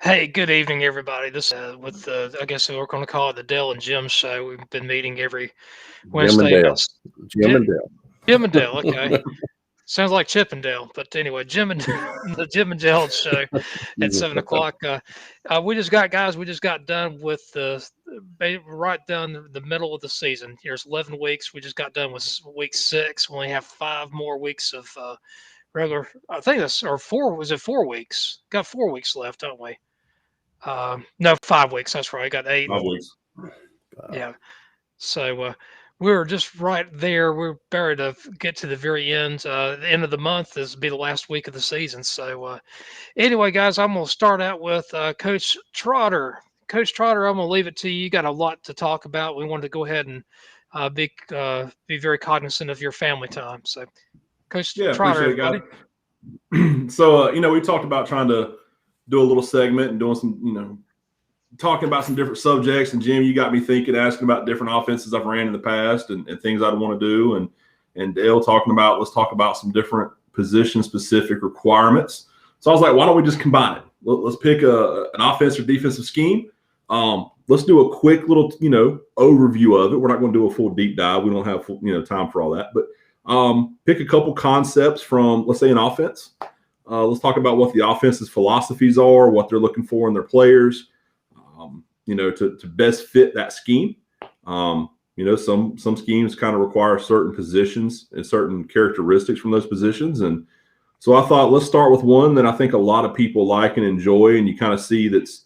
Hey, good evening, everybody. This with I guess we're going to call it the Dale and Jim show. We've been meeting every Jim and Wednesday. Dale. That's Jim Jim, and Dale. Jim and Dale. Okay, sounds like Chip and Dale, but anyway, Jim and the Jim and Dale show at 7 o'clock. We just got guys. We just got done with right down the middle of the season. Here's 11 weeks. We just got done with week 6. We only have 5 more weeks of regular. I think that's or 4. Was it 4 weeks? Got 4 weeks left, don't we? No, 5 weeks. That's right. I got 8. 5 weeks. Yeah. So we're just right there. We're about to get to the very end. The end of the month is be the last week of the season. So anyway, guys, I'm going to start out with Coach Trotter. Coach Trotter, I'm going to leave it to you. You got a lot to talk about. We wanted to go ahead and be very cognizant of your family time. So, Coach Trotter, appreciate it, guys. So, we talked about trying to do a little segment and doing some, talking about some different subjects. And Jim, you got me thinking, asking about different offenses I've ran in the past and things I'd want to do. And Dale talking about, let's talk about some different position specific requirements. So I was like, why don't we just combine it? Let's pick an offense or defensive scheme. Let's do a quick little, overview of it. We're not going to do a full deep dive. We don't have full, time for all that, but pick a couple concepts from, let's say, an offense. Let's talk about what the offense's philosophies are, what they're looking for in their players, to best fit that scheme. Some schemes kind of require certain positions and certain characteristics from those positions. And so I thought, let's start with one that I think a lot of people like and enjoy. And you kind of see that's,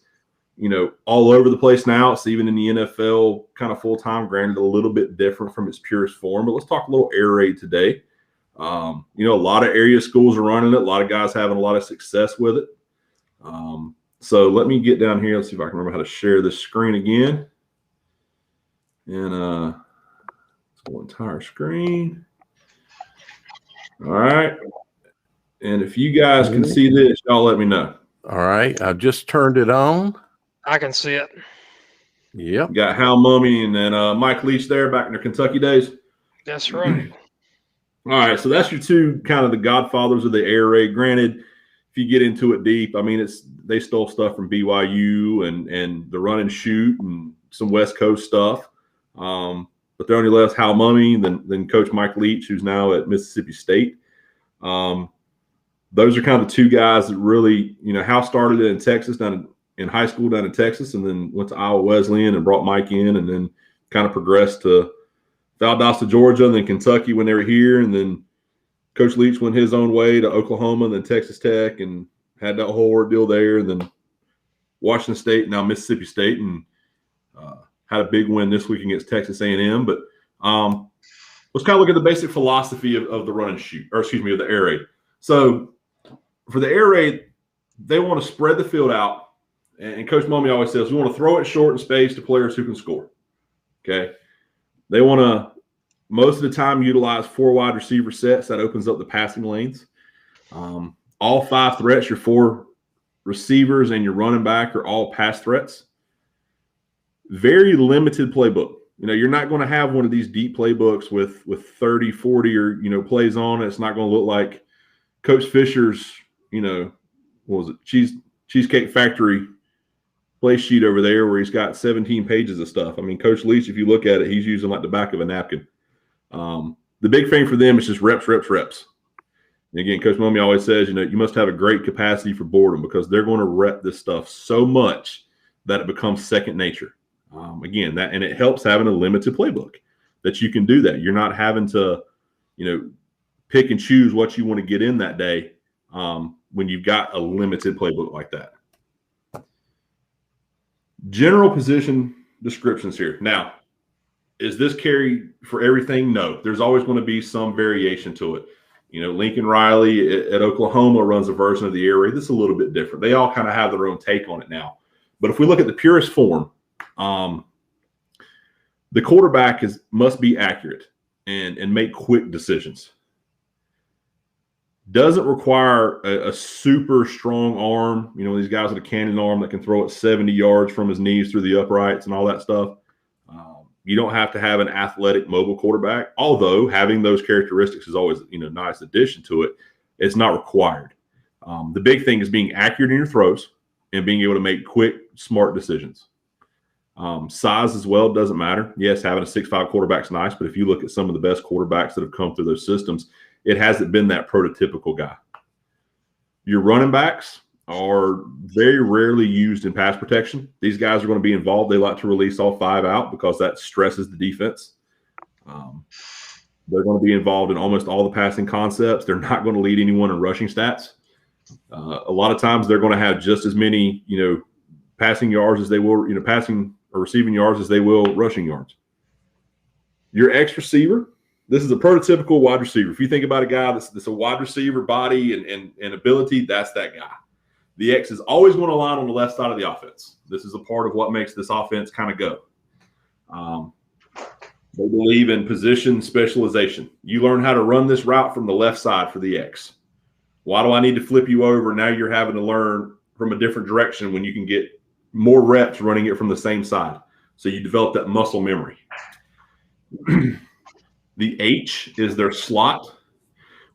all over the place now. It's even in the NFL kind of full-time, granted a little bit different from its purest form. But let's talk a little air raid today. A lot of area schools are running it. A lot of guys having a lot of success with it. So let me get down here. Let's see if I can remember how to share this screen again. And let's go entire screen. All right. And if you guys can see this, y'all let me know. All right. I've just turned it on. I can see it. Yep. Got Hal Mummy and then Mike Leach there back in their Kentucky days. That's right. All right, so that's your two kind of the godfathers of the air raid. Granted, if you get into it deep, I mean, they stole stuff from BYU and the run and shoot and some West Coast stuff. But there only left Hal Mummy, then Coach Mike Leach, who's now at Mississippi State. Those are kind of the two guys that really, Hal started it in Texas, down in high school down in Texas, and then went to Iowa Wesleyan and brought Mike in, and then kind of progressed to Valdosta, Georgia, and then Kentucky when they were here. And then Coach Leach went his own way to Oklahoma and then Texas Tech and had that whole ordeal there. And then Washington State, now Mississippi State, and had a big win this week against Texas A&M. But let's kind of look at the basic philosophy of the run and shoot, of the air raid. So for the air raid, they want to spread the field out. And Coach Mummy always says, we want to throw it short in space to players who can score. Okay. They want to, most of the time, utilize 4 wide receiver sets. That opens up the passing lanes. All 5 threats, your 4 receivers and your running back are all pass threats. Very limited playbook. You're not going to have one of these deep playbooks with 30, 40 or, plays on it. It's not going to look like Coach Fisher's, what was it, Cheesecake Factory play sheet over there where he's got 17 pages of stuff. I mean, Coach Leach, if you look at it, he's using like the back of a napkin. The big thing for them is just reps. And again, Coach Mummy always says, you must have a great capacity for boredom because they're going to rep this stuff so much that it becomes second nature. And it helps having a limited playbook that you can do that. You're not having to, pick and choose what you want to get in that day when you've got a limited playbook like that. General position descriptions here. Now, is this carry for everything? No. There's always going to be some variation to it. Lincoln Riley at Oklahoma runs a version of the air raid that's a little bit different. They all kind of have their own take on it now. But if we look at the purest form, the quarterback must be accurate and make quick decisions. Doesn't require a super strong arm. These guys with a cannon arm that can throw it 70 yards from his knees through the uprights and all that stuff. You don't have to have an athletic mobile quarterback, although having those characteristics is always, nice addition to it. It's not required. The big thing is being accurate in your throws. and being able to make quick, smart decisions. Size as well doesn't matter. Yes, having a 6'5" quarterback's nice, but if you look at some of the best quarterbacks that have come through those systems, it hasn't been that prototypical guy. Your running backs are very rarely used in pass protection. These guys are going to be involved. They like to release all 5 out because that stresses the defense. They're going to be involved in almost all the passing concepts. They're not going to lead anyone in rushing stats. A lot of times they're going to have just as many, passing yards as they will, passing or receiving yards as they will rushing yards. Your X receiver, this is a prototypical wide receiver. If you think about a guy that's a wide receiver body and ability, that's that guy. The X is always going to line on the left side of the offense. This is a part of what makes this offense kind of go. They believe in position specialization. You learn how to run this route from the left side for the X. Why do I need to flip you over? Now you're having to learn from a different direction when you can get more reps running it from the same side. So you develop that muscle memory. The H is their slot.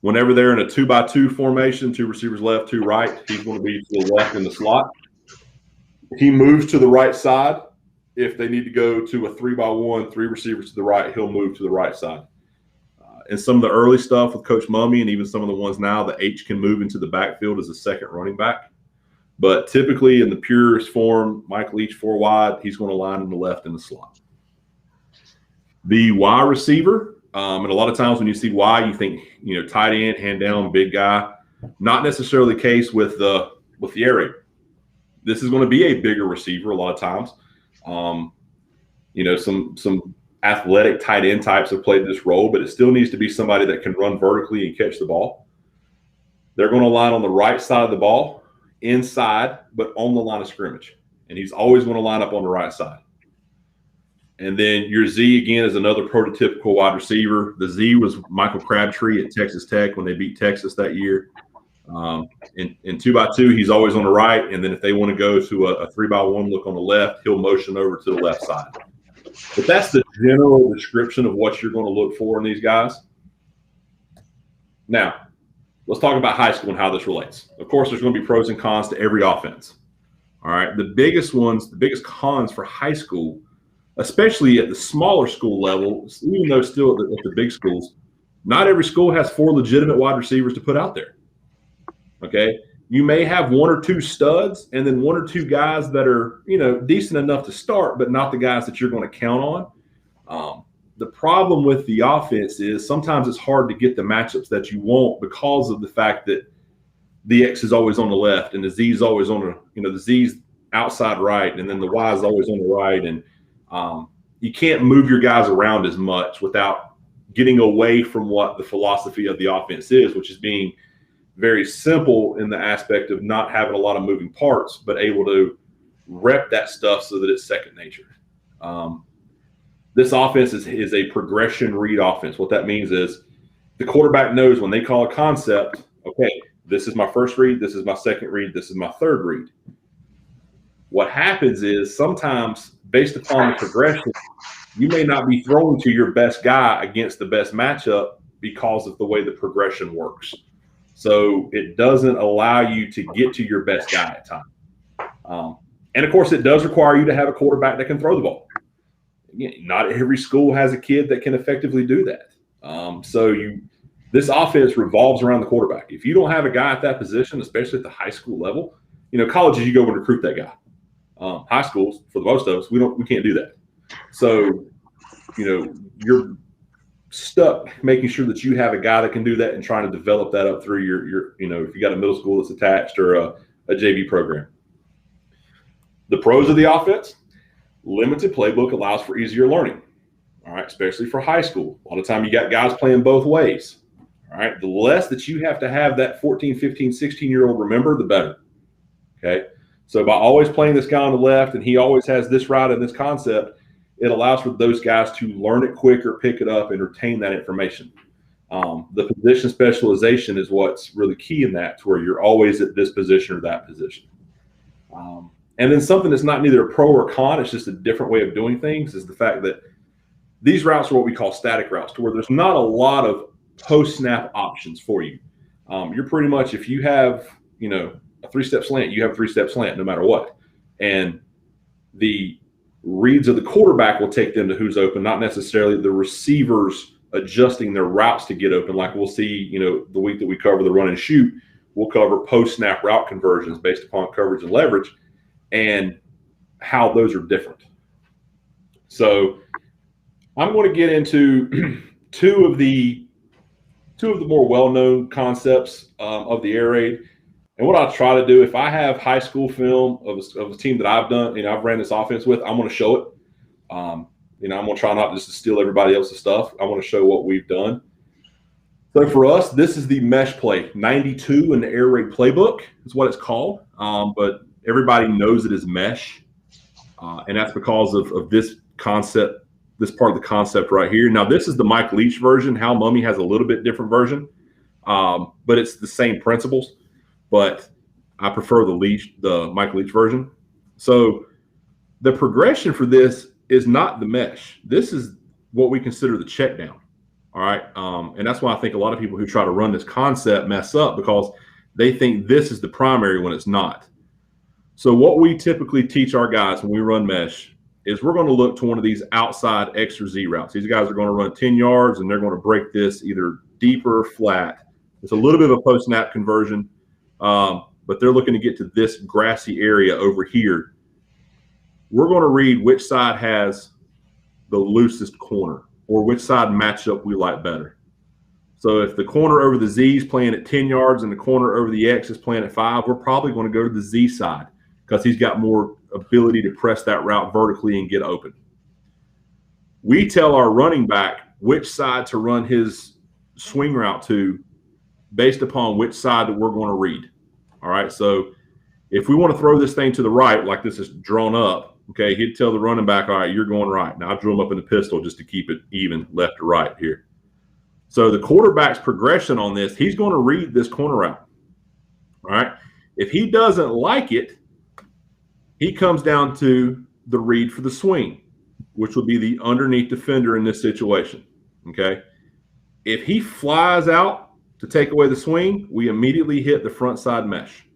Whenever they're in a 2-by-2 formation, 2 receivers left, 2 right, he's going to be to the left in the slot. He moves to the right side. If they need to go to a 3-by-1, 3 receivers to the right, he'll move to the right side. And some of the early stuff with Coach Mumme and even some of the ones now, the H can move into the backfield as a second running back. But typically in the purest form, Mike Leach 4 wide, he's going to line in the left in the slot. The Y receiver, and a lot of times when you see Y, you think, tight end, hand down, big guy. Not necessarily the case with the area. This is going to be a bigger receiver a lot of times. Some athletic tight end types have played this role, but it still needs to be somebody that can run vertically and catch the ball. They're going to line on the right side of the ball, inside, but on the line of scrimmage. And he's always going to line up on the right side. And then your Z, again, is another prototypical wide receiver. The Z was Michael Crabtree at Texas Tech when they beat Texas that year. In 2-by-2, he's always on the right. And then if they want to go to a 3-by-1 look on the left, he'll motion over to the left side. But that's the general description of what you're going to look for in these guys. Now, let's talk about high school and how this relates. Of course, there's going to be pros and cons to every offense. All right. The biggest cons for high school, especially at the smaller school level, even though still at the big schools, not every school has 4 legitimate wide receivers to put out there. Okay. You may have 1 or 2 studs and then 1 or 2 guys that are, decent enough to start, but not the guys that you're going to count on. The problem with the offense is sometimes it's hard to get the matchups that you want because of the fact that the X is always on the left and the Z is always on the Z's outside right, and then the Y is always on the right. And you can't move your guys around as much without getting away from what the philosophy of the offense is, which is being very simple in the aspect of not having a lot of moving parts, but able to rep that stuff so that it's second nature. This offense is a progression read offense. What that means is the quarterback knows when they call a concept, okay, this is my first read, this is my second read, this is my third read. What happens is sometimes based upon the progression, you may not be throwing to your best guy against the best matchup because of the way the progression works. So it doesn't allow you to get to your best guy at times. And of course, it does require you to have a quarterback that can throw the ball. Again, not every school has a kid that can effectively do that. This offense revolves around the quarterback. If you don't have a guy at that position, especially at the high school level, colleges, you go and recruit that guy. High schools, for the most of us, we can't do that. So, you're stuck making sure that you have a guy that can do that and trying to develop that up through your if you got a middle school that's attached or a JV program. The pros of the offense, limited playbook allows for easier learning. All right, especially for high school. A lot of time you got guys playing both ways. All right, the less that you have to have that 14, 15, 16-year-old remember, the better. Okay, so by always playing this guy on the left and he always has this route and this concept, it allows for those guys to learn it quicker, pick it up, and retain that information. The position specialization is what's really key in that, to where you're always at this position or that position. And then something that's not neither a pro or con, it's just a different way of doing things, is the fact that these routes are what we call static routes, to where there's not a lot of post-snap options for you. You're pretty much, if you have, a 3-step slant, you have a 3-step slant no matter what. And the reads of the quarterback will take them to who's open, not necessarily the receivers adjusting their routes to get open. Like we'll see, the week that we cover the run and shoot, we'll cover post-snap route conversions based upon coverage and leverage and how those are different. So I'm going to get into two of the more well-known concepts of the air raid. And what I'll try to do, if I have high school film of a team that I've done, I've ran this offense with, I'm going to show it. I'm going to try not just to steal everybody else's stuff. I want to show what we've done. So for us, this is the mesh play. 92 in the air raid playbook is what it's called. But everybody knows it as mesh. And that's because of this concept, this part of the concept right here. Now, this is the Mike Leach version. Hal Mummy has a little bit different version, but it's the same principles. But I prefer the Mike Leach version. So the progression for this is not the mesh. This is what we consider the check down. All right. And that's why I think a lot of people who try to run this concept mess up, because they think this is the primary when it's not. So what we typically teach our guys when we run mesh is we're going to look to one of these outside X or Z routes. These guys are going to run 10 yards and they're going to break this either deeper or flat. It's a little bit of a post-snap conversion, but they're looking to get to this grassy area over here. We're going to read which side has the loosest corner or which side matchup we like better. So if the corner over the Z is playing at 10 yards and the corner over the X is playing at 5, we're probably going to go to the Z side because he's got more ability to press that route vertically and get open. We tell our running back which side to run his swing route to based upon which side that we're going to read. All right, so if we want to throw this thing to the right, like this is drawn up, okay, he'd tell the running back, all right, you're going right. Now I drew him up in the pistol just to keep it even left to right here. So the quarterback's progression on this, he's going to read this corner route. All right, if he doesn't like it, he comes down to the read for the swing, which would be the underneath defender in this situation, okay? If he flies out to take away the swing, we immediately hit the front side mesh.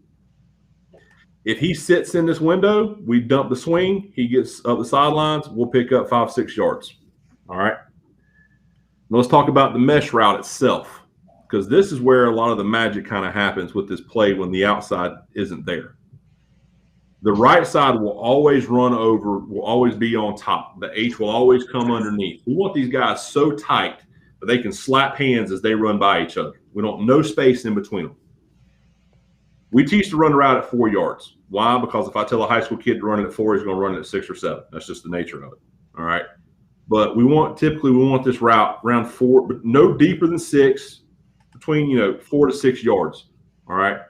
If he sits in this window, we dump the swing, he gets up the sidelines, we'll pick up 5-6 yards, all right? Now let's talk about the mesh route itself, because this is where a lot of the magic kind of happens with this play when the outside isn't there. The right side will always run over, will always be on top. The H will always come underneath. We want these guys so tight that they can slap hands as they run by each other. We don't no space in between them. We teach to run the route at 4 yards. Why? Because if I tell a high school kid to run it at 4, he's going to run it at 6 or 7. That's just the nature of it. All right. But typically we want this route around 4, but no deeper than 6, between 4 to 6 yards. All right.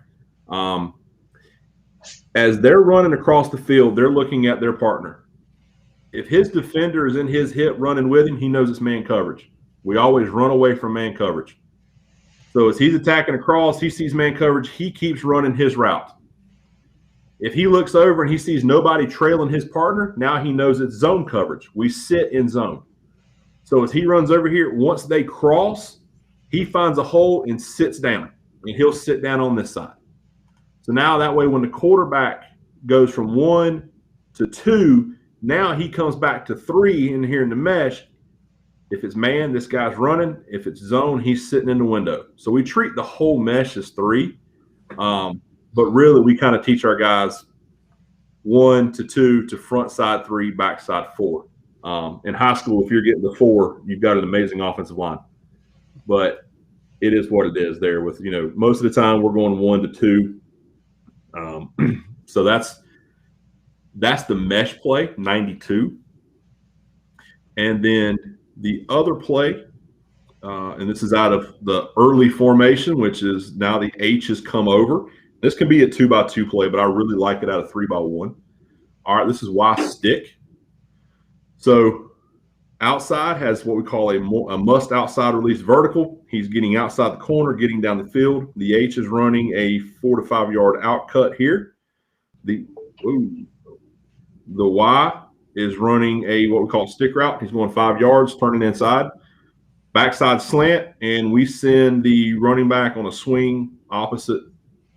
As they're running across the field, they're looking at their partner. If his defender is in his hip running with him, he knows it's man coverage. We always run away from man coverage. So as he's attacking across, he sees man coverage, he keeps running his route. If he looks over and he sees nobody trailing his partner, now he knows it's zone coverage. We sit in zone. So as he runs over here, once they cross, he finds a hole and sits down, and he'll sit down on this side. So now that way when the quarterback goes from 1 to 2, now he comes back to 3 in here in the mesh. If it's man, this guy's running. If it's zone, he's sitting in the window. So we treat the whole mesh as 3. But really we kind of teach our guys 1 to 2 to front side 3, back side 4. In high school, if you're getting the 4, you've got an amazing offensive line. But it is what it is there with, most of the time we're going 1 to 2. So that's the mesh play, 92. And then the other play, and this is out of the early formation, which is now the H has come over. This can be a 2x2 play, but I really like it out of 3x1. All right, this is Y stick. So outside has what we call a must outside release vertical. He's getting outside the corner, getting down the field. The H is running a 4 to 5 yard out cut here. The Y is running what we call stick route. He's going 5 yards, turning inside. Backside slant, and we send the running back on a swing opposite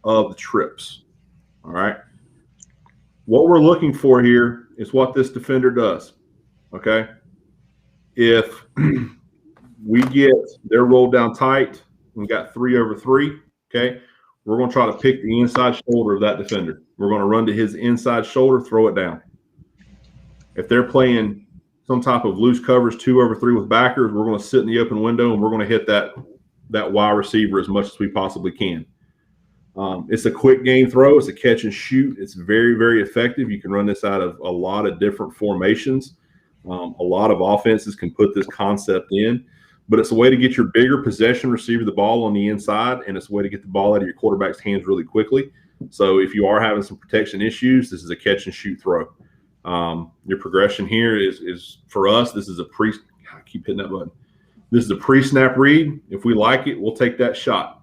of the trips. All right. What we're looking for here is what this defender does. Okay. If we get they're rolled down tight, we got 3 over 3. Okay. We're going to try to pick the inside shoulder of that defender. We're going to run to his inside shoulder, throw it down. If they're playing some type of loose covers 2 over 3 with backers, we're going to sit in the open window and we're going to hit that wide receiver as much as we possibly can. It's a quick game throw. It's a catch and shoot. It's very, very effective. You can run this out of a lot of different formations. A lot of offenses can put this concept in, but it's a way to get your bigger possession receiver the ball on the inside, and it's a way to get the ball out of your quarterback's hands really quickly. So if you are having some protection issues, this is a catch and shoot throw. Your progression here is for us, this is I keep hitting that button. This is a pre-snap read. If we like it, we'll take that shot.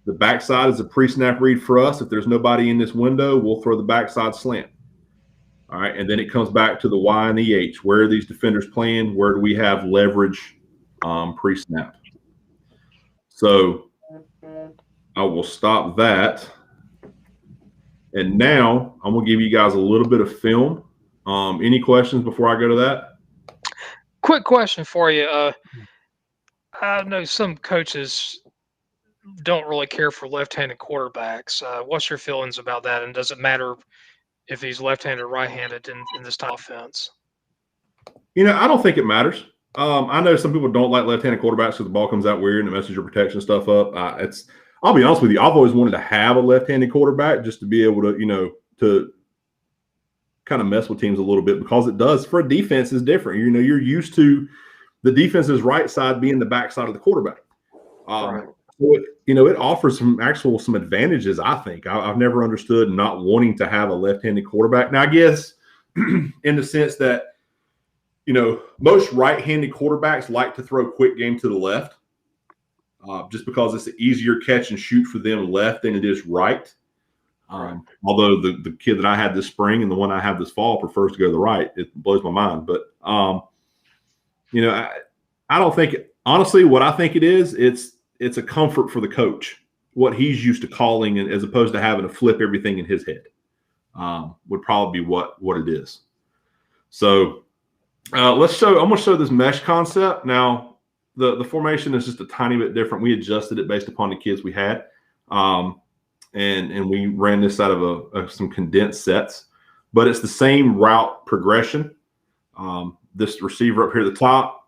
The backside is a pre-snap read for us. If there's nobody in this window, we'll throw the backside slant. All right, and then it comes back to the Y and the H. Where are these defenders playing? Where do we have leverage pre-snap? So I will stop that. And now I'm going to give you guys a little bit of film. Any questions before I go to that? Quick question for you. I know some coaches don't really care for left-handed quarterbacks. What's your feelings about that? And does it matter if he's left-handed or right-handed in this type of offense? I don't think it matters. I know some people don't like left-handed quarterbacks because the ball comes out weird and it messes your protection stuff up. I'll be honest with you, I've always wanted to have a left-handed quarterback just to be able to, to kind of mess with teams a little bit, because it does, for a defense, is different. You're used to the defense's right side being the back side of the quarterback. Right. So it offers some advantages, I think. I've never understood not wanting to have a left-handed quarterback. Now, I guess in the sense that, most right-handed quarterbacks like to throw quick game to the left, just because it's an easier catch and shoot for them left than it is right. Although the kid that I had this spring and the one I have this fall prefers to go to the right. It blows my mind. But, I don't think – honestly, what I think it is, it's a comfort for the coach, what he's used to calling, and as opposed to having to flip everything in his head, would probably be what it is. So I'm going to show this mesh concept. Now, the formation is just a tiny bit different. We adjusted it based upon the kids we had. And we ran this out of some condensed sets, but it's the same route progression. This receiver up here at the top,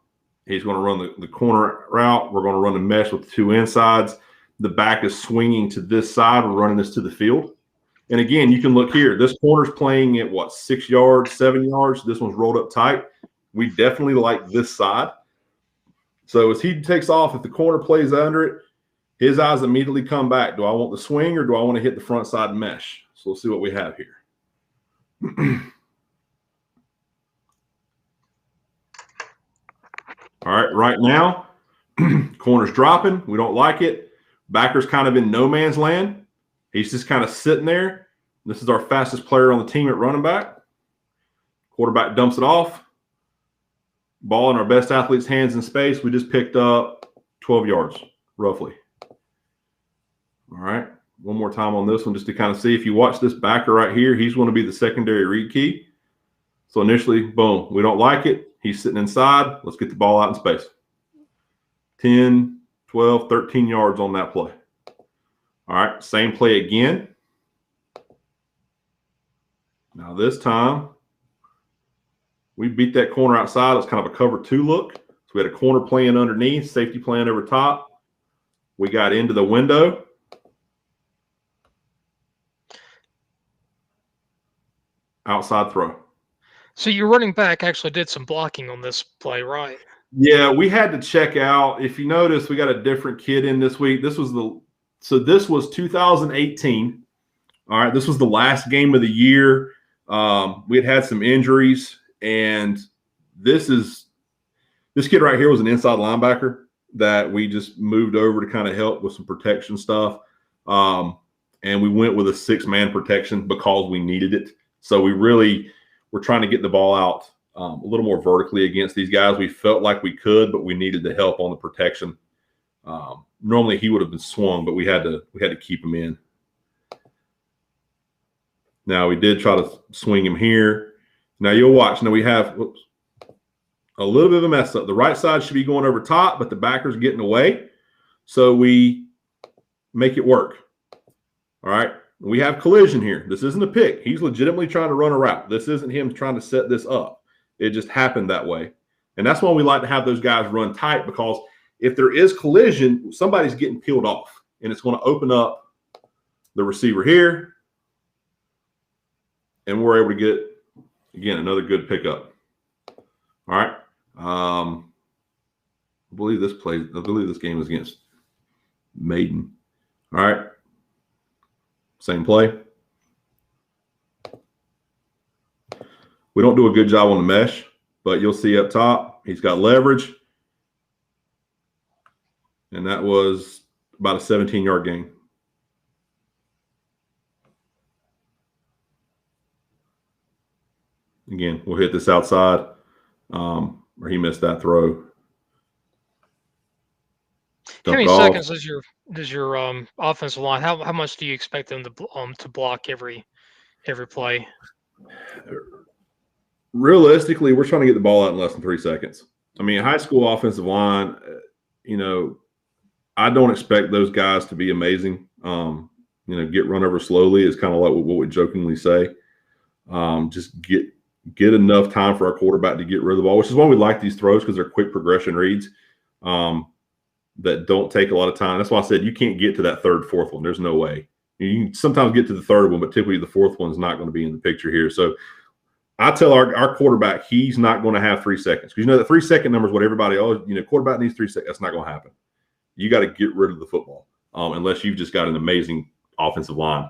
he's going to run the corner route. We're going to run the mesh with the 2 insides. The back is swinging to this side. We're running this to the field. And again, you can look here. This corner's playing at 6 yards, 7 yards. This one's rolled up tight. We definitely like this side. So as he takes off, if the corner plays under it, his eyes immediately come back. Do I want the swing or do I want to hit the front side mesh? So we'll see what we have here. All right, right now, corner's dropping. We don't like it. Backer's kind of in no man's land. He's just kind of sitting there. This is our fastest player on the team at running back. Quarterback dumps it off. Ball in our best athlete's hands in space. We just picked up 12 yards, roughly. All right, one more time on this one just to kind of see. If you watch this backer right here, he's going to be the secondary read key. So initially, boom, we don't like it. He's sitting inside. Let's get the ball out in space. 10, 12, 13 yards on that play. All right, same play again. Now this time, we beat that corner outside. It's kind of a cover 2 look. So we had a corner playing underneath, safety playing over top. We got into the window. Outside throw. So your running back actually did some blocking on this play, right? Yeah, we had to check out. If you notice, we got a different kid in this week. This was 2018. All right, this was the last game of the year. We had some injuries, and this kid right here was an inside linebacker that we just moved over to kind of help with some protection stuff. And we went with a 6-man protection because we needed it. So we're trying to get the ball out a little more vertically against these guys. We felt like we could, but we needed the help on the protection. Normally he would have been swung, but we had to keep him in. Now, we did try to swing him here. Now, you'll watch. Now, we have a little bit of a mess up. The right side should be going over top, but the backer's getting away. So we make it work. All right. We have collision here. This isn't a pick. He's legitimately trying to run a route. This isn't him trying to set this up. It just happened that way. And that's why we like to have those guys run tight, because if there is collision, somebody's getting peeled off, and it's going to open up the receiver here. And we're able to get, again, another good pickup. All right. I believe this game was against Maiden. All right. Same play. We don't do a good job on the mesh, but you'll see up top, he's got leverage. And that was about a 17-yard gain. Again, we'll hit this outside, or he missed that throw. How many seconds does your offensive line? How much do you expect them to block every play? Realistically, we're trying to get the ball out in less than 3 seconds. I mean, high school offensive line, I don't expect those guys to be amazing. Get run over slowly is kind of like what we jokingly say. Just get enough time for our quarterback to get rid of the ball, which is why we like these throws, because they're quick progression reads that don't take a lot of time. That's why I said you can't get to that third, fourth one. There's no way. You can sometimes get to the third one, but typically the fourth one's not going to be in the picture here. So I tell our quarterback he's not going to have 3 seconds, because the 3 second number is what everybody quarterback needs 3 seconds. That's not going to happen. You got to get rid of the football unless you've just got an amazing offensive line.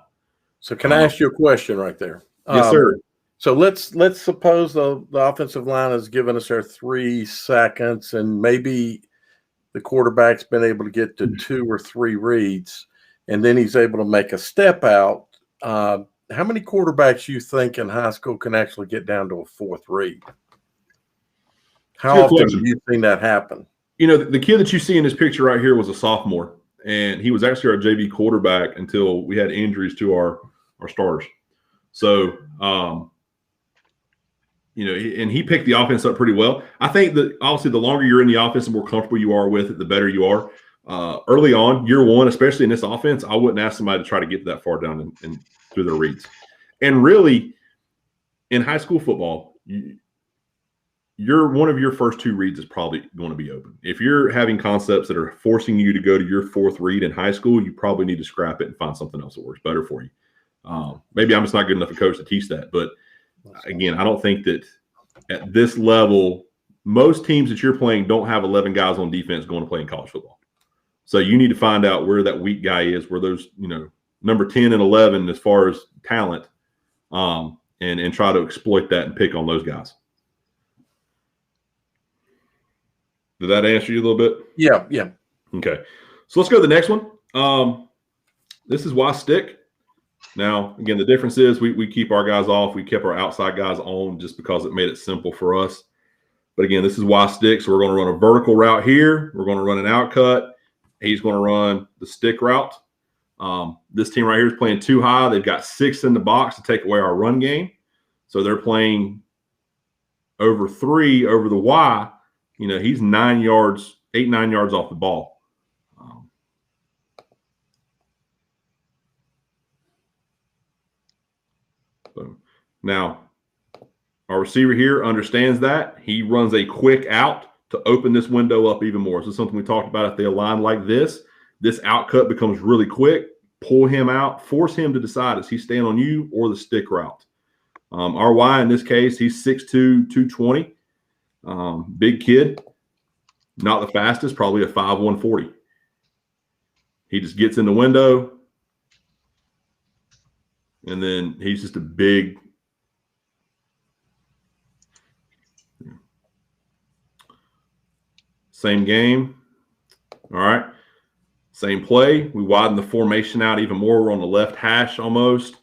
So can I ask you a question right there? Yes, sir. So let's suppose the offensive line has given us our 3 seconds, and maybe the quarterback's been able to get to 2 or 3 reads, and then he's able to make a step out. How many quarterbacks you think in high school can actually get down to a 4th read? How often have you seen that happen? The kid that you see in this picture right here was a sophomore, and he was actually our JV quarterback until we had injuries to our starters. So, and he picked the offense up pretty well. I think that obviously the longer you're in the offense, the more comfortable you are with it, the better you are. Early on, year one, especially in this offense, I wouldn't ask somebody to try to get that far down and through their reads. And really, in high school football, one of your first 2 reads is probably going to be open. If you're having concepts that are forcing you to go to your 4th read in high school, you probably need to scrap it and find something else that works better for you. Maybe I'm just not good enough a coach to teach that. But again, I don't think that at this level, most teams that you're playing don't have 11 guys on defense going to play in college football. So you need to find out where that weak guy is, where those, number 10 and 11 as far as talent, and try to exploit that and pick on those guys. Did that answer you a little bit? Yeah. Okay. So let's go to the next one. This is why stick. Now, again, the difference is we keep our guys off. We kept our outside guys on just because it made it simple for us. But again, this is why stick. So we're going to run a vertical route here. We're going to run an outcut. He's going to run the stick route. This team right here is playing too high. They've got 6 in the box to take away our run game. So they're playing over 3 over the Y. He's 9 yards, 8-9 yards off the ball. Now, our receiver here understands that. He runs a quick out to open this window up even more. So something we talked about, if they align like this outcut becomes really quick. Pull him out, force him to decide, is he staying on you or the stick route? Our Y in this case, he's 6'2", 220. Big kid. Not the fastest, probably a 5'1", 40. He just gets in the window, and then he's just a big – same game. All right. Same play. We widen the formation out even more. We're on the left hash almost.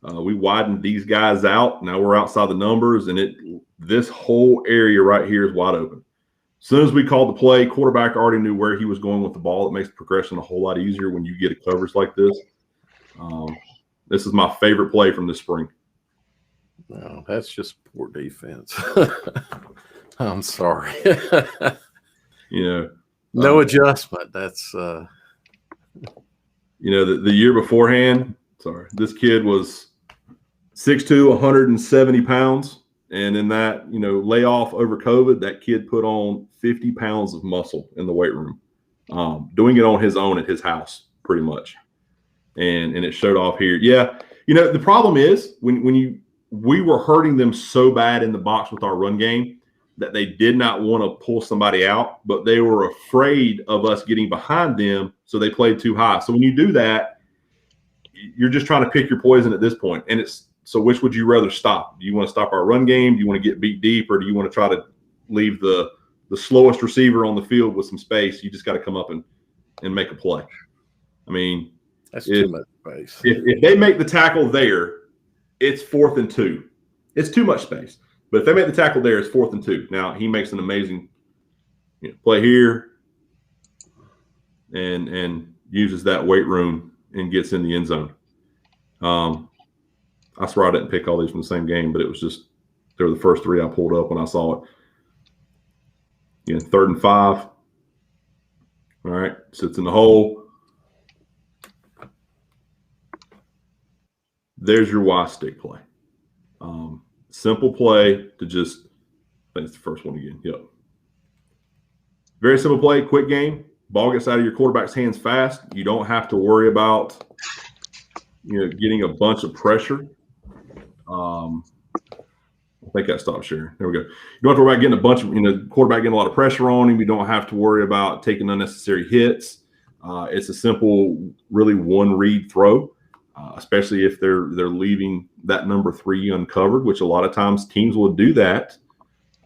We widened these guys out. Now we're outside the numbers, and this whole area right here is wide open. As soon as we called the play, quarterback already knew where he was going with the ball. It makes the progression a whole lot easier when you get a coverage like this. This is my favorite play from this spring. No, that's just poor defense. I'm sorry. No adjustment. That's the year beforehand. Sorry, this kid was 6'2", 170 pounds, and in that layoff over COVID, that kid put on 50 pounds of muscle in the weight room, doing it on his own at his house, pretty much, and it showed off here. Yeah, the problem is we were hurting them so bad in the box with our run game that they did not want to pull somebody out, but they were afraid of us getting behind them, so they played too high. So when you do that, you're just trying to pick your poison at this point. And so which would you rather stop? Do you want to stop our run game? Do you want to get beat deep, or do you want to try to leave the slowest receiver on the field with some space? You just got to come up and make a play. I mean, that's too much space. If they make the tackle there, it's 4th and 2. It's too much space. But if they make the tackle there, it's 4th and 2. Now he makes an amazing play here and uses that weight room and gets in the end zone. I swear I didn't pick all these from the same game, but it was just they were the first 3 I pulled up when I saw it. 3rd and 5. All right, sits in the hole. There's your Y stick play. Simple play to just, I think it's the first one again. Yep. Very simple play, quick game. Ball gets out of your quarterback's hands fast. You don't have to worry about, getting a bunch of pressure. I think that stopped sharing. There we go. You don't have to worry about getting a bunch of, quarterback getting a lot of pressure on him. You don't have to worry about taking unnecessary hits. It's a simple, really one read throw. Especially if they're leaving that number 3 uncovered, which a lot of times teams will do that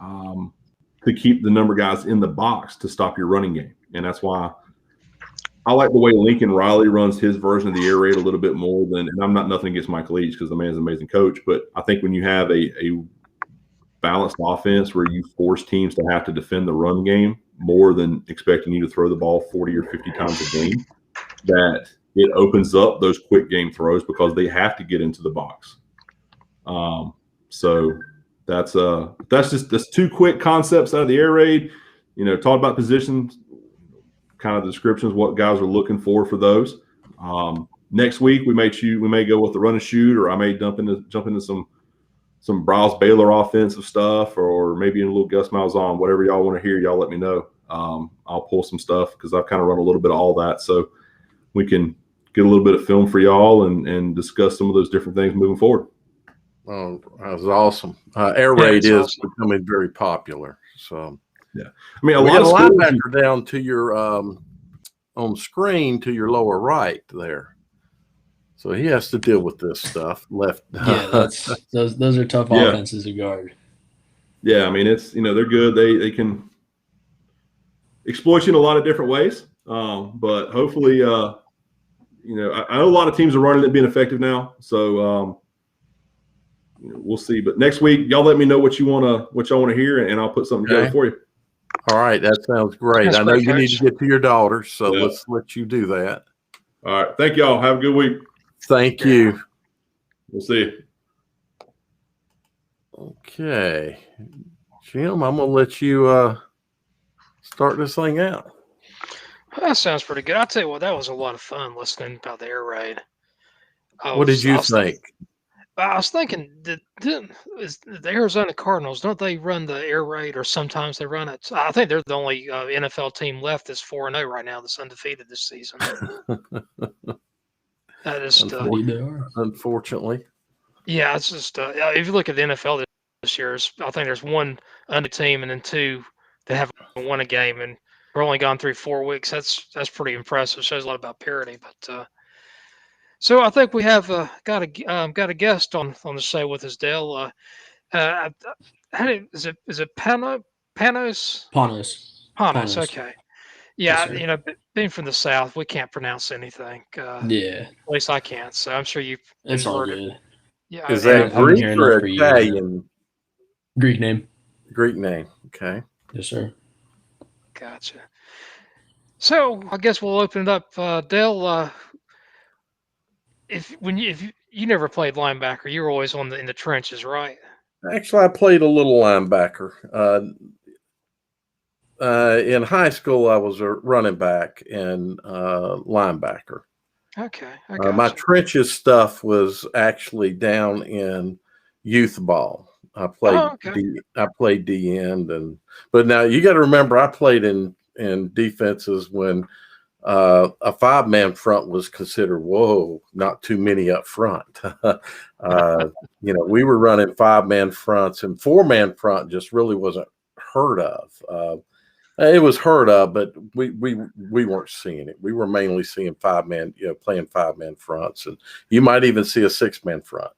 to keep the number guys in the box to stop your running game. And that's why I like the way Lincoln Riley runs his version of the air raid a little bit more than, and I'm not nothing against Mike Leach because the man's an amazing coach, but I think when you have a balanced offense where you force teams to have to defend the run game more than expecting you to throw the ball 40 or 50 times a game, that it opens up those quick game throws because they have to get into the box. So that's 2 quick concepts out of the air raid. Talk about positions, kind of descriptions, what guys are looking for those. Next week we may go with the run and shoot, or I may jump into some Browse Baylor offensive stuff, or maybe in a little Gus Malzahn, whatever y'all want to hear. Y'all let me know. I'll pull some stuff because I've kind of run a little bit of all that, so we can get a little bit of film for y'all and discuss some of those different things moving forward. Oh, that was awesome. Air raid is becoming very popular. So yeah, I mean, a lot of linebacker down to your on screen to your lower right there. So he has to deal with this stuff. Left. Yeah, those are tough offenses to guard. Yeah, I mean, it's they're good. They can exploit you in a lot of different ways. But hopefully, I know a lot of teams are running it being effective now. So we'll see. But next week, y'all let me know what y'all want to hear, and I'll put something together for you. All right, that sounds great. I know you need to get to your daughter, so let's let you do that. All right, thank y'all. Have a good week. Thank you. We'll see you. Okay, Jim, I'm gonna let you start this thing out. That sounds pretty good. I'll tell you what, that was a lot of fun listening about the air raid. What did you think? I was thinking, the Arizona Cardinals, don't they run the air raid, or sometimes they run it? I think they're the only NFL team left that's 4-0 right now that's undefeated this season. That is unfortunately. Yeah, it's just if you look at the NFL this year, I think there's one under team and then 2 that haven't won a game, and we're only gone through 4 weeks. That's pretty impressive. Shows a lot about parity, but. So I think we have got a guest on the show with us, Dale. Is it Panos? Panos. Okay. Yeah, yes, being from the South, we can't pronounce anything. Yeah. At least I can't. So I'm sure you've heard it. Good. Yeah. Is that Greek or Italian? Greek name. Greek name. Okay. Yes, sir. Gotcha. So I guess we'll open it up, Dale. If you never played linebacker. You were always in the trenches, right? Actually, I played a little linebacker. In high school, I was a running back and linebacker. Okay, I My got you. trenches stuff was actually down in youth ball. I played Oh, okay. I played D end, but now you got to remember I played in defenses when a 5-man front was considered not too many up front. We were running 5-man fronts, and 4-man front just really wasn't heard of. It was heard of, but we weren't seeing it. We were mainly seeing 5-man, playing 5-man fronts, and you might even see a 6-man front,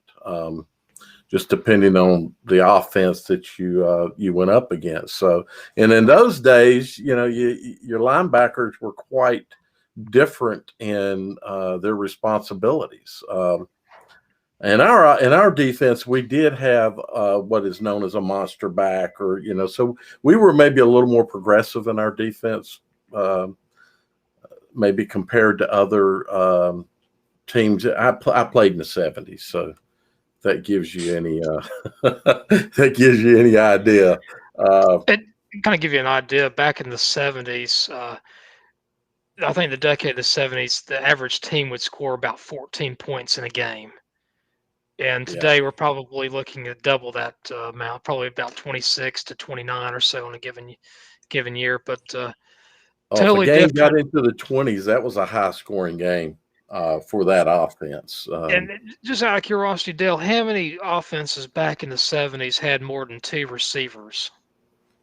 just depending on the offense that you went up against. So, and in those days, your linebackers were quite different in their responsibilities. In our defense, we did have what is known as a monster back, so we were maybe a little more progressive in our defense, maybe compared to other teams. I played in the 70s, so that gives you any idea. It kind of give you an idea. Back in the 70s, I think the decade of the 70s, the average team would score about 14 points in a game. And today we're probably looking at double that amount, probably about 26 to 29 or so in a given year. But totally if a game different. got into the 20s, that was a high-scoring game for that offense. And just out of curiosity, Dale, how many offenses back in the 70s had more than 2 receivers?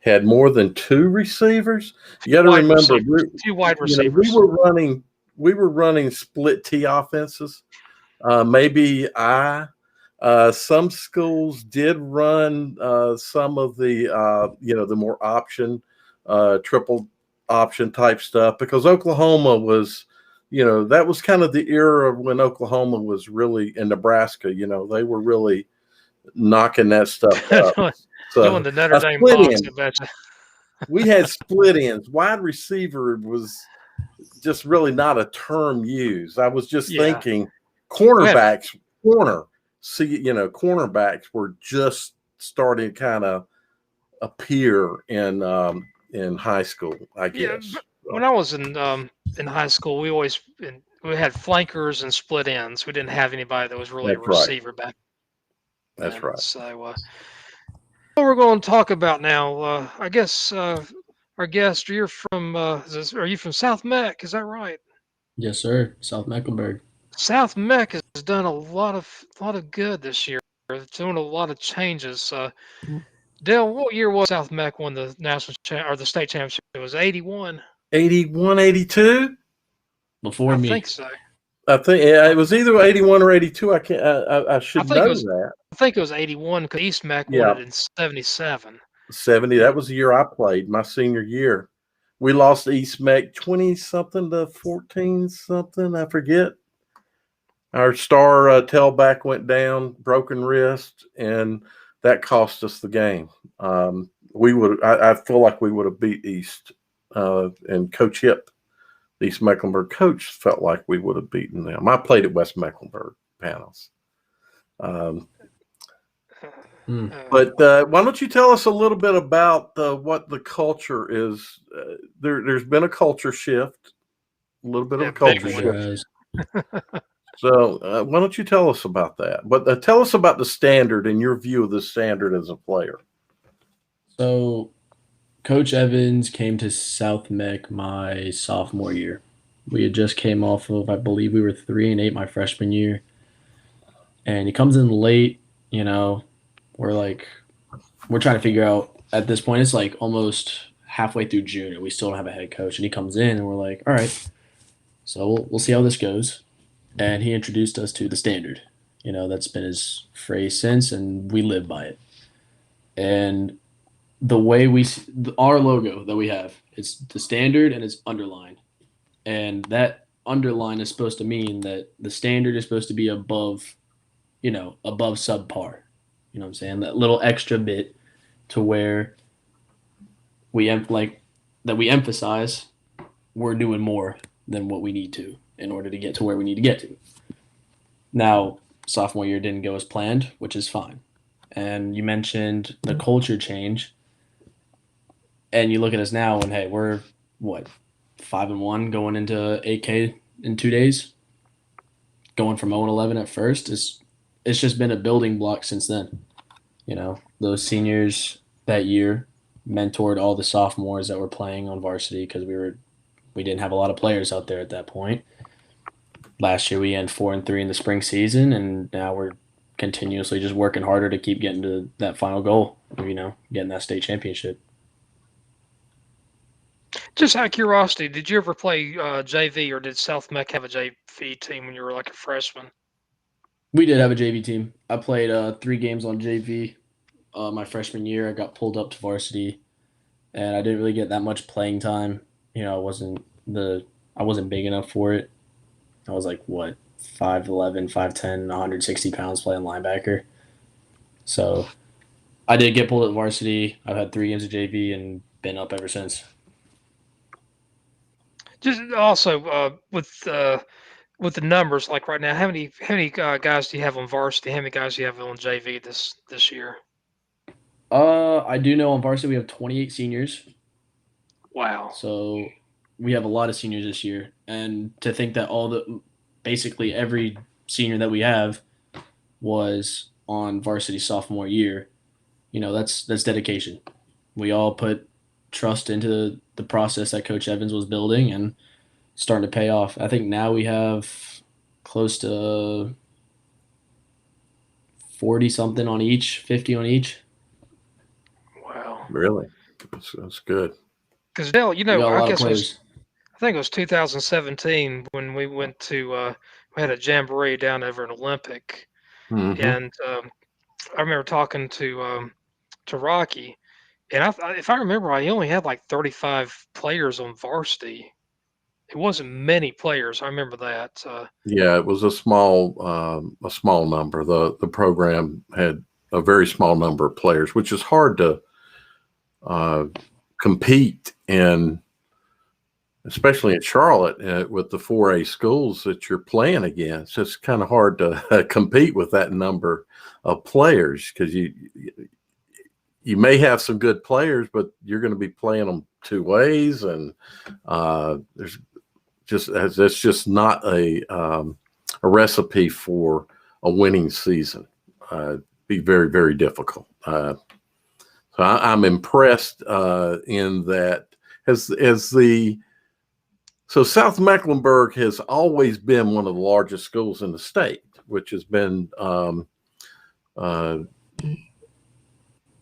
Had more than 2 receivers? You got to remember, 2 wide receivers. We were running split T offenses. Some schools did run some of the the more option, triple option type stuff, because Oklahoma was, that was kind of the era of when Oklahoma was really in Nebraska. They were really knocking that stuff up. So doing the Notre Dame box, I betcha. We had split ends. Wide receiver was just really not a term used. I was just thinking cornerbacks were just starting to kind of appear in high school, I guess. Yeah, when I was in high school, we had flankers and split ends. We didn't have anybody that was really a receiver back then. That's right. So what we're going to talk about now, I guess our guest, you're from are you from South Meck? Is that right? Yes, sir. South Mecklenburg. South Meck has done a lot of good this year. It's doing a lot of changes. Dale, what year was South Meck won the or the state championship? It was 81. 81, 82? Before me. I think so. I think it was either 81 or 82. I can't. I should know that. I think it was 81 because East Meck won it in 77. 70. That was the year I played, my senior year. We lost East Meck 20-something to 14-something. I forget. Our star tailback went down, broken wrist, and that cost us the game. I feel like we would have beat East, and Coach Hip, the East Mecklenburg coach, felt like we would have beaten them. I played at West Mecklenburg panels. But why don't you tell us a little bit about what the culture is? There's been a culture shift, a little bit of a culture shift. So why don't you tell us about that? But tell us about the standard and your view of the standard as a player. So Coach Evans came to South Meck my sophomore year. We had just came off of, I believe we were 3-8 my freshman year. And he comes in late, we're trying to figure out at this point, it's like almost halfway through June and we still don't have a head coach. And he comes in and we're like, all right, so we'll see how this goes. And he introduced us to the standard. That's been his phrase since, and we live by it. And the way our logo that we have, it's the standard and it's underlined. And that underline is supposed to mean that the standard is supposed to be above subpar. You know what I'm saying? That little extra bit to where we emphasize we're doing more than what we need to in order to get to where we need to get to. Now, sophomore year didn't go as planned, which is fine. And you mentioned the culture change, and you look at us now, and hey, we're what 5-1 going into 8K in 2 days, going from 0-11 at first. It's just been a building block since then. Those seniors that year mentored all the sophomores that were playing on varsity because we didn't have a lot of players out there at that point. Last year we ended 4-3 in the spring season, and now we're continuously just working harder to keep getting to that final goal. Getting that state championship. Just out of curiosity, did you ever play JV, or did South Mech have a JV team when you were like a freshman? We did have a JV team. I played 3 games on JV. My freshman year, I got pulled up to varsity, and I didn't really get that much playing time. I wasn't big enough for it. I was like, 5'11", 5'10", 160 pounds playing linebacker. So I did get pulled at varsity. I've had 3 games of JV and been up ever since. Just also with the numbers, like right now, how many guys do you have on varsity? How many guys do you have on JV this year? I do know on varsity we have 28 seniors. Wow. So we have a lot of seniors this year, and to think that basically every senior that we have was on varsity sophomore year, that's dedication. We all put trust into the process that Coach Evans was building, and starting to pay off. I think now we have close to 40 something on each, 50 on each. Wow. Really? That's good. Because Dale, We got a lot of players. I think it was 2017 when we went to we had a jamboree down over in Olympic, and I remember talking to Rocky, and if I remember right, he only had like 35 players on varsity. It wasn't many players. I remember that. Yeah, it was a small number. The program had a very small number of players, which is hard to compete in, especially in Charlotte with the 4A schools that you're playing against. It's kind of hard to compete with that number of players because you may have some good players, but you're going to be playing them 2 ways, and that's just not a recipe for a winning season. Be very, very difficult. So I'm impressed in that so South Mecklenburg has always been one of the largest schools in the state, which has been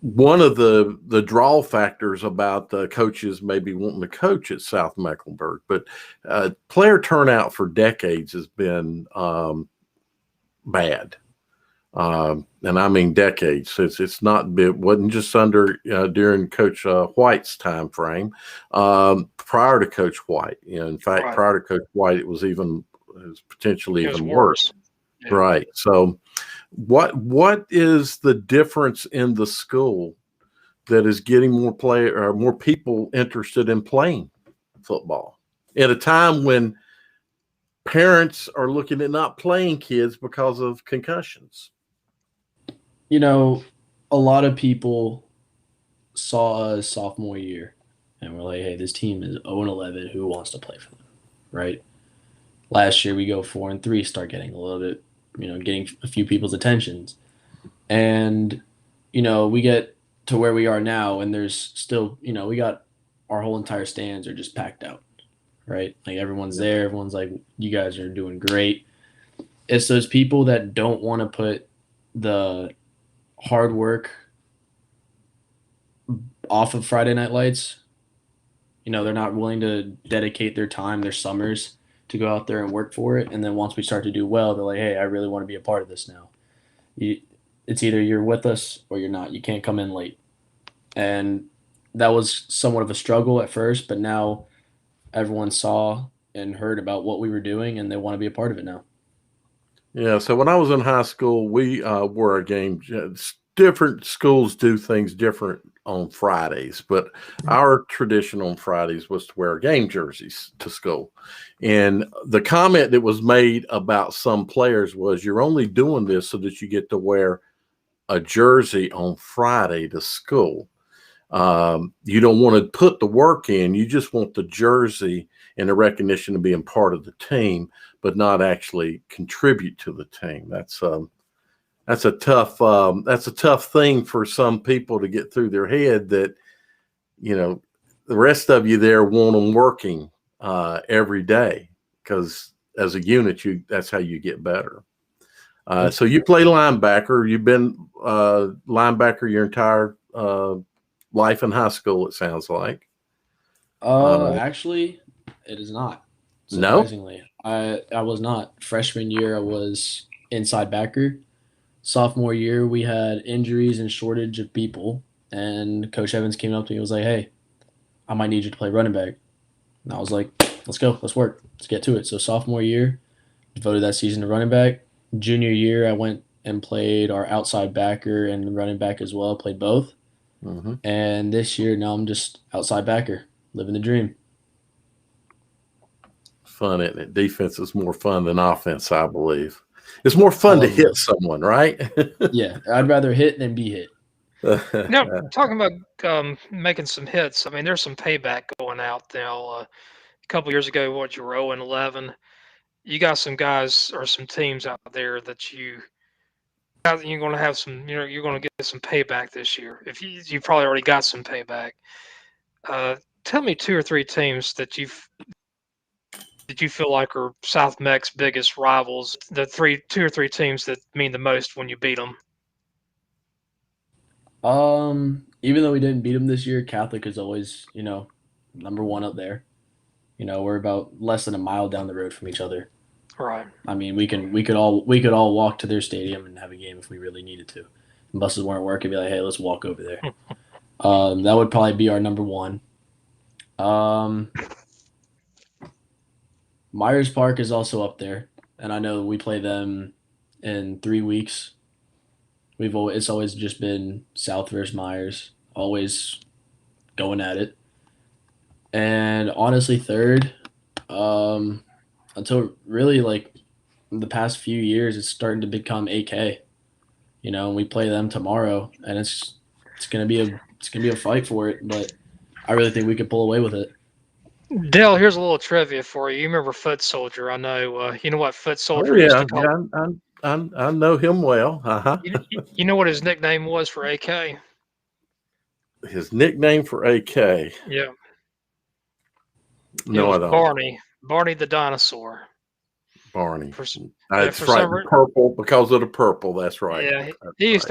one of the draw factors about the coaches maybe wanting to coach at South Mecklenburg. But player turnout for decades has been bad. And I mean decades. It wasn't just under during Coach White's time frame. Prior to Coach White, in fact, Right. prior to Coach White, it was potentially even worse. Yeah. Right. So, what is the difference in the school that is getting more people interested in playing football at a time when parents are looking at not playing kids because of concussions? A lot of people saw us sophomore year and we're like, hey, this team is 0-11. Who wants to play for them? Right? Last year we go 4-3, start getting a little bit, getting a few people's attentions. And, we get to where we are now and there's still, we got our whole entire stands are just packed out, right? Like everyone's there. Everyone's like, you guys are doing great. It's those people that don't want to put the hard work off of Friday Night Lights. They're not willing to dedicate their time, their summers, to go out there and work for it. And then once we start to do well, they're like, hey, I really want to be a part of this now. It's either you're with us or you're not. You can't come in late. And that was somewhat of a struggle at first, but now everyone saw and heard about what we were doing and they want to be a part of it now. Yeah, so when I was in high school, we wore a game different schools do things different on Fridays, but our tradition on Fridays was to wear game jerseys to school. And the comment that was made about some players was, you're only doing this so that you get to wear a jersey on Friday to school. You don't want to put the work in. You just want the jersey and the recognition of being part of the team, but not actually contribute to the team. That's a tough thing for some people to get through their head, that, the rest of you there want them working every day, because as a unit, that's how you get better. So you play linebacker. You've been linebacker your entire life in high school, it sounds like. Actually, it is not. Surprisingly, No? I was not. Freshman year, I was inside backer. Sophomore year, we had injuries and shortage of people, and Coach Evans came up to me and was like, "Hey, I might need you to play running back." And I was like, "Let's go, let's work, let's get to it." So sophomore year, devoted that season to running back. Junior year, I went and played our outside backer and running back as well. Played both. Mm-hmm. And this year, now I'm just outside backer, living the dream. Fun, isn't it? Defense is more fun than offense, I believe. It's more fun to hit someone, right? Yeah, I'd rather hit than be hit. Now, talking about making some hits, I mean, there's some payback going out now. A couple years ago, you were 0-11. You got some guys or some teams out there that you're going to have some, you're going to get some payback this year. If you probably already got some payback. Tell me 2 or 3 teams that you feel like are South Mech's biggest rivals. The 2 or 3 teams that mean the most when you beat them. Even though we didn't beat them this year, Catholic is always, number one up there. We're about less than a mile down the road from each other. Right. I mean, we could all walk to their stadium and have a game if we really needed to. And buses weren't working, be like, hey, let's walk over there. That would probably be our number one. Myers Park is also up there, and I know we play them in 3 weeks. It's always just been South versus Myers, always going at it. And honestly, third, until really like the past few years, it's starting to become AK. And we play them tomorrow, and it's gonna be a fight for it. But I really think we could pull away with it. Dale, here's a little trivia for you. You remember Foot Soldier? I know. You know what Foot Soldier used to call? Yeah, I know him well. Uh-huh. You know what his nickname was for AK? His nickname for AK. Yeah. No, I don't. Barney the dinosaur. Barney. That's right. Purple, because of the purple. That's right. Yeah, he used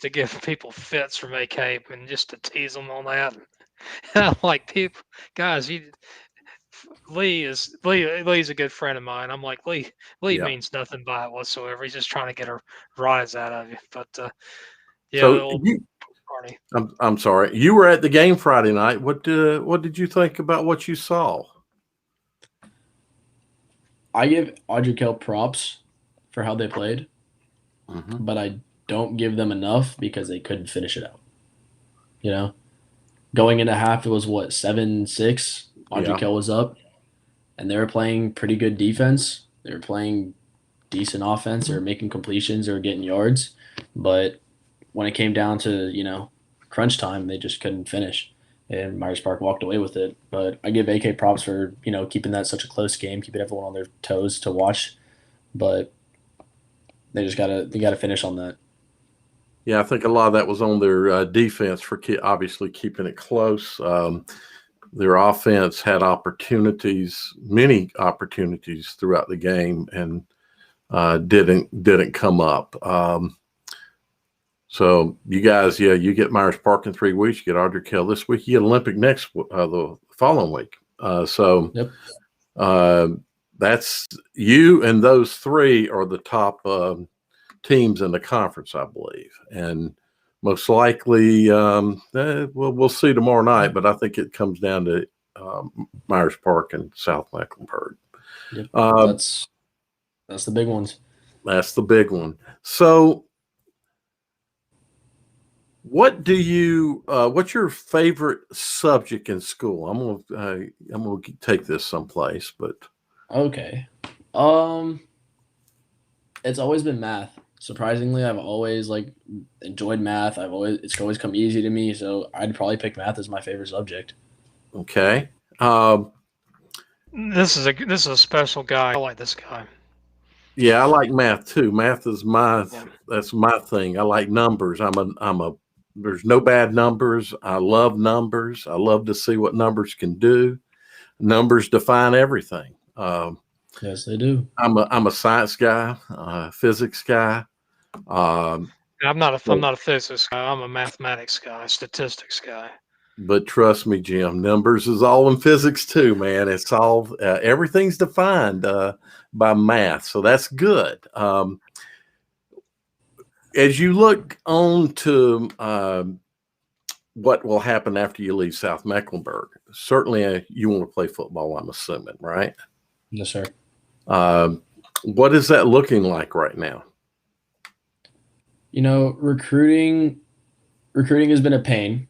to give people fits from AK, and just to tease them on that. And I'm like, guys, Lee's a good friend of mine. I'm like, Lee means nothing by it whatsoever. He's just trying to get a rise out of you. But yeah. So Barney. I'm sorry. You were at the game Friday night. What did you think about what you saw? I give Audrey Kell props for how they played, mm-hmm. but I don't give them enough because they couldn't finish it out. Going into half, it was 7-6. Audrey Kell was up, and they were playing pretty good defense. They were playing decent offense. They were making completions. They were getting yards, but when it came down to crunch time, they just couldn't finish. And Myers Park walked away with it. But I give AK props for, keeping that such a close game, keeping everyone on their toes to watch. But they just gotta finish on that. Yeah, I think a lot of that was on their defense for obviously keeping it close. Their offense had many opportunities throughout the game, and didn't come up. So you guys, you get Myers Park in 3 weeks, you get Audrey Kell this week, you get Olympic the following week. That's you, and those 3 are the top teams in the conference, I believe. And most likely, we'll see tomorrow night, but I think it comes down to Myers Park and South Mecklenburg. Yep. That's the big ones. That's the big one. So What's your favorite subject in school? I'm gonna take this someplace, but Okay. It's always been math. Surprisingly, I've always enjoyed math. It's always come easy to me, so I'd probably pick math as my favorite subject. okay. This is a special guy. I like this guy. Yeah, I like math too. Math is Yeah. that's my thing. I like numbers. There's no bad numbers. I love numbers. I love to see what numbers can do. Numbers define everything. Yes, they do. I'm a science guy, physics guy. I'm not a physicist guy. I'm a mathematics guy, statistics guy. But trust me, Jim, numbers is all in physics too, man. It's all everything's defined by math, so that's good. As you look on to what will happen after you leave South Mecklenburg, certainly you want to play football, I'm assuming, right? Yes, sir. What is that looking like right now? Recruiting has been a pain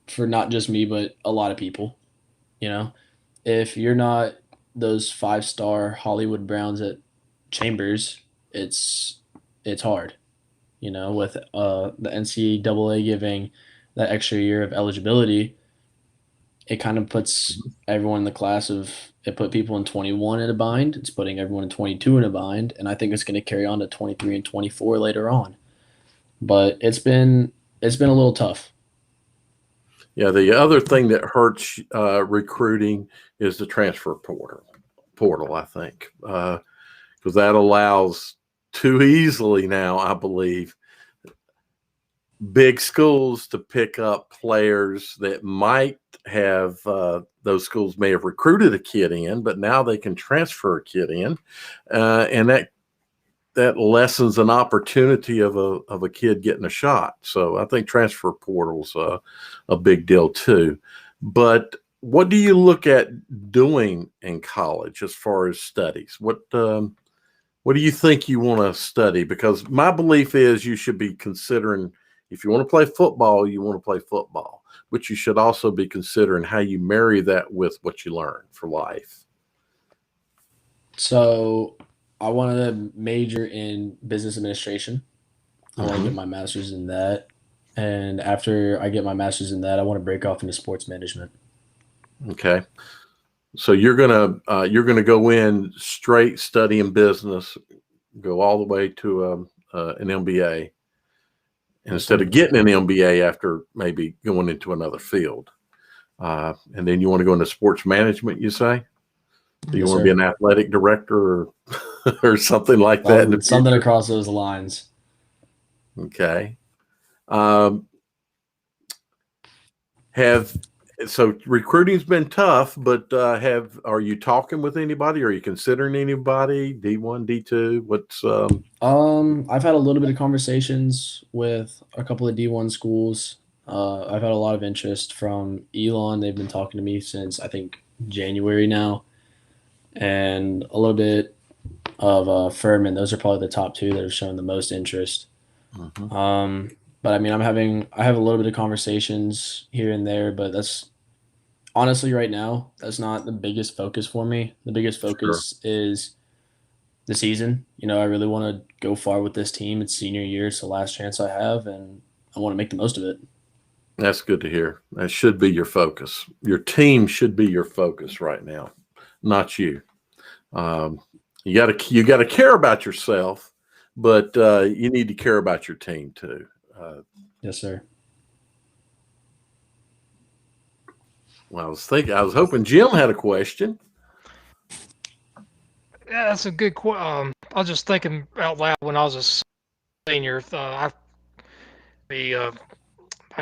for not just me, but a lot of people. If you're not those 5-star Hollywood Browns at Chambers, it's hard. With the NCAA giving that extra year of eligibility, it kind of puts everyone in the class it put people in 21 in a bind. It's putting everyone in 22 in a bind, and I think it's going to carry on to 23 and 24 later on. But it's been a little tough. Yeah, the other thing that hurts recruiting is the transfer portal, I think, because that allows too easily now, I believe, big schools to pick up players that might have those schools may have recruited a kid in, but now they can transfer a kid in, and that lessens an opportunity of a kid getting a shot. So I think transfer portal's a big deal too. But what do you look at doing in college as far as studies? What do you think you want to study? Because my belief is you should be considering, if you want to play football, you want to play football, but you should also be considering how you marry that with what you learn for life. So I want to major in business administration. I want to get my master's in that. And after I get my master's in that, I want to break off into sports management. Okay. So you're gonna go in straight studying business, go all the way to an MBA, instead of getting an MBA after maybe going into another field. And then you want to go into sports management, you say? Do you want to be an athletic director or something like that? Something across those lines. Okay. So recruiting's been tough, but are you talking with anybody? Are you considering anybody? D1, D2? What's I've had a little bit of conversations with a couple of D1 schools. I've had a lot of interest from Elon. They've been talking to me since I think January now, and a little bit of Furman. Those are probably the top two that have shown the most interest. But I mean, I have a little bit of conversations here and there, but that's honestly right now, that's not the biggest focus for me. The biggest focus is the season. I really want to go far with this team. It's senior year. It's the last chance I have, and I want to make the most of it. That's good to hear. That should be your focus. Your team should be your focus right now, not you. You got to care about yourself, but you need to care about your team too. Yes, sir. Well, I was hoping Jim had a question. Yeah, that's a good question. I was just thinking out loud when I was a senior. I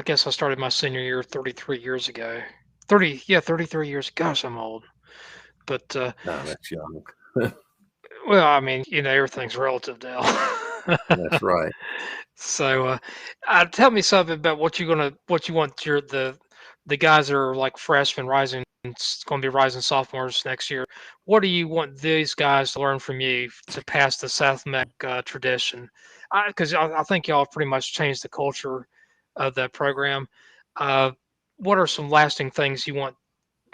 guess I started my senior year 33 years ago. 33 years. Gosh, I'm old. But No, that's young. well, I mean, everything's relative now. That's right. So, tell me something about what you want the guys that are like freshmen going to be rising sophomores next year. What do you want these guys to learn from you to pass the South Mech tradition? Because I think y'all pretty much changed the culture of that program. What are some lasting things you want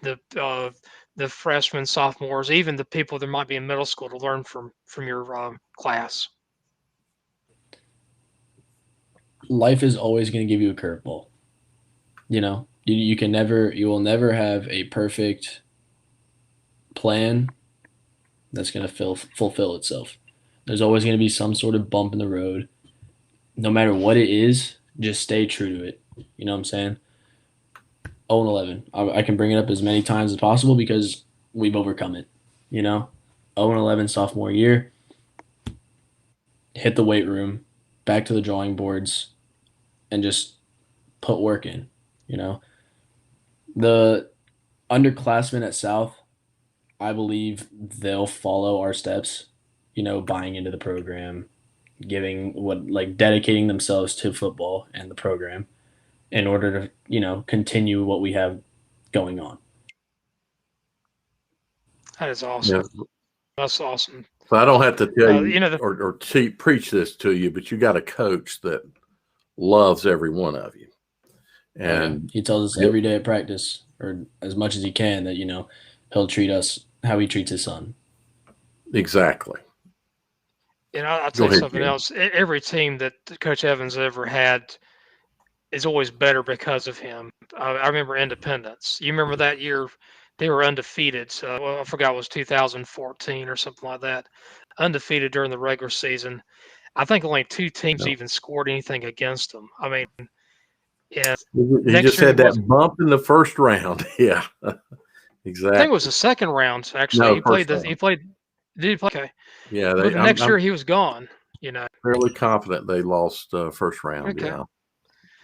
the freshmen, sophomores, even the people that might be in middle school to learn from your class? Life is always going to give you a curveball. You know, you will never have a perfect plan that's going to fulfill itself. There's always going to be some sort of bump in the road. No matter what it is, just stay true to it. You know what I'm saying? 0-11. I can bring it up as many times as possible because we've overcome it. You know, 0-11 sophomore year. Hit the weight room, back to the drawing boards, and just put work in. You know, the underclassmen at South, I believe they'll follow our steps. You know, buying into the program, dedicating themselves to football and the program in order to, continue what we have going on. That is awesome. Yeah. That's awesome. So I don't have to tell you, the, or preach this to you, but you got a coach that loves every one of you. And he tells us every day at practice, or as much as he can, that, he'll treat us how he treats his son. Exactly. And I'll tell you something else. Every team that Coach Evans ever had is always better because of him. I remember Independence. You remember that year? They were undefeated. So I forgot it was 2014 or something like that. Undefeated during the regular season. I think only 2 teams even scored anything against them. I mean, yeah. He just had that bump in the first round. Yeah, exactly. I think it was the second round, actually. No, He played. Did he play? Okay. Yeah. But the next year he was gone. Fairly confident they lost first round. Okay.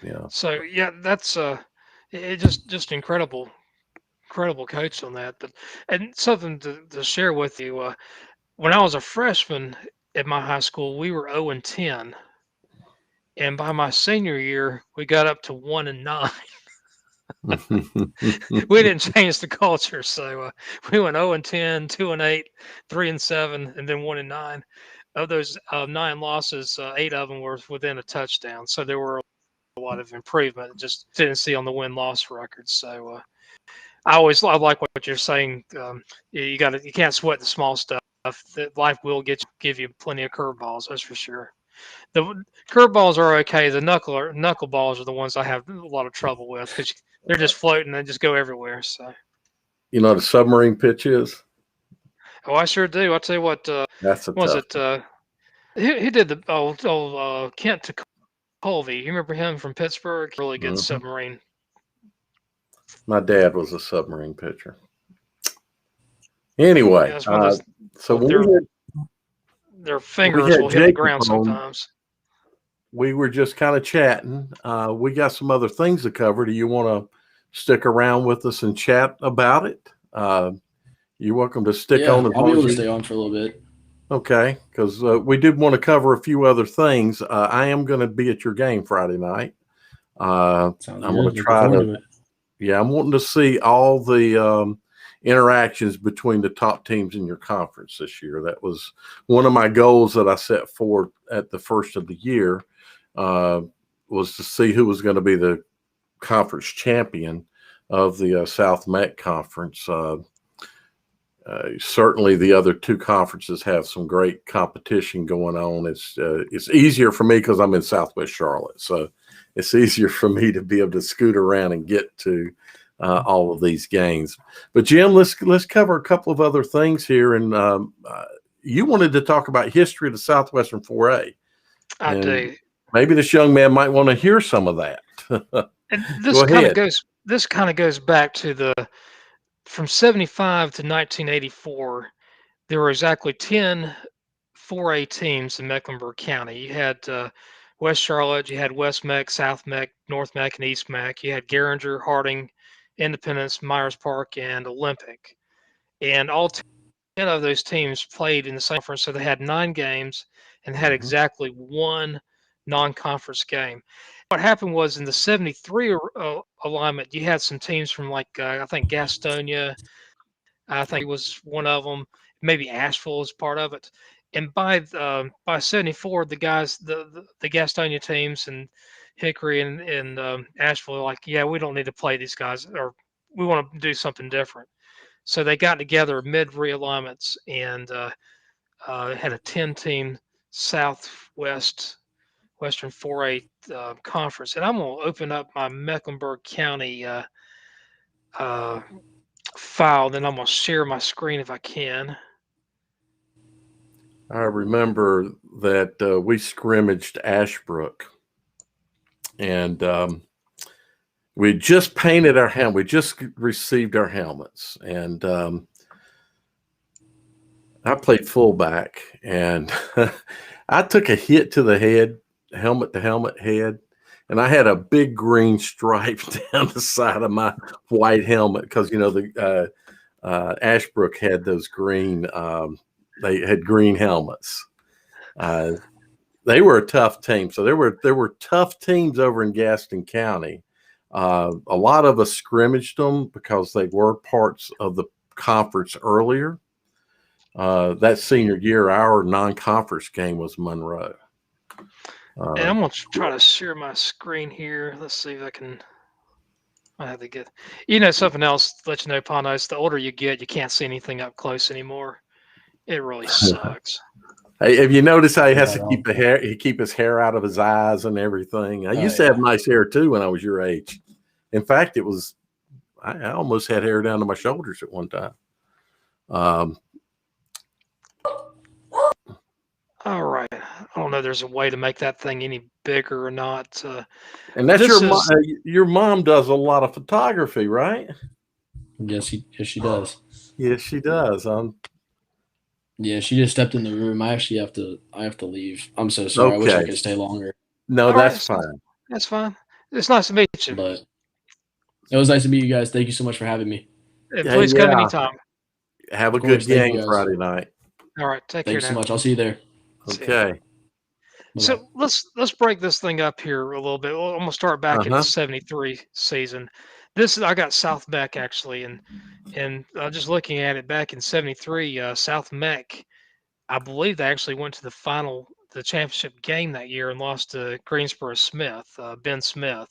Yeah. So yeah, that's it just incredible coach on that. But and something to share with you. When I was a freshman at my high school, we were 0-10, and by my senior year, we got up to 1-9. We didn't change the culture, so we went 0-10, 2-8, 3-7, and then 1-9. Of those 9 losses, 8 of them were within a touchdown. So there were a lot of improvement. Just didn't see on the win-loss records. So I like what you're saying. You can't sweat the small stuff. That life will give you plenty of curveballs. That's for sure. The curveballs are okay. The knuckleballs are the ones I have a lot of trouble with because they're just floating and just go everywhere. So, you know what a submarine pitch is? Oh, I sure do. I'll tell you what. That's a Was tough it? He did the Kent Colvey. You remember him from Pittsburgh? Really good submarine. My dad was a submarine pitcher. Anyway, so their fingers will hit the ground sometimes. We were just kind of chatting. We got some other things to cover. Do you want to stick around with us and chat about it? You're welcome to stick on. I'll be able to stay on for a little bit. Okay, because we did want to cover a few other things. I am going to be at your game Friday night. I'm going to try to. Yeah, I'm wanting to see all the interactions between the top teams in your conference this year. That was one of my goals that I set forth at the first of the year, was to see who was going to be the conference champion of the South Met Conference. Certainly the other 2 conferences have some great competition going on. It's easier for me because I'm in Southwest Charlotte. So it's easier for me to be able to scoot around and get to all of these games. But Jim, let's cover a couple of other things here. And you wanted to talk about history of the Southwestern 4A. I do. Maybe this young man might want to hear some of that. And this kind of goes back to from 75 to 1984. There were exactly 10 4A teams in Mecklenburg County. You had West Charlotte, you had West Meck, South Meck, North Meck, and East Meck. You had Garinger, Harding, Independence, Myers Park, and Olympic. And all 10 of those teams played in the same conference, so they had 9 games and had exactly 1 non-conference game. What happened was in the 73 alignment, you had some teams from I think Gastonia, I think it was one of them, maybe Asheville was part of it. And by 74, the guys, the Gastonia teams and Hickory and Asheville, like, yeah, we don't need to play these guys, or we want to do something different. So they got together mid realignments and had a 10-team Southwestern 4A conference. And I'm going to open up my Mecklenburg County file. Then I'm going to share my screen if I can. I remember that we scrimmaged Ashbrook, and we just painted our helmet. We just received our helmets, and I played fullback, and I took a hit to the head, helmet to helmet head, and I had a big green stripe down the side of my white helmet because, you know, the Ashbrook had those green. They had green helmets. They were a tough team. So there were tough teams over in Gaston County. A lot of us scrimmaged them because they were parts of the conference earlier. That senior year, our non-conference game was Monroe. And I'm going to try to share my screen here. Let's see if I can. I have to get, you know, something else to let you know, Panos, the older you get, you can't see anything up close anymore. It really sucks. Hey, have you noticed how he has to keep his hair out of his eyes and everything? I used to have nice hair too when I was your age. In fact, I almost had hair down to my shoulders at one time. All right. I don't know if there's a way to make that thing any bigger or not. And that's your mom does a lot of photography, right? Yes, she does. Yes, she does. Yeah, she just stepped in the room. I have to leave. I'm so sorry. Okay. I wish I could stay longer. No, that's fine. That's fine. It's nice to meet you. But it was nice to meet you guys. Thank you so much for having me. Please come anytime. Have a good game Friday night. All right. Take care. Thanks so much. I'll see you there. Okay. So let's break this thing up here a little bit. I'm gonna start back in the '73 season. I got South Mech actually, and just looking at it back in '73, South Mech, I believe they actually went to the championship game that year and lost to Greensboro Smith, Ben Smith.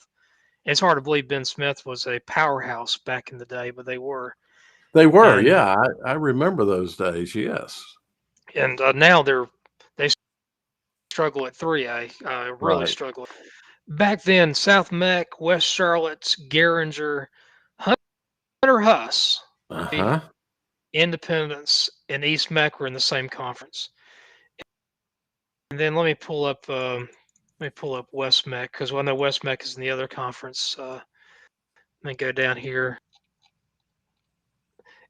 It's hard to believe Ben Smith was a powerhouse back in the day, but they were. They were, yeah. I remember those days. Yes. And now they struggle at 3A. Really struggle. Back then, South Mech, West Charlotte, Garinger, Hunter Huss, Independence, and East Mech were in the same conference. And then let me pull up West Mech because I know West Mech is in the other conference. Let me go down here.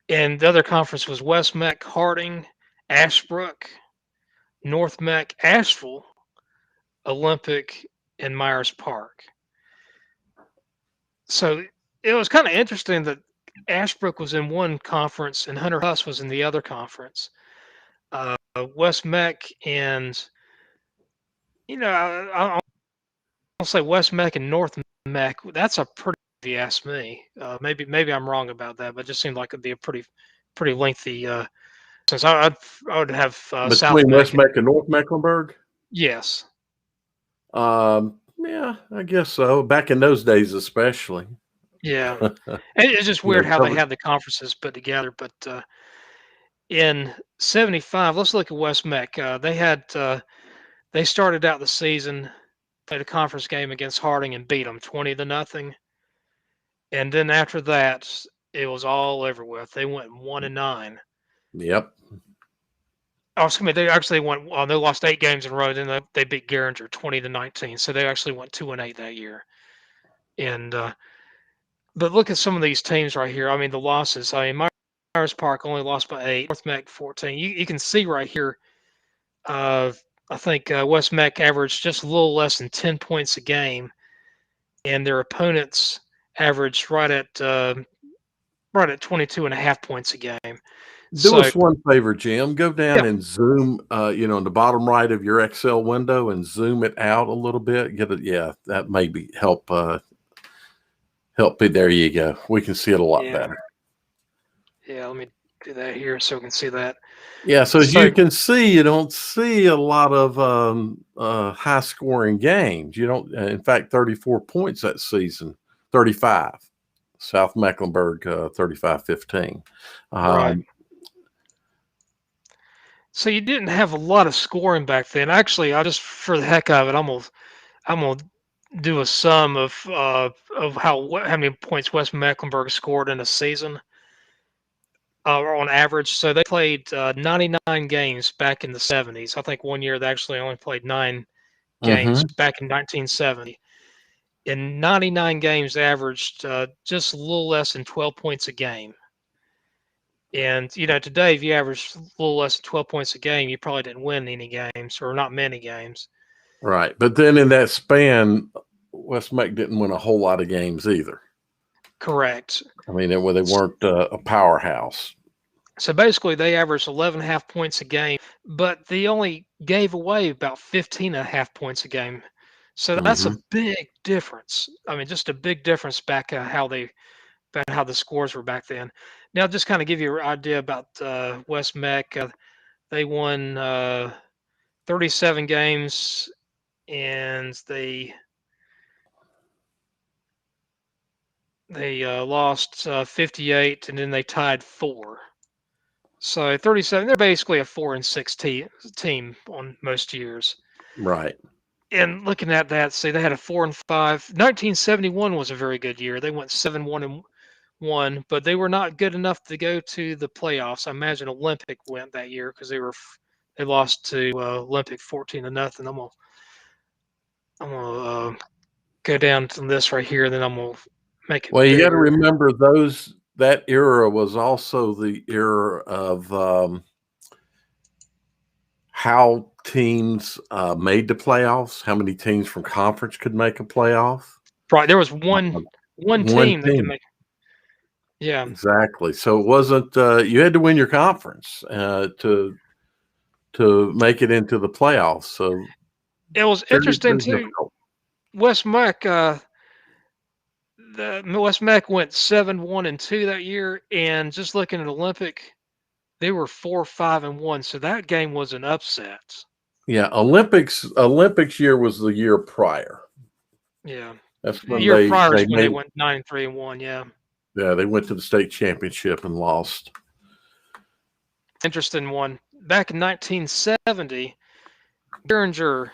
And the other conference was West Mech, Harding, Ashbrook, North Mech, Asheville, Olympic, and Myers Park. So it was kind of interesting that Ashbrook was in one conference and Hunter Huss was in the other conference. West Mech and, you know, I'll say West Mech and North Mech. That's a pretty, if you ask me. Maybe I'm wrong about that, but it just seemed like it'd be a pretty lengthy. Since I would have South between West Mech and North Mecklenburg. Yes. Yeah, I guess so. Back in those days, especially. Yeah, it's just weird how they had the conferences put together. But in '75, let's look at West Mech. They started out the season, played a conference game against Harding and beat them 20-0. And then after that, it was all over with. They went 1-9. Yep. Oh, excuse me. They actually went. They lost 8 games in a row. Then they beat Garinger 20-19. So they actually went 2-8 that year. And but look at some of these teams right here. I mean, the losses. I mean, Myers Park only lost by 8. North Mech 14. You can see right here. I think West Mech averaged just a little less than 10 points a game, and their opponents averaged right at 22.5 points a game. Do us one favor, Jim. Go down and zoom, in the bottom right of your Excel window and zoom it out a little bit. That maybe help. Help me. There you go. We can see it a lot better. Yeah, let me do that here so we can see that. Yeah, so as you can see, you don't see a lot of high-scoring games. You don't. In fact, 34 points that season, 35. South Mecklenburg, 35-15. Right. So you didn't have a lot of scoring back then. Actually, I just for the heck of it, I'm gonna do a sum of how many points West Mecklenburg scored in a season. On average. So they played 99 games back in the 70s. I think one year they actually only played 9 games back in 1970. In 99 games, they averaged just a little less than 12 points a game. And, today, if you average a little less than 12 points a game, you probably didn't win any games or not many games. Right. But then in that span, West Meck didn't win a whole lot of games either. Correct. I mean, they weren't a powerhouse. So basically, they averaged 11.5 points a game, but they only gave away about 15.5 points a game. So that's a big difference. I mean, just a big difference back how the scores were back then. Now, just kind of give you an idea about West Meck. They won 37 games, and they lost 58, and then they tied 4. So 37, they're basically a 4-6 team on most years. Right. And looking at that, see, they had a 4-5. 1971 was a very good year. They went 7-1-1, but they were not good enough to go to the playoffs. I imagine Olympic went that year because they lost to Olympic 14-0. I'm gonna go down to this right here, and then I'm gonna make it. Well, you got to bigger. remember that era was also the era of how teams made the playoffs, how many teams from conference could make a playoff. Right, there was one team that can make. Yeah, exactly. So it wasn't you had to win your conference to make it into the playoffs. So it was interesting too. Difficult. West Meck, West Meck went 7-1-2 that year, and just looking at Olympic, they were 4-5-1. So that game was an upset. Yeah, Olympics year was the year prior. Yeah, that's the when year prior is when they went 9-3-1. Yeah. Yeah, they went to the state championship and lost. Interesting one. Back in 1970, Geringer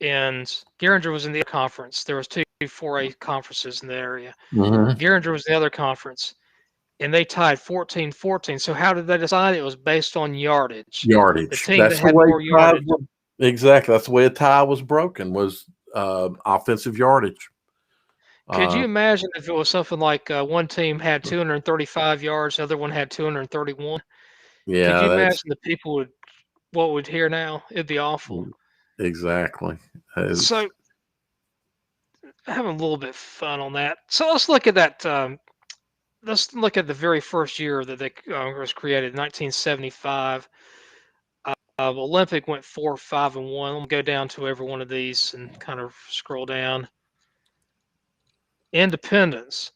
was in the conference. There was 2 4A conferences in the area. Geringer was in the other conference, and they tied 14-14. So how did they decide? It was based on yardage. The team That's that had more yardage. Exactly. That's the way a tie was broken, was offensive yardage. Could you imagine if it was something like one team had 235 yards, the other one had 231? Yeah. Could you imagine the people what we'd hear now? It'd be awful. Exactly. So having a little bit of fun on that. So let's look at that. Let's look at the very first year that they was created, 1975. Olympic went 4-5-1. I'm gonna go down to every one of these and kind of scroll down. Independence.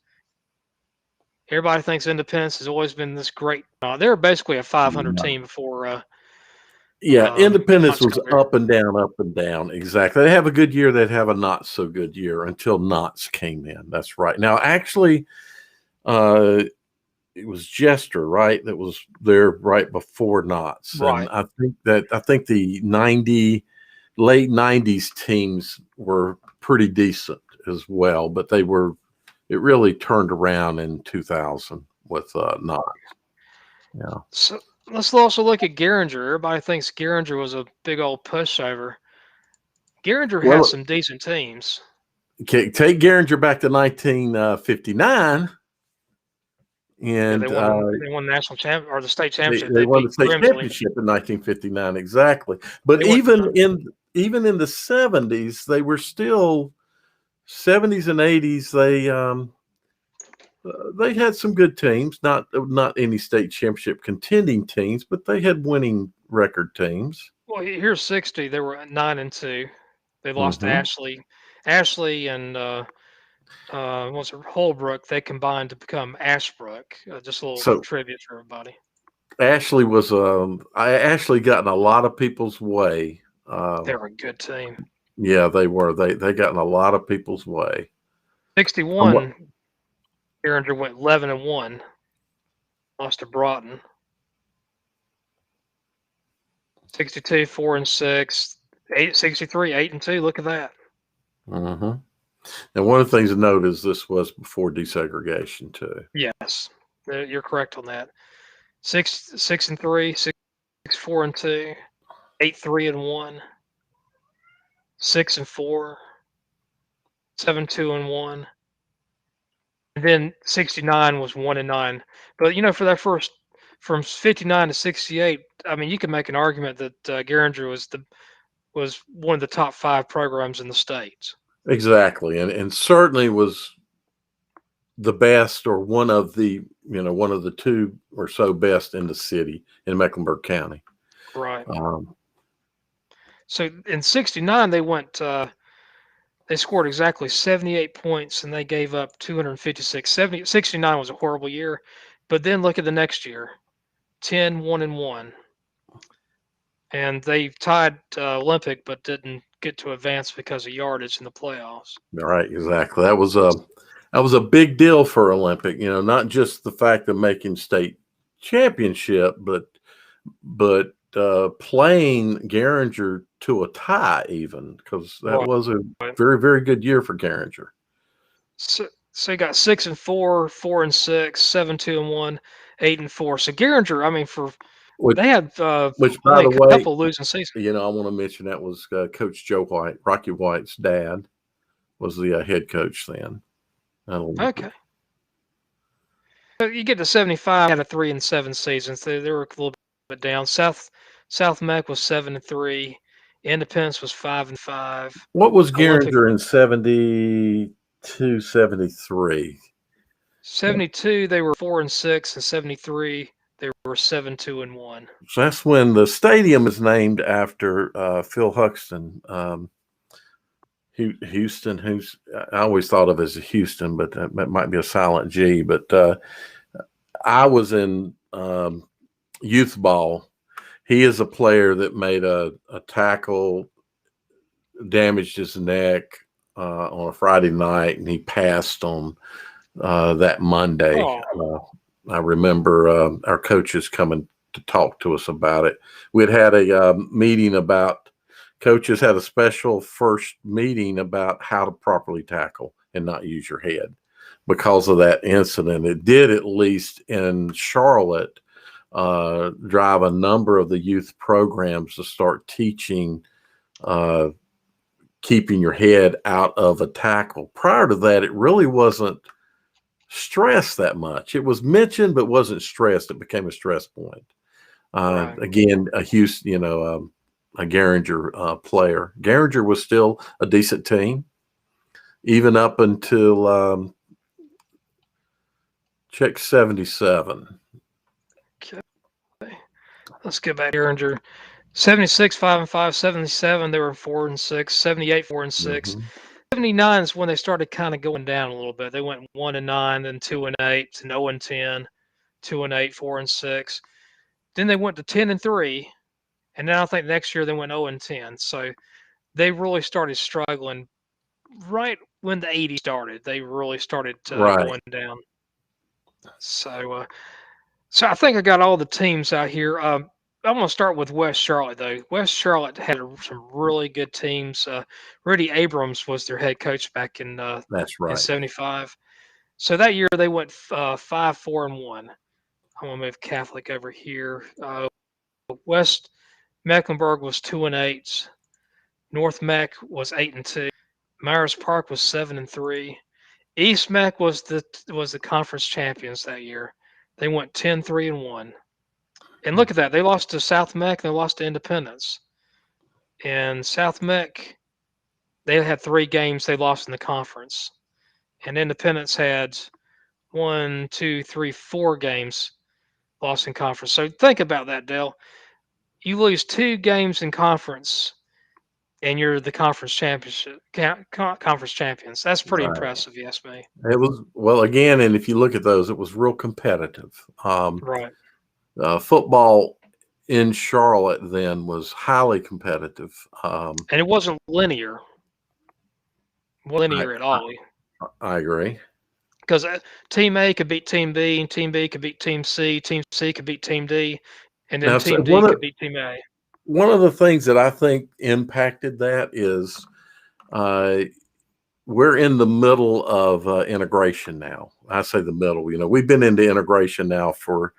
Everybody thinks Independence has always been this great. They were basically a 500 team before. Independence was up and down. Exactly. They have a good year. They'd have a not so good year until Knott's came in. That's right. Now, actually, it was Jester, right? That was there right before Knott's. Right. And I think the late 90s teams were pretty decent as well, but it really turned around in 2000 with Knott's. Yeah. So let's also look at Geringer. Everybody thinks Geringer was a big old pushover. Geringer had some decent teams. Okay, take Geringer back to 1959. And they won the national championship or the state championship. They won the state championship in 1959, exactly. But even in the 70s, they were still 70s and 80s. They had some good teams, not any state championship contending teams, but they had winning record teams. Well, here's 60. They were 9-2. They lost to Ashley and Holbrook. They combined to become Ashbrook. Just a little trivia for everybody. Ashley was Ashley got in a lot of people's way. They're a good team. Yeah, they were. They got in a lot of people's way. 61, Geringer went 11-1, lost to Broughton. 62, 4-6, 63, 8-2. Look at that. Mm-hmm. And one of the things to note is this was before desegregation too. Yes, you're correct on that. 6-3, 6-4-2, 8-3-1, 6-4, 7-2-1. And then 69 was 1-9. But for that first from 59 to 68, I mean, you can make an argument that Geringer was one of the top 5 programs in the States. Exactly, and certainly was the best, or one of the 2 or so best in the city in Mecklenburg County. Right. So in 69, they went. They scored exactly 78 points, and they gave up 256. 69 was a horrible year, but then look at the next year, 10-1-1, and they tied Olympic, but didn't get to advance because of yardage in the playoffs. Right, exactly. That was a big deal for Olympic. Not just the fact of making state championship, but playing Geringer to a tie, even, because that was a very, very good year for Geringer. So you got 6-4, 4-6, 7-2-1, 8-4. So Geringer, I mean, they had which, by only the a way, couple losing seasons. I want to mention that was Coach Joe White, Rocky White's dad, was the head coach then. Okay. So you get to 75, had a 3-7 season. So they were a little bit down. South Mech was 7-3. Independence was 5-5. What was Olympic, Geringer in 72, 73? 72, they were 4-6, and 73, they were 7-2-1. So that's when the stadium is named after Phil Huxton, Houston. Who's I always thought of as a Houston, but that might be a silent G. But I was in youth ball. He is a player that made a tackle, damaged his neck on a Friday night, and he passed on that Monday. I remember our coaches coming to talk to us about it. We'd had a meeting about, coaches had a special first meeting about how to properly tackle and not use your head because of that incident. It did, at least in Charlotte, drive a number of the youth programs to start teaching keeping your head out of a tackle. Prior to that, it really wasn't stressed that much. It was mentioned, but wasn't stressed. It became a stress point. Right. Again, a Houston, a Geringer player. Geringer was still a decent team, even up until check 77. Okay. Let's get back to Geringer. 76, 5-5, 77, they were 4-6, 78, 4-6. 79 is when they started kind of going down a little bit. They went 1-9, then 2-8, and 0-10, 2-8, 4-6. Then they went to 10-3, and now I think next year they went 0-10. So they really started struggling right when the 80s started. They really started going down. So I think I got all the teams out here. I'm going to start with West Charlotte, though. West Charlotte had some really good teams. Rudy Abrams was their head coach back in That's right. in 75. So that year they went 5-4-1. I'm going to move Catholic over here. West Mecklenburg was 2-8. North Mech was 8-2. Myers Park was 7-3. East Mech was the conference champions that year. They went 10-3-1. And look at that. They lost to South Mech. They lost to Independence. And South Mech, they had 3 games they lost in the conference. And Independence had 4 games lost in conference. So think about that, Dale. You lose 2 games in conference, and you're the conference conference champions. That's pretty impressive, you ask me. It was, well, again, and if you look at those, it was real competitive. Right. football in Charlotte then was highly competitive. And it wasn't linear at all. I agree. Because Team A could beat Team B, and Team B could beat Team C could beat Team D, and then Now, Team D could beat Team A. One of the things that I think impacted that is we're in the middle of integration now. I say the middle. We've been into integration now for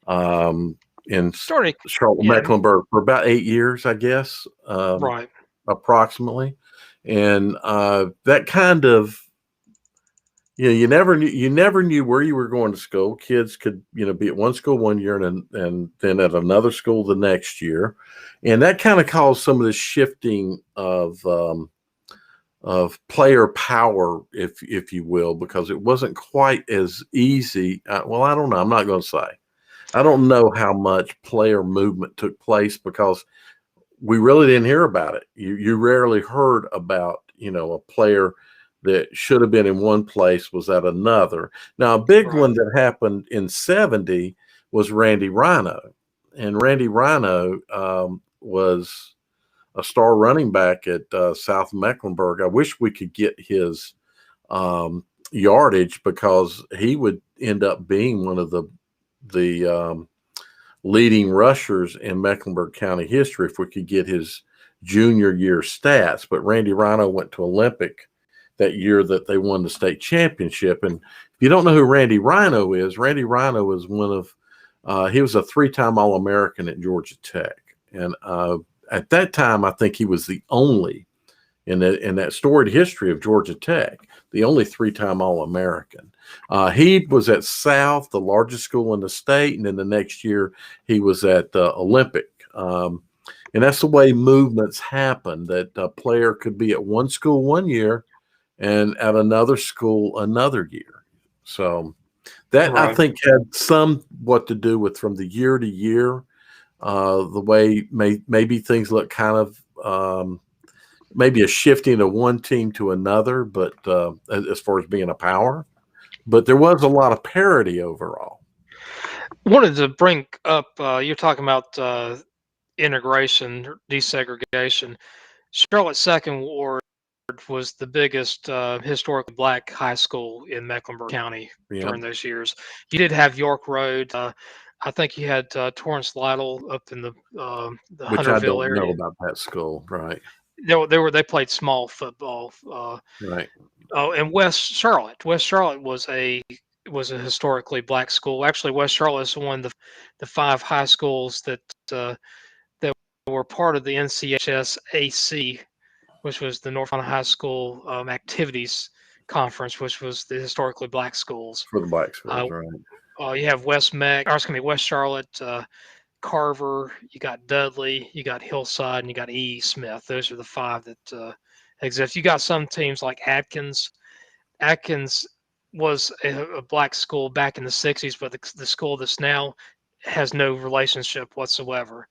in Charlotte, Mecklenburg for about 8 years, I guess, right, approximately, and that kind of you never knew where you were going to school. Kids could be at one school one year and then at another school the next year, and that kind of caused some of the shifting of player power, if you will, because it wasn't quite as easy. Well, I don't know. I'm not going to say. I don't know how much player movement took place because we really didn't hear about it. You rarely heard about a player that should have been in one place was at another. Now, a big one that happened in '70 was Randy Rhino, and Randy Rhino was a star running back at South Mecklenburg. I wish we could get his yardage because he would end up being one of the leading rushers in Mecklenburg County history if we could get his junior year stats. But Randy Rhino went to Olympic that year that they won the state championship. And if you don't know who Randy Rhino is one of he was a 3-time All-American at Georgia Tech. And at that time, I think he was the only in that storied history of Georgia Tech, the only 3-time All-American. He was at South, the largest school in the state, and then the next year he was at Olympic. And that's the way movements happen, that a player could be at one school one year and at another school another year. So that I think had somewhat to do with from the year to year, the way maybe things look kind of maybe a shifting of one team to another, but as far as being a power, but there was a lot of parity overall. Wanted to bring up, you're talking about integration, desegregation. Charlotte Second Ward was the biggest historically black high school in Mecklenburg County during those years. You did have York Road. I think you had Torrance Lytle up in the Which Hunterville I don't area. know about that school, right? They played small football. Right. Oh, and West Charlotte was a historically black school. Actually, West Charlotte is one of the 5 high schools that were part of the NCHS AC, which was the North Carolina High School Activities Conference, which was the historically black schools. For the black schools, right. You have West Charlotte, Carver, you got Dudley, you got Hillside, and you got E. Smith. Those are the 5 that exist. You got some teams like Atkins. Atkins was a black school back in the 60s, but the school that's now has no relationship whatsoever.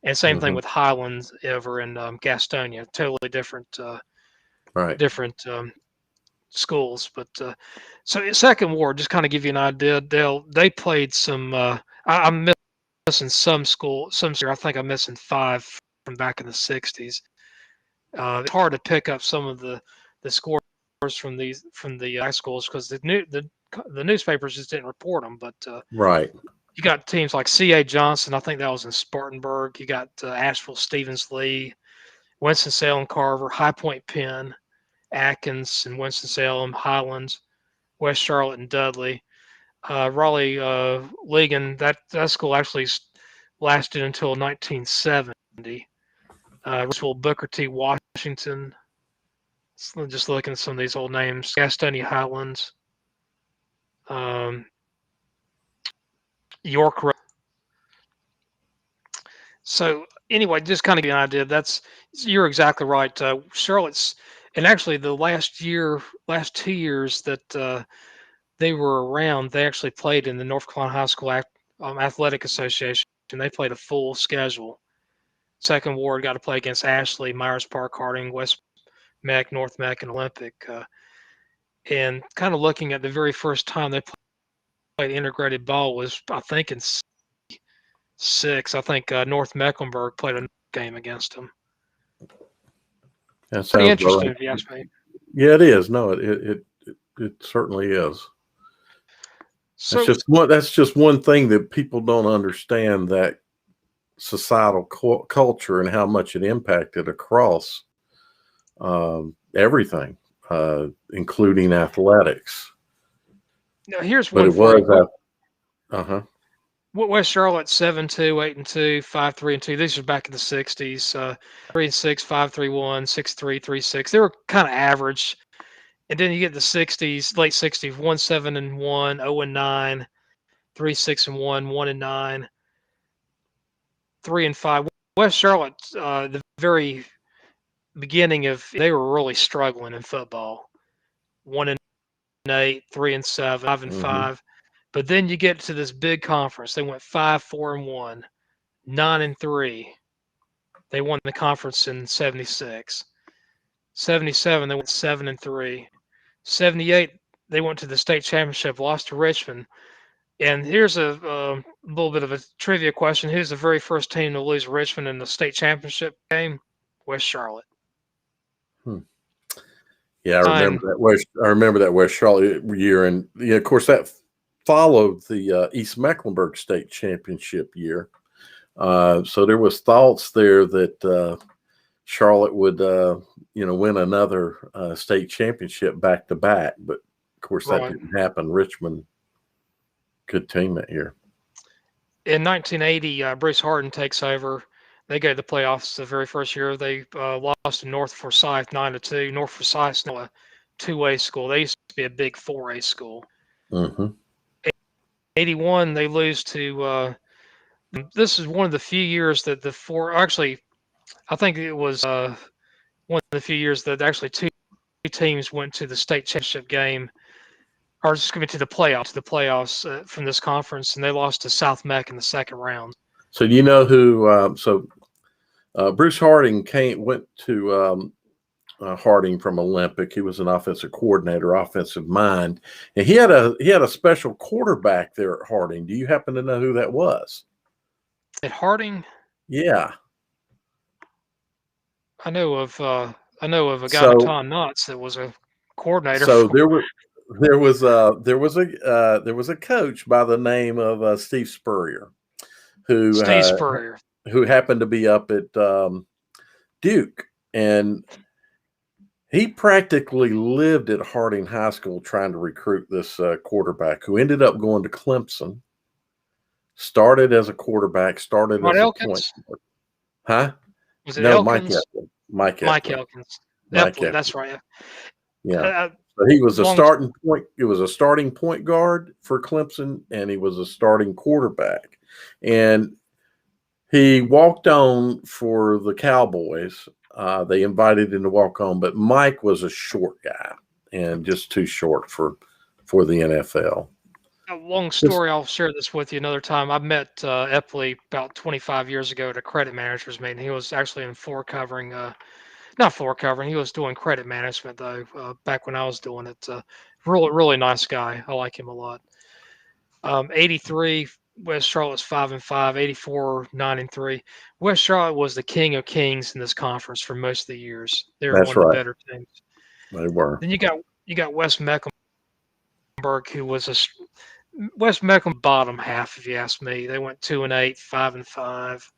And same thing with Highlands over in Gastonia, totally different, different schools. But so Second Ward, just kind of give you an idea, they played some. I'm missing some school. I think I'm missing 5 from back in the 60s. It's hard to pick up some of the scores from the high schools because the newspapers just didn't report them. But you got teams like C.A. Johnson. I think that was in Spartanburg. You got Asheville, Stevens Lee, Winston-Salem, Carver, High Point, Penn, Atkins, and Winston-Salem, Highlands, West Charlotte, and Dudley. Raleigh, Ligon. That school actually lasted until 1970. Roswell, Booker T. Washington. So just looking at some of these old names. Gastonia, Highlands. York Road. So anyway, just kind of give you an idea. You're exactly right. Charlotte's, and actually the last 2 years that they were around, they actually played in the North Carolina High School Athletic Association. They played a full schedule. Second Ward got to play against Ashley, Myers Park, Harding, West Meck, North Meck, and Olympic. And kind of looking at the very first time they played integrated ball was, I think, in 6. I think North Mecklenburg played a game against them. That Pretty sounds interesting, right. if you ask me. Yeah, it is. No, it certainly is. So That's just one thing that people don't understand, that societal culture and how much it impacted across everything, including athletics. now here's But one it for you. was, uh-huh. West Charlotte 7-2, 8-2, 5-3-2. These are back in the 60s. 3-6, 5-3-1, 6-3, 3-6. They were kind of average. And then you get the 60s, late 60s, 1-7-1, 0-9, 3-6-1, 1-9, 3-5. West Charlotte, the very beginning of, they were really struggling in football. 1-8, 3-7, 5-5. But then you get to this big conference. They went 5-4-1, 9-3. They won the conference in 76. 77, they went 7-3. 78, they went to the state championship, lost to Richmond. And here's a little bit of a trivia question. Who's the very first team to lose Richmond in the state championship game? West Charlotte. Yeah, I remember that West Charlotte year, and of course that followed the East Mecklenburg state championship year. So there was thoughts there that Charlotte would, win another state championship back to back, but of course that didn't happen. Richmond, good team that year. In 1980, Bruce Harden takes over. They go to the playoffs the very first year. They lost to North Forsyth 9-2. North Forsyth's now a 2A school. They used to be a big 4A school. 81, they lose to. This is one of the few years that I think it was one of the few years that actually two teams went to the state championship game, or just going to the playoffs from this conference, and they lost to South Meck in the second round. So you know who? Bruce Harding went to Harding from Olympic. He was an offensive coordinator, offensive mind, and he had a special quarterback there at Harding. Do you happen to know who that was? At Harding? Yeah, I know of a guy named Tom Knotts that was a coordinator. So there was a coach by the name of Steve Spurrier, who happened to be up at Duke, and he practically lived at Harding High School trying to recruit this quarterback, who ended up going to Clemson. Started as a quarterback, started as a point guard. Huh? Was it no, Elkins? Mike Elkins. That's right. Yeah. So he was a starting point. It was a starting point guard for Clemson, and he was a starting quarterback. And he walked on for the Cowboys. They invited him to walk on, but Mike was a short guy and just too short for the NFL. A long story. I'll share this with you another time. I met Epley about 25 years ago at a credit managers meeting. He was actually in floor covering. Not floor covering. He was doing credit management though. Back when I was doing it, really nice guy. I like him a lot. 83, West Charlotte's 5-5. 84, 9-3. West Charlotte was the king of kings in this conference for most of the years. They were one of the better teams. They were. Then you got West Mecklenburg, who was West Mecklenburg bottom half, if you ask me. They went 2-8, 5-5.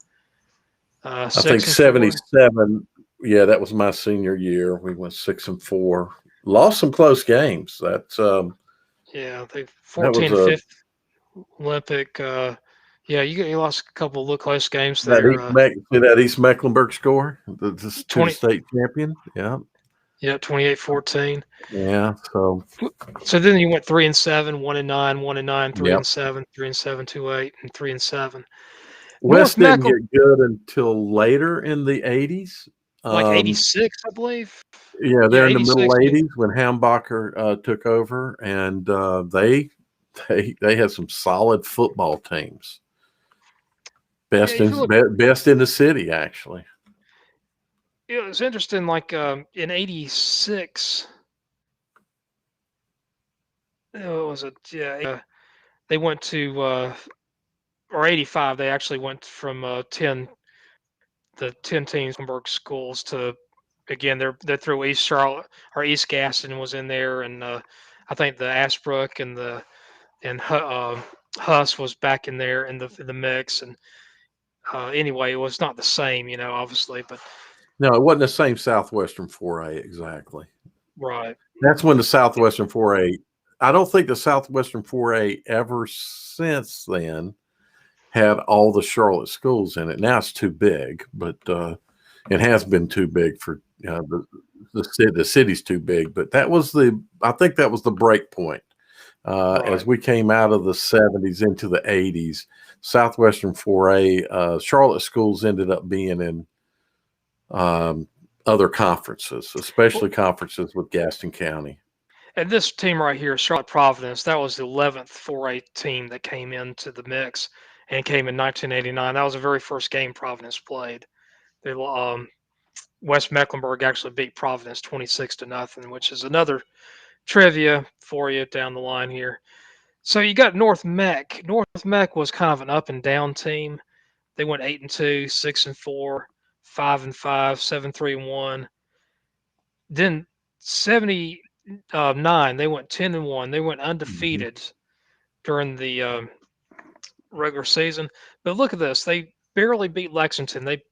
I think 77. Yeah, that was my senior year. We went 6-4. Lost some close games. That's they 14-5 Olympic. You lost a couple of close games there. That East Mecklenburg score, the state champion. Yeah. Yeah, 28-14. Yeah. So then you went 3-7, 1-9, 1-9, 3-7, 3-7, 2-8, and 3-7. West didn't get good until later in the 80s. Like 86, I believe. Yeah, they're in the middle 80s when Hambacher took over, and they had some solid football teams. Best in the city, actually. It was interesting. Like in '86, they went to or 85, they actually went from the 10 teams Hamburg schools to, again, they're through East Charlotte, or East Gaston was in there, and I think the Ashbrook and Huss was back in there in the mix. And anyway, it was not the same, obviously, but No, it wasn't the same Southwestern 4A exactly. right. That's when the Southwestern 4A. I don't think the Southwestern 4A ever since then had all the Charlotte schools in it. Now it's too big, but it has been too big for the city's too big. But I think that was the break point. As we came out of the 70s into the 80s, Southwestern 4A, Charlotte schools ended up being in other conferences, especially conferences with Gaston County. And this team right here, Charlotte Providence, that was the 11th 4A team that came into the mix and came in 1989. That was the very first game Providence played. They West Mecklenburg actually beat Providence 26-0, which is another trivia for you down the line here. So you got North Mech. North Mech was kind of an up and down team. They went 8-2, 6-4, 5-5, 7-3-1. Then 79, they went 10-1. They went undefeated during the regular season. But look at this. They barely beat Lexington. They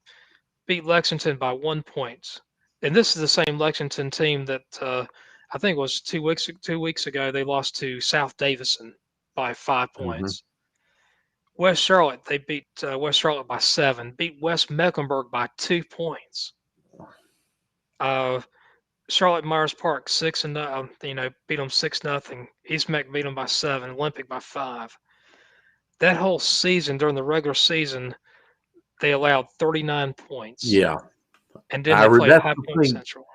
beat Lexington by 1 point. And this is the same Lexington team that I think it was 2 weeks ago they lost to South Davison by 5 points. West Charlotte, they beat West Charlotte by 7. Beat West Mecklenburg by 2 points. Charlotte Myers Park 6-0. Beat them 6-0. East Meck beat them by 7. Olympic by 5. That whole season during the regular season, they allowed 39 points. Yeah, and then they played High Point Central.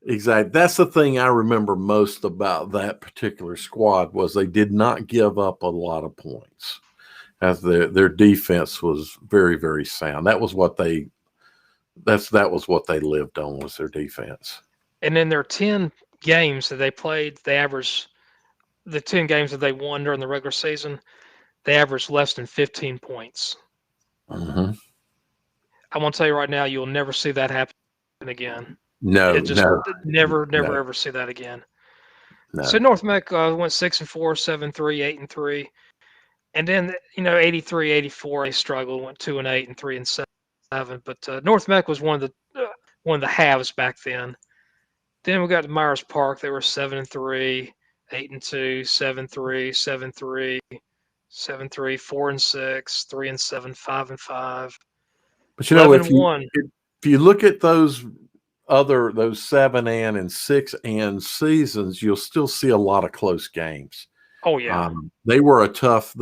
Exactly. That's the thing I remember most about that particular squad was they did not give up a lot of points, as their defense was very, very sound. That was what they lived on, was their defense. And in their 10 games that they played, they averaged the 10 games that they won during the regular season, they averaged less than 15 points. I'm going to tell you right now, you'll never see that happen again. No, never ever see that again. No. So North Mech went 6-4, 7-3, 8-3, and then 83, 84 they struggled, went 2-8 and 3-7. But North Mech was one of the halves back then. Then we got to Myers Park. They were 7-3, 8-2, 7-3, 7-3, 7-3, 4-6, 3-7, 5-5. But if you look at those 7-and and 6-and seasons, you'll still see a lot of close games. Oh yeah, they were a tough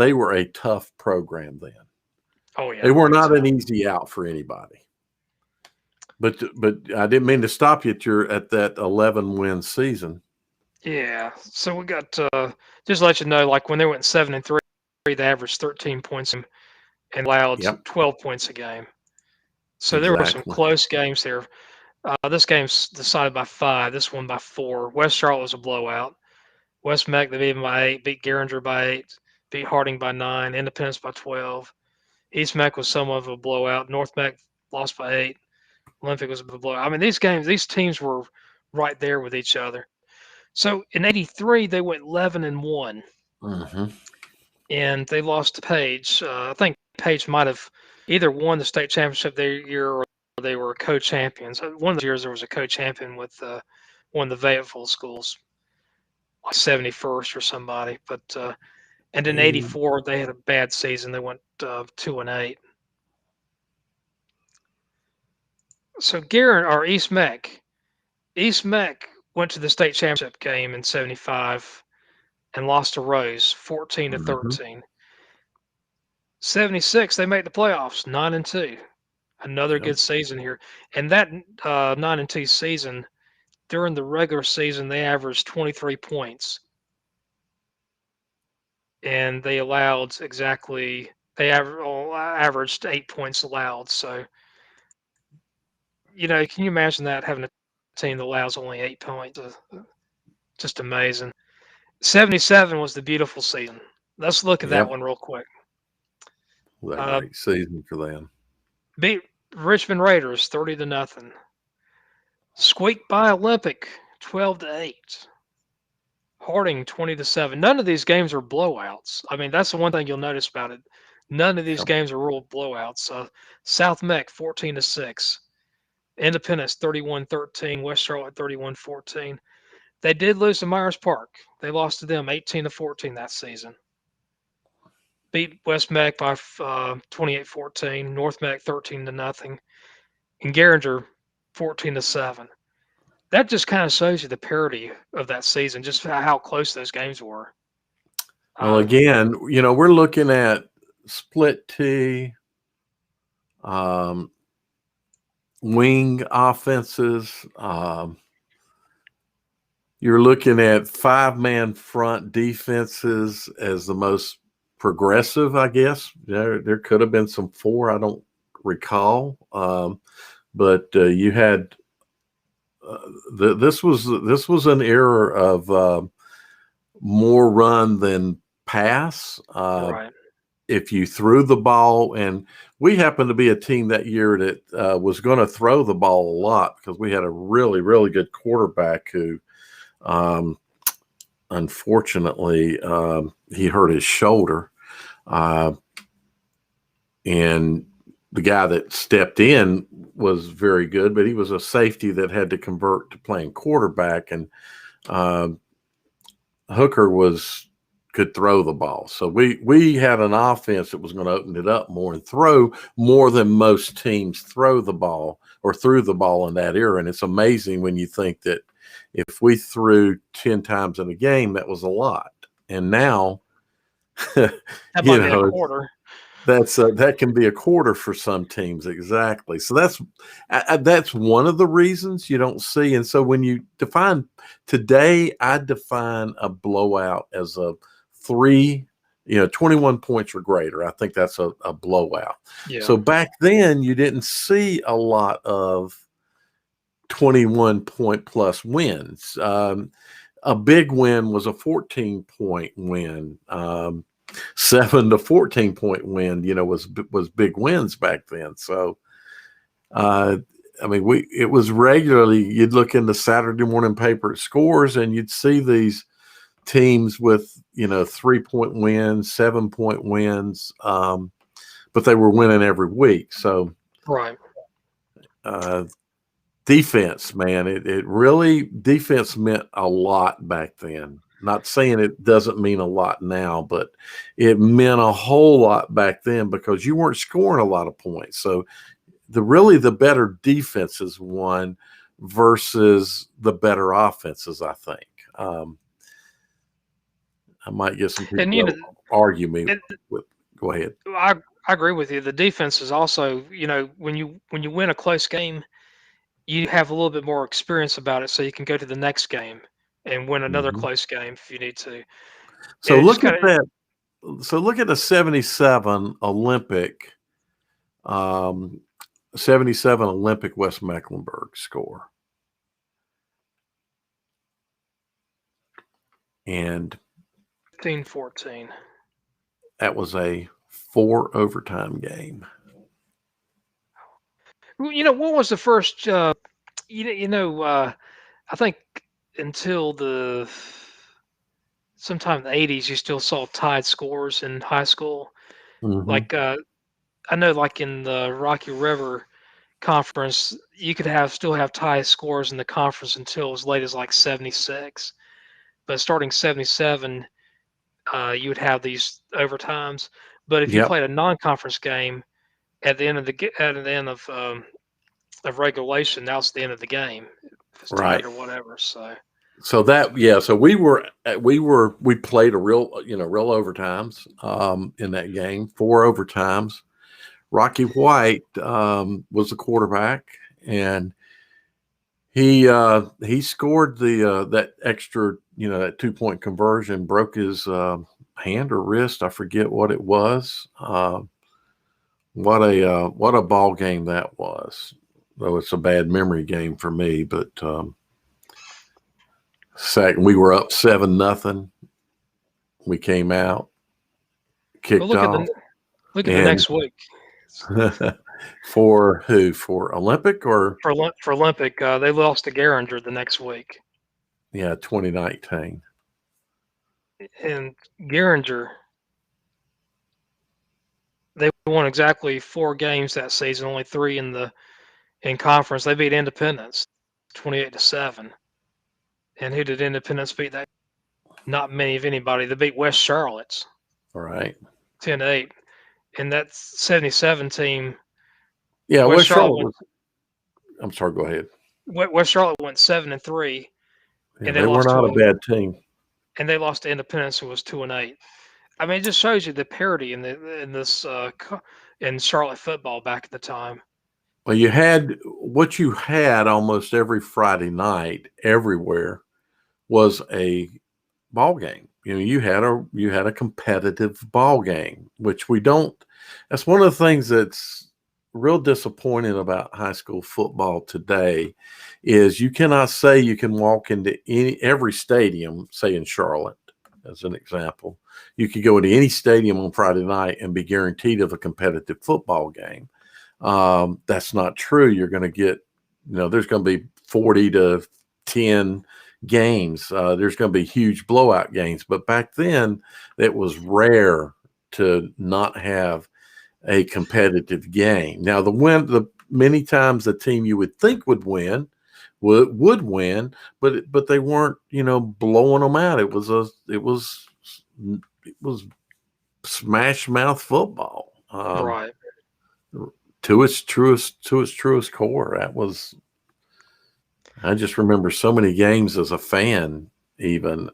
program then. Oh yeah, they were not an easy out for anybody. But I didn't mean to stop you at that 11-win season. Yeah, so we got just to let you know, like when they went 7-3, they averaged 13 points and allowed 12 points a game. So there were some close games there. This game's decided by 5. This one by 4. West Charlotte was a blowout. West Meck, they beat them by 8. Beat Geringer by 8. Beat Harding by 9. Independence by 12. East Meck was somewhat of a blowout. North Meck lost by 8. Olympic was a blowout. I mean, these teams were right there with each other. So in '83, they went 11-1, and they lost to Page. I think Page might have either won the state championship that year or they were co-champions. One of the years there was a co-champion with one of the Fayetteville schools, like 71st or somebody. But and in '84, they had a bad season. They went 2-8. So East Meck went to the state championship game in '75 and lost to Rose 14-13. 76, they made the playoffs 9-2. Another good season here. And that 9-2 season, during the regular season, they averaged 23 points. And they allowed averaged 8 points allowed. So, can you imagine that, having a team that allows only 8 points? Just amazing. 77 was the beautiful season. Let's look at that one real quick. What a great season for them. Beat Richmond Raiders 30-0. Squeaked by Olympic 12-8. Harding 20-7. None of these games are blowouts. I mean, that's the one thing you'll notice about it. None of these games are real blowouts. South Mech 14-6. Independence 31-13. West Charlotte 31-14. They did lose to Myers Park. They lost to them 18-14 that season. Beat West Mech by 28-14. North Mech 13-0. And Garinger 14-7. That just kind of shows you the parity of that season, just how close those games were. Well, again, we're looking at split T, wing offenses. You're looking at 5-man front defenses as the most progressive, I guess. There could have been some 4, I don't recall. But you had this was an era of more run than pass. Right. If you threw the ball, and we happened to be a team that year that was going to throw the ball a lot because we had a really, really good quarterback who, unfortunately, he hurt his shoulder. And the guy that stepped in was very good, but he was a safety that had to convert to playing quarterback. And Hooker could throw the ball. So we had an offense that was going to open it up more and throw more than most teams throw the ball or threw the ball in that era. And it's amazing when you think that if we threw 10 times in a game, that was a lot. And now, that might be a quarter. That can be a quarter for some teams. Exactly. So that's one of the reasons you don't see. And so when you define today, I define a blowout as a 21 points or greater. I think that's a blowout. Yeah. So back then you didn't see a lot of 21 point plus wins. A big win was a 14-point win. 7 to 14 point win, was big wins back then. So, it was regularly, you'd look in the Saturday morning paper scores and you'd see these teams with, 3-point wins, 7-point wins. But they were winning every week. So, right. Defense, man, it really, defense meant a lot back then. Not saying it doesn't mean a lot now, but it meant a whole lot back then because you weren't scoring a lot of points. So the better defenses won versus the better offenses, I think. I might get some people to argue me with. Go ahead. I agree with you. The defense is also, when you win a close game, you have a little bit more experience about it, so you can go to the next game and win another close game if you need to. So look at that. So look at the 77 Olympic, 77 Olympic West Mecklenburg score. And 15-14. That was a 4 overtime game. What was the first, I think until sometime in the 80s, you still saw tied scores in high school. Mm-hmm. Like, I know like in the Rocky River Conference, you could still have tie scores in the conference until as late as like 76. But starting 77, you would have these overtimes. But if you played a non-conference game at the end of regulation, that was the end of the game. If it's tied or whatever. So that so we played a real overtimes in that game, 4 overtimes. Rocky White was the quarterback, and he scored that extra, that 2-point conversion, broke his hand or wrist, I forget what it was. What a ball game that was. Though it's a bad memory game for me, but second, we were up 7-0. We came out, kicked off. Look at the And next week. for who? For Olympic or For Olympic, they lost to Geringer the next week. yeah, 2019. And Geringer, they won exactly 4 games that season, only 3 in conference. They beat Independence 28-7. And who did Independence beat that? Not many of anybody. They beat West Charlotte's All right. 10-8. And that 77 team, Yeah, West West Charlotte Charlotte went, was. I'm sorry. Go ahead. West Charlotte went 7-3, Yeah, and they they were lost not a to bad team. Independence, who was 2-8. I mean, it just shows you the parity in Charlotte football back at the time. Well, you had what you had almost every Friday night everywhere was a ball game. You know, you had a competitive ball game, which we don't. That's one of the things that's real disappointing about high school football today is you cannot say you can walk into every stadium, say in Charlotte, as an example. You could go into any stadium on Friday night and be guaranteed of a competitive football game. That's not true. You're going to get, there's going to be 40 to 10 games. There's going to be huge blowout games. But back then, it was rare to not have a competitive game. Now, the many times the team you would think would win would win, but they weren't, blowing them out. It was smash mouth football. Right. To its truest core. I just remember so many games as a fan, even.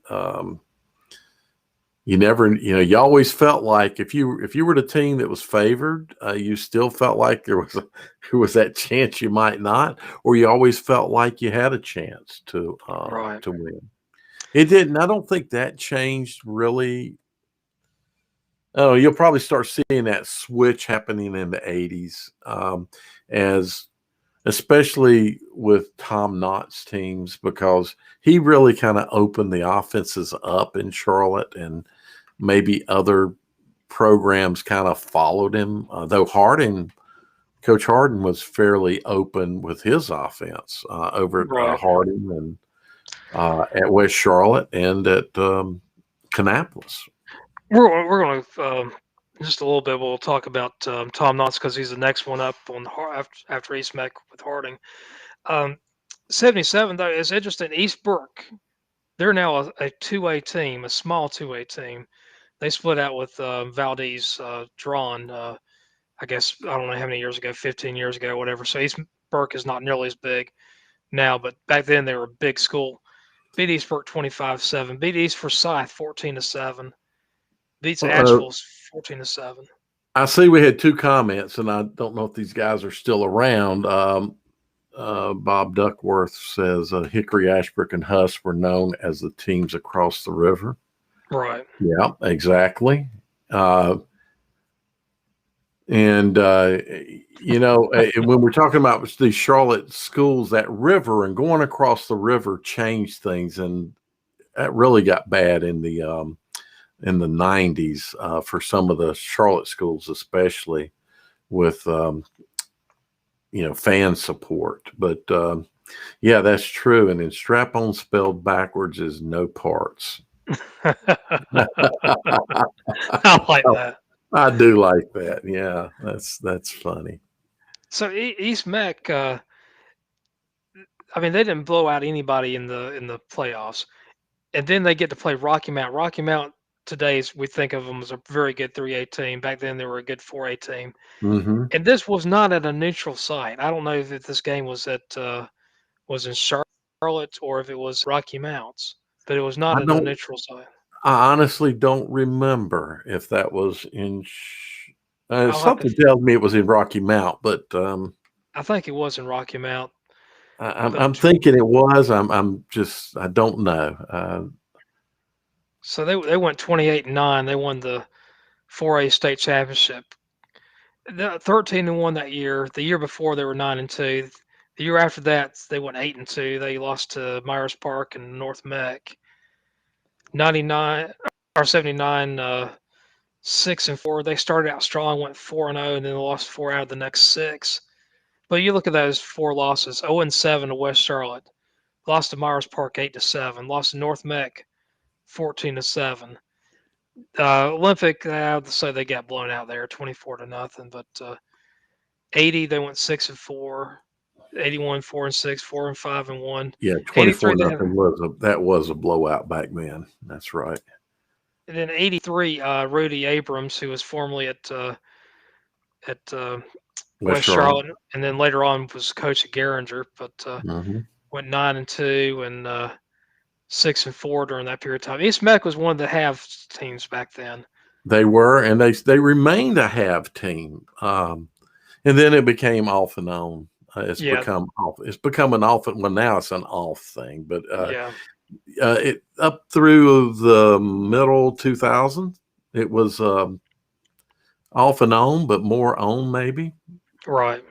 You always felt like if you were the team that was favored, you still felt like there was that chance you might not, or you always felt like you had a chance to Right. win. It didn't. I don't think that changed really. Oh, you'll probably start seeing that switch happening in the 80s, as especially with Tom Knott's teams, because he really kind of opened the offenses up in Charlotte, and maybe other programs kind of followed him. Though Coach Harding was fairly open with his offense over at Right. Harding and at West Charlotte and at Kannapolis. We're going to just a little bit. We'll talk about Tom Knotts because he's the next one up on after East Meck with Harding. 77 though is interesting. East Burke, they're now a 2A team, a small 2A team. They split out with Valdez Drawn. I guess I don't know how many years ago, 15 years ago, whatever. So East Burke is not nearly as big now, but back then they were a big school. Beat East Burke 25-7. Beat East Forsyth 14-7. Beats Asheville 14-7. I see we had 2 comments, and I don't know if these guys are still around. Bob Duckworth says Hickory, Ashbrook, and Huss were known as the teams across the river. Right. Yeah, exactly. And when we're talking about these Charlotte schools, that river and going across the river changed things, and that really got bad in the 90s for some of the Charlotte schools, especially with fan support. But yeah, that's true. And then strap-on spelled backwards is no parts. I like that. I do like that. Yeah, that's funny. So East Meck, I mean, they didn't blow out anybody in the playoffs, and then they get to play Rocky Mount. Rocky Mount today, we think of them as a very good 3A team. Back then, they were a good 4A team. Mm-hmm. And this was not at a neutral site. I don't know if this game was in Charlotte or if it was Rocky Mounts, but it was not at a neutral site. I honestly don't remember if that was in. Something tells me it was in Rocky Mount, but I think it was in Rocky Mount. I'm thinking it was. I don't know. So they went 28-9. They won the 4A state championship. 13-1 that year. The year before they were 9-2. The year after that they went 8-2. They lost to Myers Park and North Meck. 99 or 79 6-4. They started out strong, went 4-0, and then lost 4 out of the next 6. But you look at those 4 losses: 0-7 to West Charlotte, lost to Myers Park 8-7, lost to North Mech 14-7. Olympic, I would say they got blown out there 24-0. But 80, they went 6-4. 81, 4-6, 4-5-1. Yeah, 83, 24-0 was a blowout back then. That's right. and then 83, Rudy Abrams, who was formerly at West Charlotte, and then later on was coach at Garinger, but went 9-2 and 6-4 during that period of time. East Meck was one of the have teams back then. They were, and they remained a have team, and then it became off and on. It's become off. It's become an off. Well, now it's an off thing, but it up through the middle 2000s, it was off and on, but more on maybe. Right.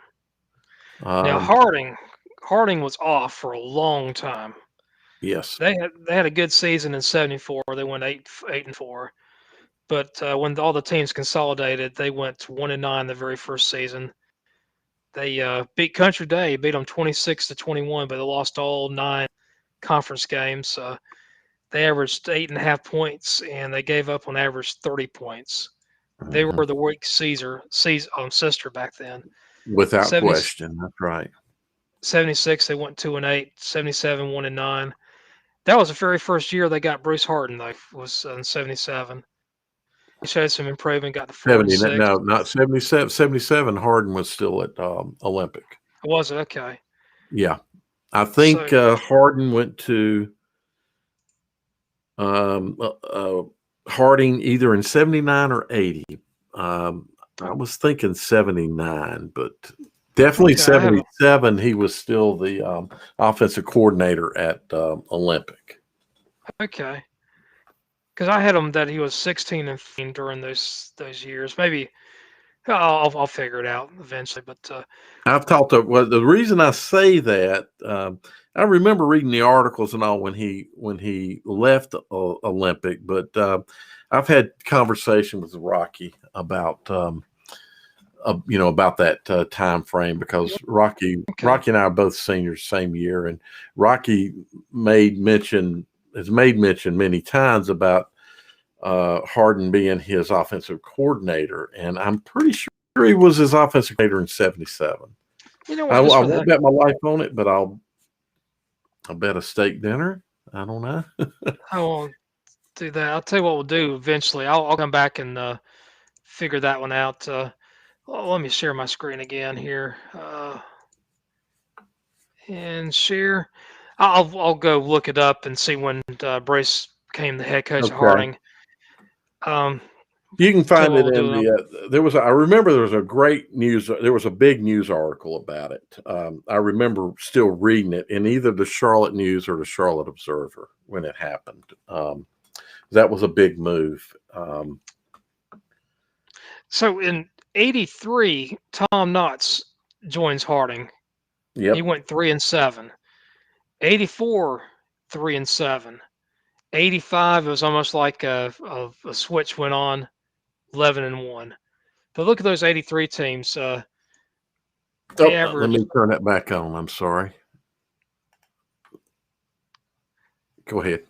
Now Harding was off for a long time. Yes, they had a good season in '74. They went 8-4, but when all the teams consolidated, they went 1-9 the very first season. They beat Country Day, beat them 26-21, but they lost all 9 conference games. They averaged 8.5 points, and they gave up on average 30 points. They were the weak sister back then. Without question, that's right. 76, they went 2-8. 77, 1-9. That was the very first year they got Bruce Harden, though, was in 77. He showed some improvement, got the 4-6. No, not 77. 77, Harden was still at Olympic. Was it? Okay. Yeah. I think Harden went to Harding either in 79 or 80. I was thinking 79, but definitely 77. He was still the offensive coordinator at Olympic. Okay. Because I had him that he was 16-15 during those years. Maybe I'll figure it out eventually. But I've talked to. Well, the reason I say that, I remember reading the articles and all when he left Olympic. But I've had conversation with Rocky about about that time frame, because Rocky and I are both seniors same year, and Rocky has made mention many times about Harden being his offensive coordinator, and I'm pretty sure he was his offensive coordinator in 77. You know I won't bet my life on it, but I'll bet a steak dinner. I don't know. I won't do that. I'll tell you what we'll do eventually. I'll come back and figure that one out. Let me share my screen again here. And share. I'll go look it up and see when Brace became the head coach of Harding. You can find it in the. I remember there was a great news. There was a big news article about it. I remember still reading it in either the Charlotte News or the Charlotte Observer when it happened. That was a big move. So in '83, Tom Knotts joins Harding. Yep. He went 3-7. '84, 3-7. '85, it was almost like a switch went on, 11-1. But look at those '83 teams. Let me turn that back on. I'm sorry. Go ahead.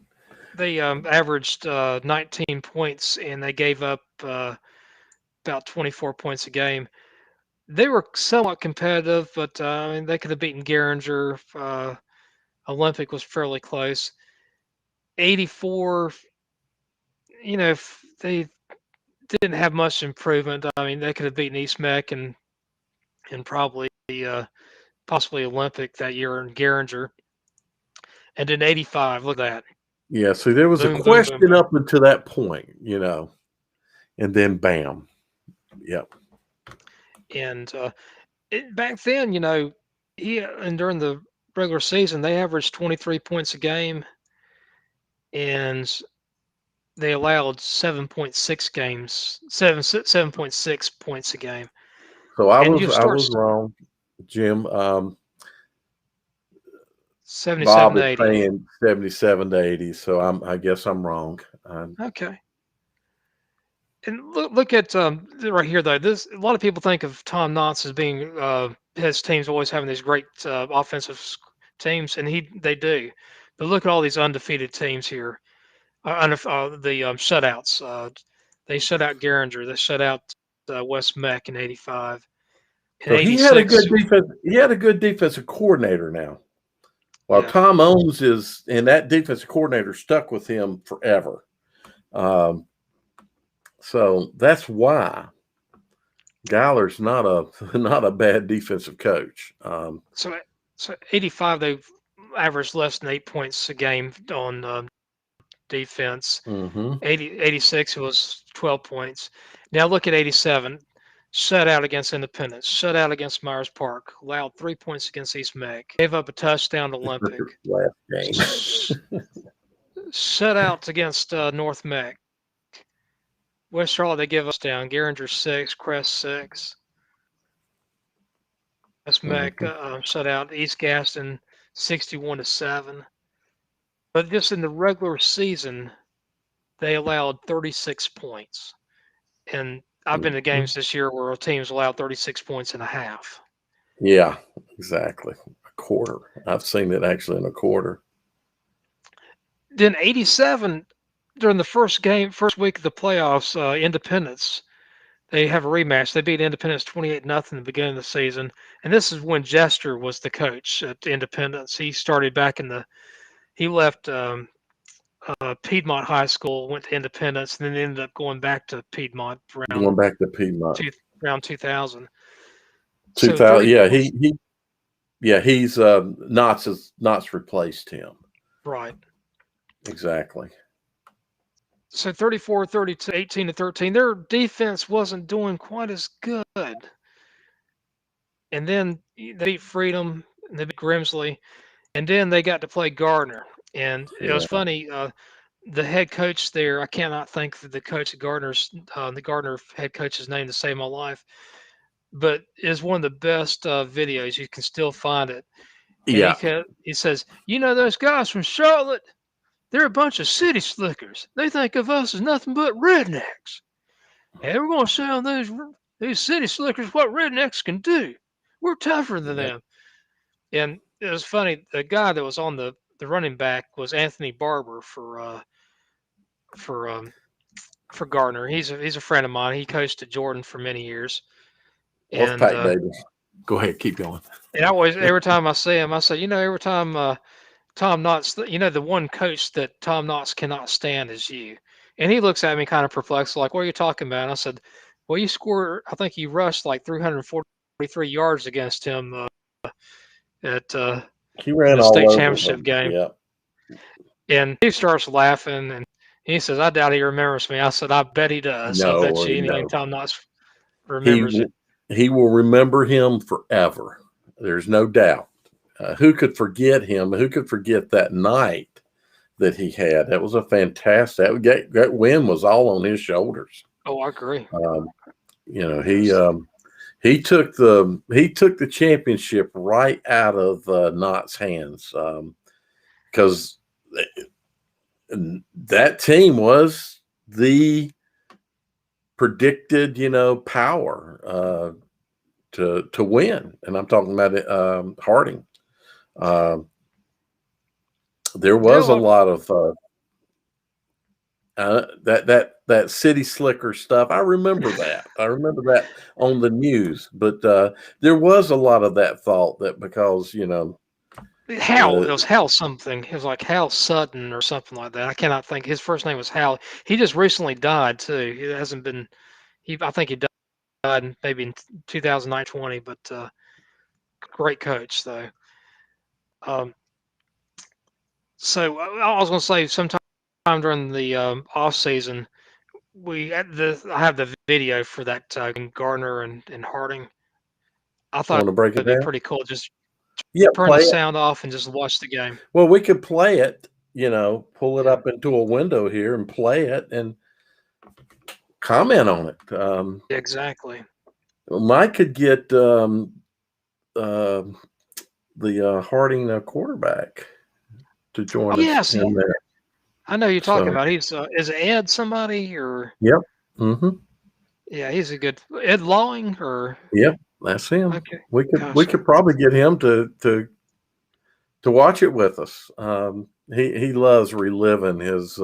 They averaged 19 points, and they gave up about 24 points a game. They were somewhat competitive, but they could have beaten Garinger. Olympic was fairly close. '84, if they didn't have much improvement. I mean, they could have beaten East Meck and probably possibly Olympic that year in Garinger. And in '85, look at that. Yeah, so there was a question up until that point, and then bam. Yep. And back then, and during the regular season, they averaged 23 points a game, and they allowed 7.6 points a game. So I was wrong, Jim. 77 Bob to 80. is saying 77 to 80, so I guess I'm wrong. Okay. And look at right here though. This a lot of people think of Tom Knotts as being his teams always having these great offensive teams, and they do. But look at all these undefeated teams here. The shutouts. They shut out Garinger. They shut out West Meck in '85. In So he had a '86, good defense. He had a good defensive coordinator now. While yeah. Tom Owens and that defensive coordinator stuck with him forever. So that's why Geiler's not a bad defensive coach. So '85 they averaged less than 8 points a game on defense. 86 it was 12 points. Now look at '87. Shutout against Independence. Shutout against Myers Park. Allowed 3 points against East Meck. Gave up a touchdown to Olympic. Last game. Shutouts against North Meck. West Charlotte, they give us down. Garinger 6, Crest 6. West Meck shutout. East Gaston 61-7. But just in the regular season, they allowed 36 points. And I've been to games this year where teams allowed 36 points and a half. Yeah, exactly. A quarter. I've seen it actually in a quarter. Then '87, during the first week of the playoffs, Independence, they have a rematch. They beat Independence 28-0 at the beginning of the season. And this is when Jester was the coach at Independence. He started back he left Piedmont High School, went to Independence, and then ended up going back to Piedmont around 2000. 2000, yeah, he's Knotts replaced him. Right. Exactly. So 34-32, 18-13, their defense wasn't doing quite as good. And then they beat Freedom, and they beat Grimsley, and then they got to play Gardner. And it was funny, the head coach there, I cannot think of the coach at the Gardner head coach's name to save my life, but it's one of the best videos. You can still find it. And he says, those guys from Charlotte, they're a bunch of city slickers. They think of us as nothing but rednecks. And we're going to show these city slickers what rednecks can do. We're tougher than them. And it was funny. The guy that was on the running back was Anthony Barber for Gardner. He's a friend of mine. He coached at Jordan for many years. Wolfpack, baby. Go ahead, keep going. And every time I see him, I say, every time Tom Knotts, the one coach that Tom Knotts cannot stand is you. And he looks at me kind of perplexed, like, what are you talking about? And I said, well, I think you rushed like 343 yards against him at he ran the all state over championship game. Yeah. And he starts laughing, and he says, I doubt he remembers me. I said, I bet he does. No, I bet you Tom Knotts remembers it. He will remember him forever. There's no doubt. Who could forget him? Who could forget that night that he had? That was a fantastic. That win was all on his shoulders. Oh, I agree. He took the championship right out of Knott's hands because that team was the predicted, power to win. And I'm talking about Harding. There was a lot of that city slicker stuff. I remember that. I remember that on the news. But there was a lot of that thought that because it was Hal something. It was like Hal Sutton or something like that. I cannot think. His first name was Hal. He just recently died too. It hasn't been. I think he died maybe in 2020. But great coach though. So I was going to say sometime during the off season, I have the video for that Gardner and Harding. I thought it'd be pretty cool. Just turn the sound off and just watch the game. Well, we could play it, pull it up into a window here and play it and comment on it. Exactly. Mike could get the Harding quarterback to join us in there. I know you're talking about. He's is Ed somebody or? Yep. Mm-hmm. Yeah, he's a good Ed Lawing or Yep, that's him. okay. We Gosh, could probably get him to watch it with us. He loves reliving his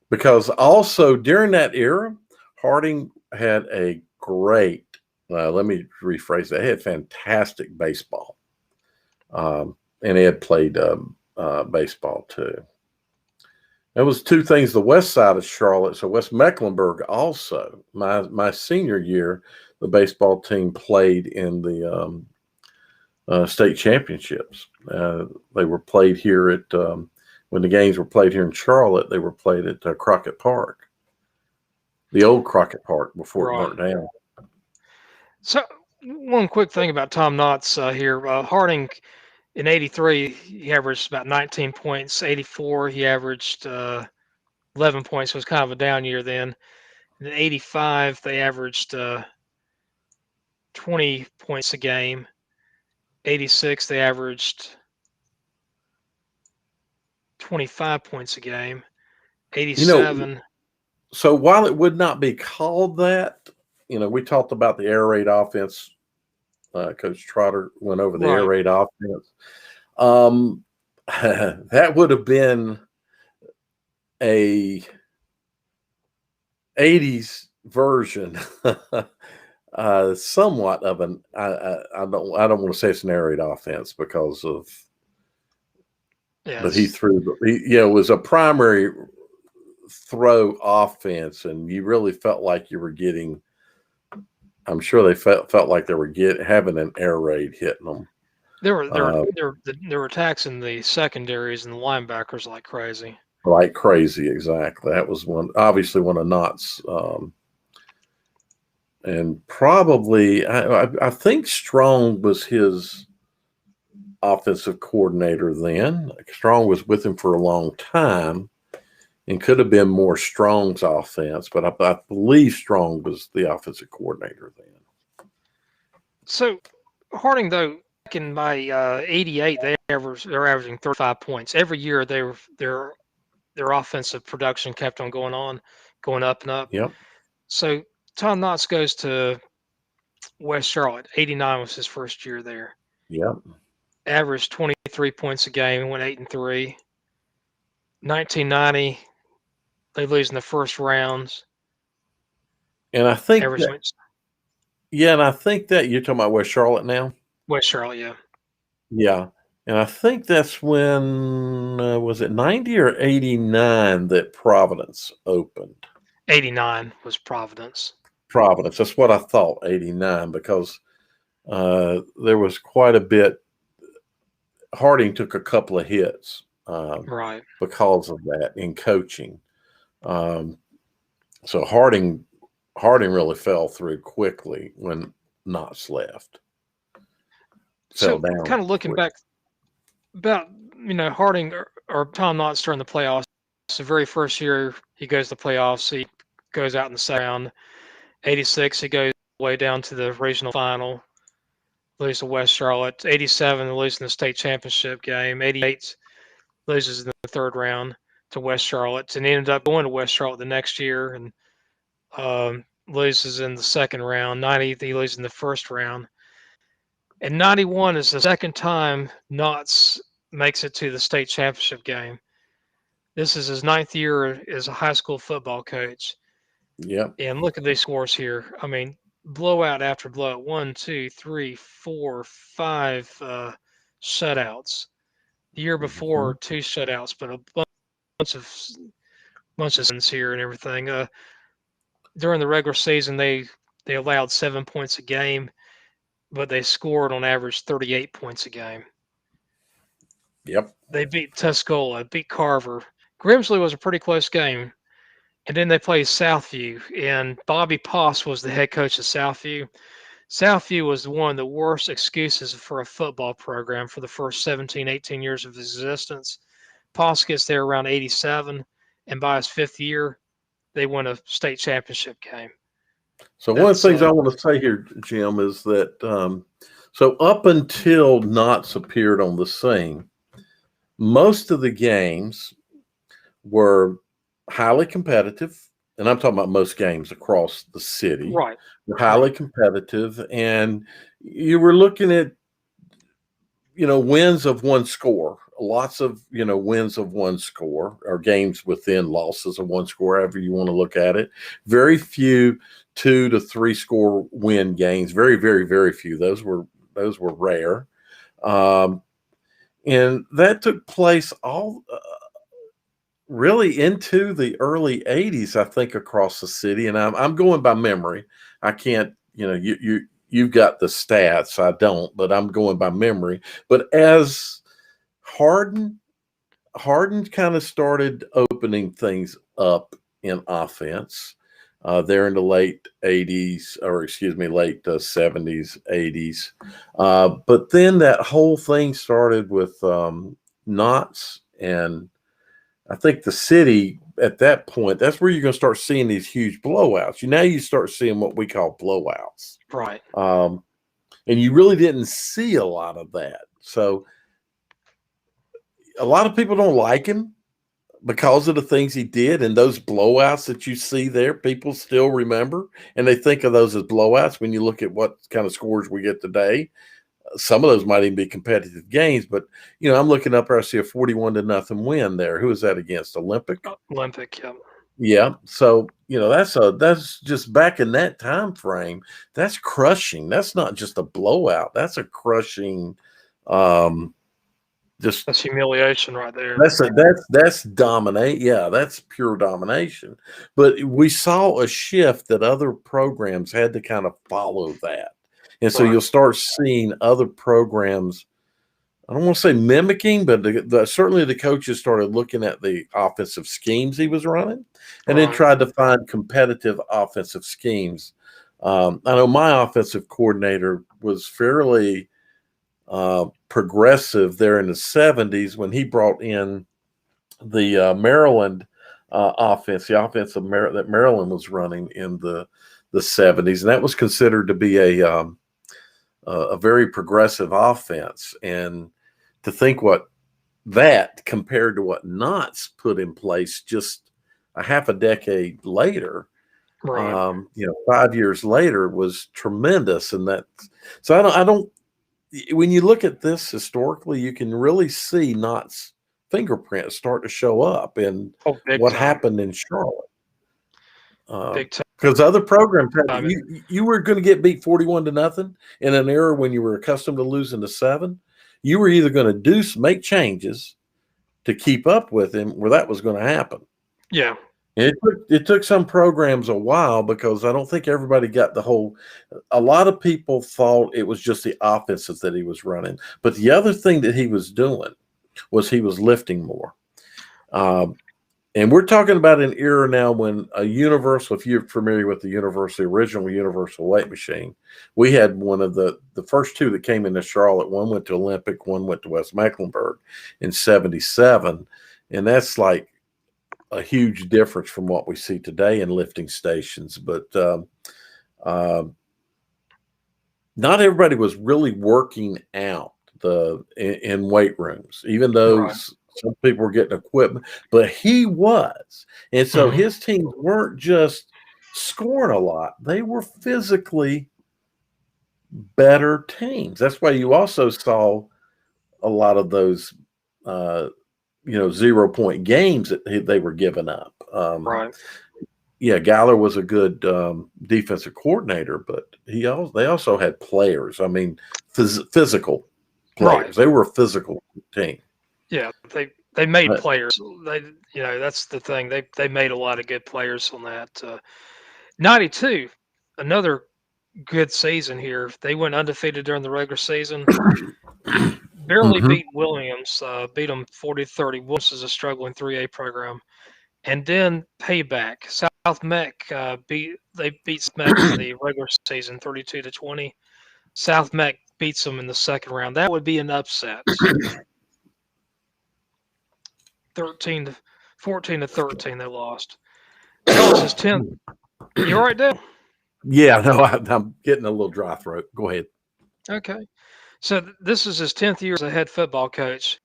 because also during that era, Harding had a great. Let me rephrase that. He had fantastic baseball, and he had played baseball too. There was two things. The west side of Charlotte, so West Mecklenburg also. My senior year, the baseball team played in the state championships. They were played here at when the games were played here in Charlotte. They were played at Crockett Park, the old Crockett Park before it burnt down. So one quick thing about Tom Knotts here. Harding in '83, he averaged about 19 points. '84, he averaged 11 points. So it was kind of a down year then. In '85, they averaged 20 points a game. '86, they averaged 25 points a game. '87. So while it would not be called that, we talked about the air raid offense. Coach Trotter went over the air raid offense. That would have been a 80s version, somewhat of an. I don't want to say it's an air raid offense because of. Yes. But he threw. It was a primary throw offense, and you really felt like you were getting. I'm sure they felt like they were having an air raid hitting them. They were attacking the secondaries and the linebackers like crazy. Like crazy, exactly. That was obviously one of Knott's, and probably I think Strong was his offensive coordinator then. Strong was with him for a long time. And could have been more Strong's offense, but I believe Strong was the offensive coordinator then. So Harding, though, back in my '88, they're averaging 35 points every year. Their offensive production kept on going up and up. Yep. So Tom Knotts goes to West Charlotte. '89 was his first year there. Yep. Averaged 23 points a game, went 8-3. 1990. They lose in the first rounds. And I think and I think that you're talking about West Charlotte now? West Charlotte, yeah. Yeah. And I think that's when, was it 90 or 89 that Providence opened? 89 was Providence. Providence. That's what I thought, 89, because there was quite a bit. Harding took a couple of hits because of that in coaching. So Harding really fell through quickly when Knotts left. So kind of looking back about, Harding or Tom Knotts during the playoffs, the very first year he goes to the playoffs, he goes out in the second round. '86, he goes way down to the regional final, loses to West Charlotte. '87, they lose in the state championship game. '88, loses in the third round to West Charlotte, and he ended up going to West Charlotte the next year and loses in the second round. '90, he loses in the first round. And '91 is the second time Knotts makes it to the state championship game. This is his 9th year as a high school football coach. Yep. And look at these scores here. I mean, blowout after blowout. 1, 2, 3, 4, 5 shutouts. The year before, 2 shutouts, but a bunch of sins here and everything. During the regular season, they allowed 7 points a game, but they scored on average 38 points a game. Yep. They beat Tuscola, beat Carver. Grimsley was a pretty close game. And then they played Southview, and Bobby Poss was the head coach of Southview. Southview was one of the worst excuses for a football program for the first 17, 18 years of its existence. Poss gets there around '87, and by his 5th year, they win a state championship game. So one of the things I want to say here, Jim, is that so up until Knotts appeared on the scene, most of the games were highly competitive. and I'm talking about most games across the city, Right. were highly competitive, and you were looking at, wins of one score, lots of, wins of one score, or games within losses of one score, however you want to look at it. Very few 2 to 3 score win games. Very, very, very few. Those were rare. And that took place all really into the early 80s, I think, across the city. And I'm going by memory. I can't, you've got the stats. I don't, but I'm going by memory. But as Harden kind of started opening things up in offense there in the late 80s, or excuse me, late 70s, 80s. But then that whole thing started with Knott's, and I think the city at that point, that's where you're going to start seeing these huge blowouts. Now you start seeing what we call blowouts. Right. And you really didn't see a lot of that. So a lot of people don't like him because of the things he did, and those blowouts that you see there, people still remember, and they think of those as blowouts. When you look at what kind of scores we get today, some of those might even be competitive games, but I'm looking up there, I see a 41-0 win there. Who is that against? Olympic? Olympic, yeah. Yeah. So, that's just back in that time frame. That's crushing. That's not just a blowout. That's a crushing that's humiliation right there. That's dominate. Yeah, that's pure domination. But we saw a shift that other programs had to kind of follow that. And so you'll start seeing other programs, I don't want to say mimicking, but certainly the coaches started looking at the offensive schemes he was running and then tried to find competitive offensive schemes. I know my offensive coordinator was fairly progressive there in the 70s when he brought in the Maryland offense, the offense of that Maryland was running in the 70s. And that was considered to be a very progressive offense. And to think what that compared to what Knott's put in place just a half a decade later, 5 years later, was tremendous. And so I don't, when you look at this historically, you can really see Knott's fingerprints start to show up in what happened in Charlotte. Big time. Because other programs, you were going to get beat 41-0 in an era when you were accustomed to losing to 7. You were either going to make changes to keep up with him, where that was going to happen. Yeah. And it took some programs a while, because I don't think everybody got a lot of people thought it was just the offenses that he was running. But the other thing that he was doing was he was lifting more. And we're talking about an era now when a universal, if you're familiar with the original universal weight machine, we had one of the first two that came into Charlotte. One went to Olympic, one went to West Mecklenburg in 77. And that's like a huge difference from what we see today in lifting stations. But not everybody was really working out in weight rooms, even though some people were getting equipment, but he was. And so his teams weren't just scoring a lot. They were physically better teams. That's why you also saw a lot of those, 0-point games that they were giving up. Yeah, Gallagher was a good defensive coordinator, but they also had players. I mean, physical players. They were a physical team. Yeah, they made players. That's the thing. They made a lot of good players on that. 92, another good season here. They went undefeated during the regular season. Barely beat Williams. Beat them 40-30. Williams is a struggling 3A program. And then payback. South Mech beat South Mech in the regular season 32-20. South Mech beats them in the second round. That would be an upset. 14-13 they lost. That was his 10th. You all right, Dale? Yeah, no, I'm getting a little dry throat. Go ahead. Okay. So this is his 10th year as a head football coach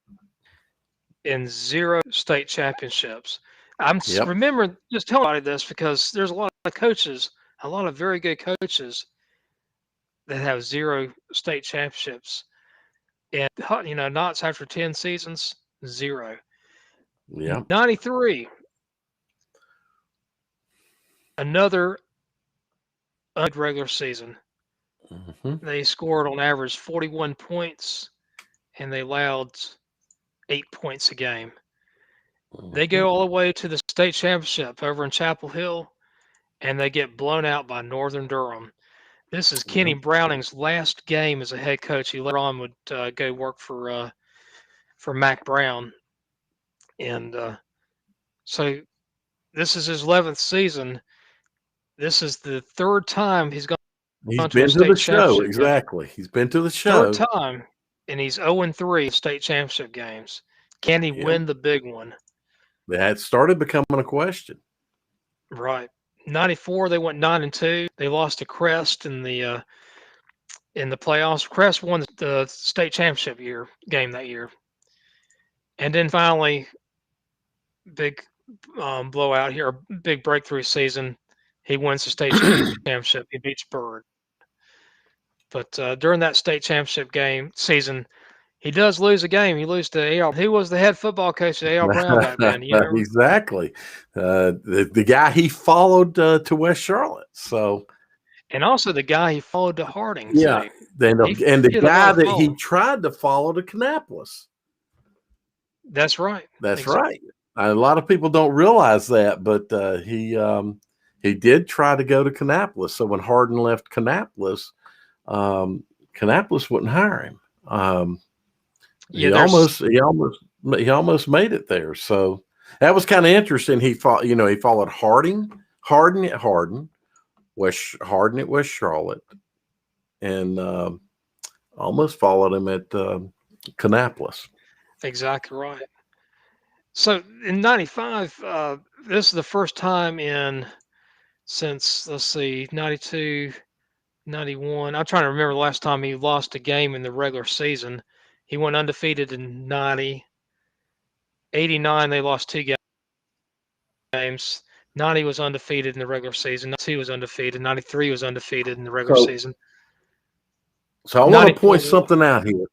in 0 state championships. I'm Yep. remembering just telling everybody this because there's a lot of coaches, a lot of very good coaches that have 0 state championships. And, Knott's after 10 seasons, 0. Yep. 93, another regular season. Mhm. They scored on average 41 points, and they allowed 8 points a game. They Mhm. go all the way to the state championship over in Chapel Hill, and they get blown out by Northern Durham. This is Kenny Yep. Browning's last game as a head coach. He later on would go work for Mac Brown, and so this is his 11th season. This is the 3rd time he's gone He's to a been to the state show. championship game. Exactly. He's been to the 3rd show. time, and he's 0-3 state championship games. Can he Yep. win the big one? That started becoming a question. Right. 94, they went 9-2. They lost to Crest in the playoffs. Crest won the state championship game that year, and then finally, big blowout here, big breakthrough season. He wins the state championship. He beats Bird. But during that state championship season, he does lose a game. He loses to A.R. Who was the head football coach at A.R. Brown back then? You remember? Exactly. The guy he followed to West Charlotte. So, And also the guy he followed to Harding, yeah. too. And the guy that he tried to follow to Kannapolis. That's right. That's right. A lot of people don't realize that, but he did try to go to Kannapolis. So when Hardin left Kannapolis, Kannapolis wouldn't hire him. He almost made it there. So that was kind of interesting. He followed Hardin at Hardin at West Charlotte, and almost followed him at Kannapolis. Exactly right. So in 95, this is the first time since, let's see, 92, 91. I'm trying to remember the last time he lost a game in the regular season. He went undefeated in 90. 89, they lost 2 games. 90 was undefeated in the regular season. 92 was undefeated. 93 was undefeated in the regular season. So I want to point something out here.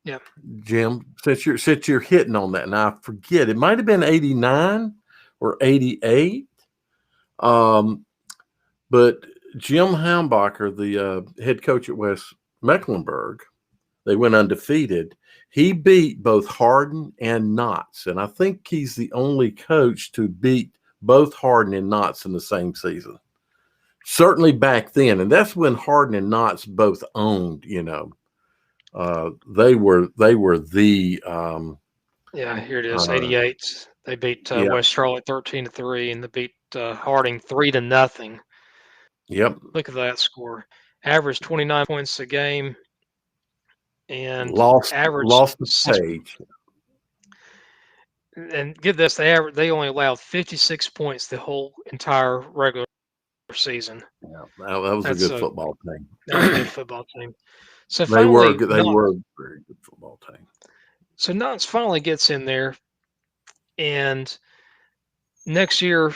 Yeah, Jim, since you're hitting on that, and I forget, it might have been 89 or 88. But Jim Haumbacher, the head coach at West Mecklenburg, they went undefeated. He beat both Hardin and Knott's, and I think he's the only coach to beat both Hardin and Knott's in the same season. Certainly back then, and that's when Hardin and Knott's both owned. They were the. Yeah, here it is. 88. They beat West Charlotte 13-3, and they beat Harding 3-0. Yep. Look at that score. Average 29 points a game, and lost the page. And get this, they only allowed 56 points the whole entire regular season. Yeah, that was a good football team. That was a good football team. So they were a very good football team. So Knott's finally gets in there, and next year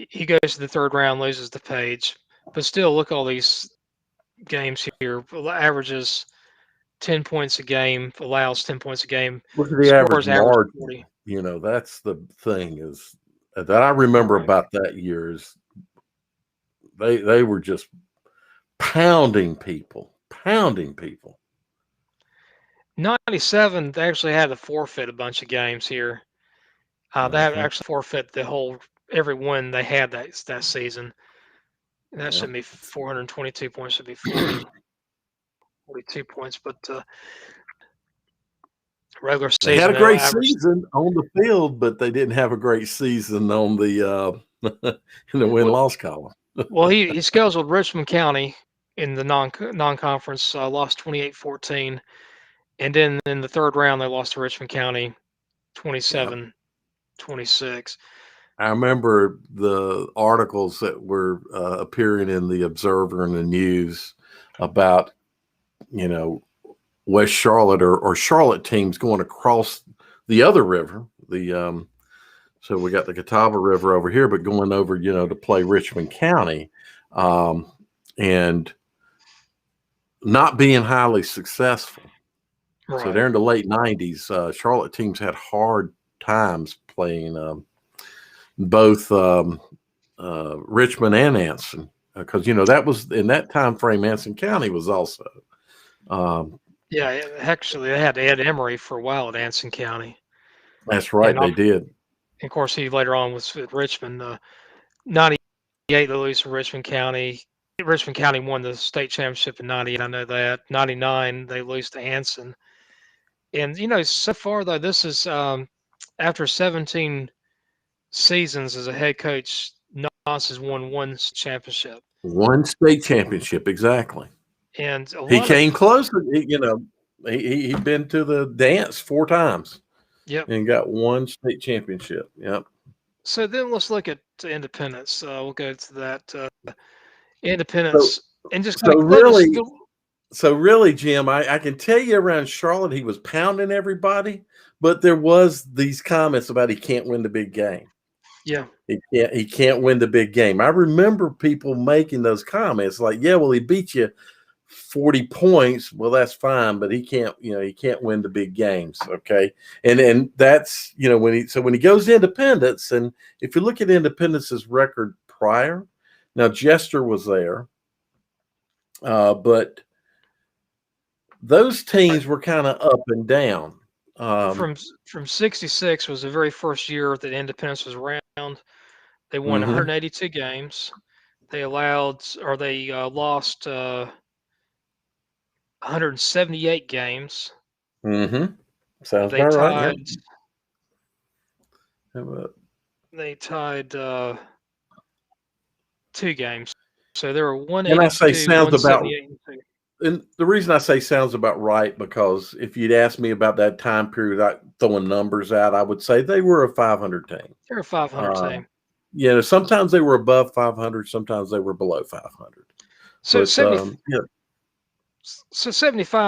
he goes to the 3rd round, loses the page, but still look at all these games here. Averages 10 points a game, allows 10 points a game. Look at the average margin. 40. That's the thing is that I remember about that year is they were just pounding people. 97, they actually had to forfeit a bunch of games here. They had actually forfeit every win they had that season. That should be 422 points. Should be 42 points, but regular season. They had a great season on the field, but they didn't have a great season on the in the win-loss column. Well, he scheduled Richmond County in the non-conference, lost 28-14, and then in the 3rd round they lost to Richmond County 27-26. I remember the articles that were appearing in the Observer and the News about, West Charlotte or Charlotte teams going across the other river, the So we got the Catawba River over here, but going over, to play Richmond County, and not being highly successful. Right. So there in the late 90s, Charlotte teams had hard times playing both Richmond and Anson, because that was in that time frame. Anson County was also. Yeah, actually, they had Ed Emery for a while at Anson County. That's right, they did. And of course, he later on was with Richmond. 98, they lose to Richmond County. Richmond County won the state championship in 98. I know that. 99, they lose to Anson. And, so far, though, this is after 17 seasons as a head coach, Noss has won one championship. One state championship, exactly. And he came close. He'd been to the dance 4 times. Yep. And got one state championship. Yep. So then let's look at Independence. We'll go to that Independence and just So really, Jim, I can tell you around Charlotte, he was pounding everybody, but there was these comments about he can't win the big game. Yeah. He can't win the big game. I remember people making those comments like, yeah, well, he beat you 40 points. Well, that's fine, but he can't win the big games. Okay. And that's, when he goes to Independence, and if you look at Independence's record prior, now Jester was there, but those teams were kind of up and down. From 66 was the very first year that Independence was around. They won 182 games. They lost 178 games. Mm-hmm. Sounds about right. Yep. They tied 2 games. So there were 182, and I say sounds about. And the reason I say sounds about right, because if you'd asked me about that time period, throwing numbers out, I would say they were a 500 team. They're a 500 team. Sometimes they were above 500, sometimes they were below 500. So 75,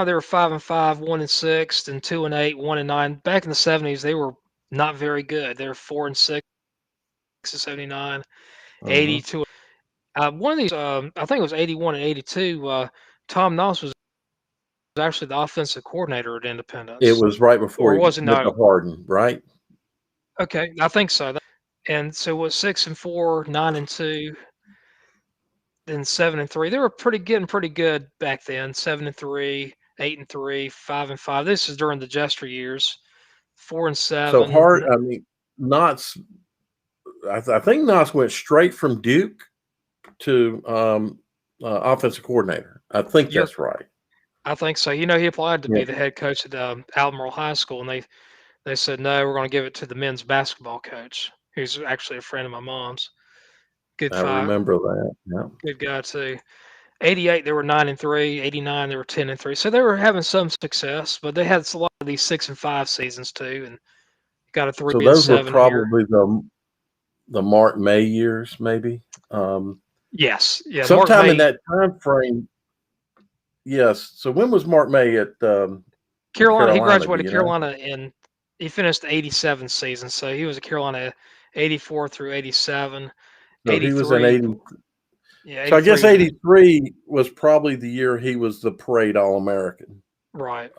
they were 5-5, 1-6, then 2-8, 1-9. Back in the 70s, they were not very good. They were 4-6 in 79, 82. One of these, I think it was 81 and 82. Tom Noss was actually the offensive coordinator at Independence. It was right before he went to Hardin, right? Okay, I think so. And so it was 6-4, 9-2, then 7-3. They were getting pretty good back then. 7-3, 8-3, 5-5. This is during the Jester years. 4-7. So Knotts. I think Knotts went straight from Duke to offensive coordinator. I think that's right. I think so. He applied to be the head coach at Albemarle High School, and they said, no, we're going to give it to the men's basketball coach, who's actually a friend of my mom's. Good fight. I remember that. Yeah. Good guy, too. 88, they were 9-3. 89, they were 10-3. So they were having some success, but they had a lot of these 6-5 seasons, too, and got a 3-7. So those were probably the Mark May years, maybe. Yes. Yeah. Sometime in that time frame. Yes. So when was Mark May at Carolina? He graduated Carolina and he finished the 87 season. So he was at Carolina 84 through 87. No, he was in 80. Yeah. So I guess 83 was probably the year he was the Parade All-American. Right.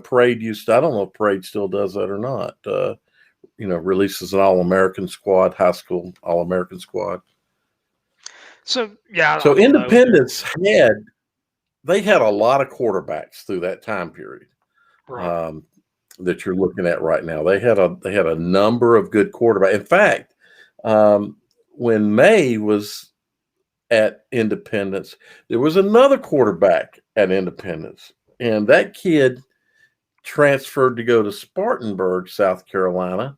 Parade used to, I don't know if Parade still does that or not. Releases an All-American squad, high school All-American squad. So, yeah. So Independence had a lot of quarterbacks through that time period. Right. That you're looking at right now. They had a number of good quarterbacks. In fact, when May was at Independence, there was another quarterback at Independence, and that kid transferred to go to Spartanburg, South Carolina,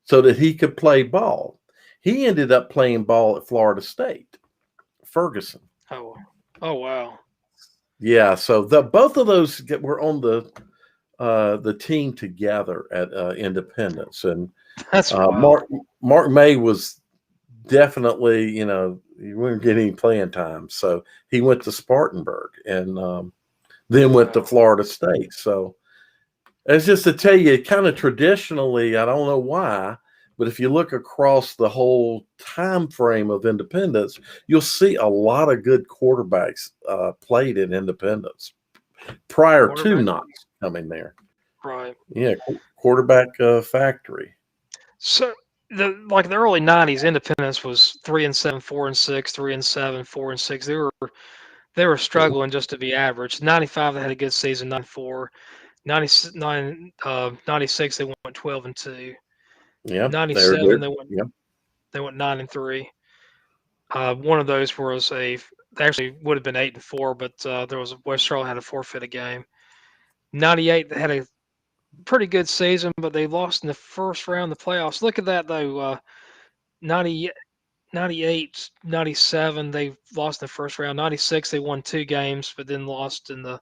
so that he could play ball. He ended up playing ball at Florida State, Ferguson. Oh wow. Yeah, so both of those were on the team together at Independence, and that's Mark May was definitely, he wouldn't get any playing time, so he went to Spartanburg and then went to Florida State. So it's just to tell you, kind of traditionally, I don't know why, But if you look across the whole time frame of Independence, you'll see a lot of good quarterbacks played in Independence prior to Knox coming there. Right. Yeah, quarterback factory. So the early '90s, Independence was 3-7, 4-6, 3-7, 4-6. They were struggling just to be average. '95 they had a good season. '94, '96 they went 12-2. Yeah, '97 they went Yep. 9-3. One of those was they actually would have been 8-4, but there was West Charlotte had a forfeit a game. '98 they had a pretty good season, but they lost in the first round of the playoffs. Look at that though. 98, 97 they lost in the first round. '96 they won 2 games, but then lost in the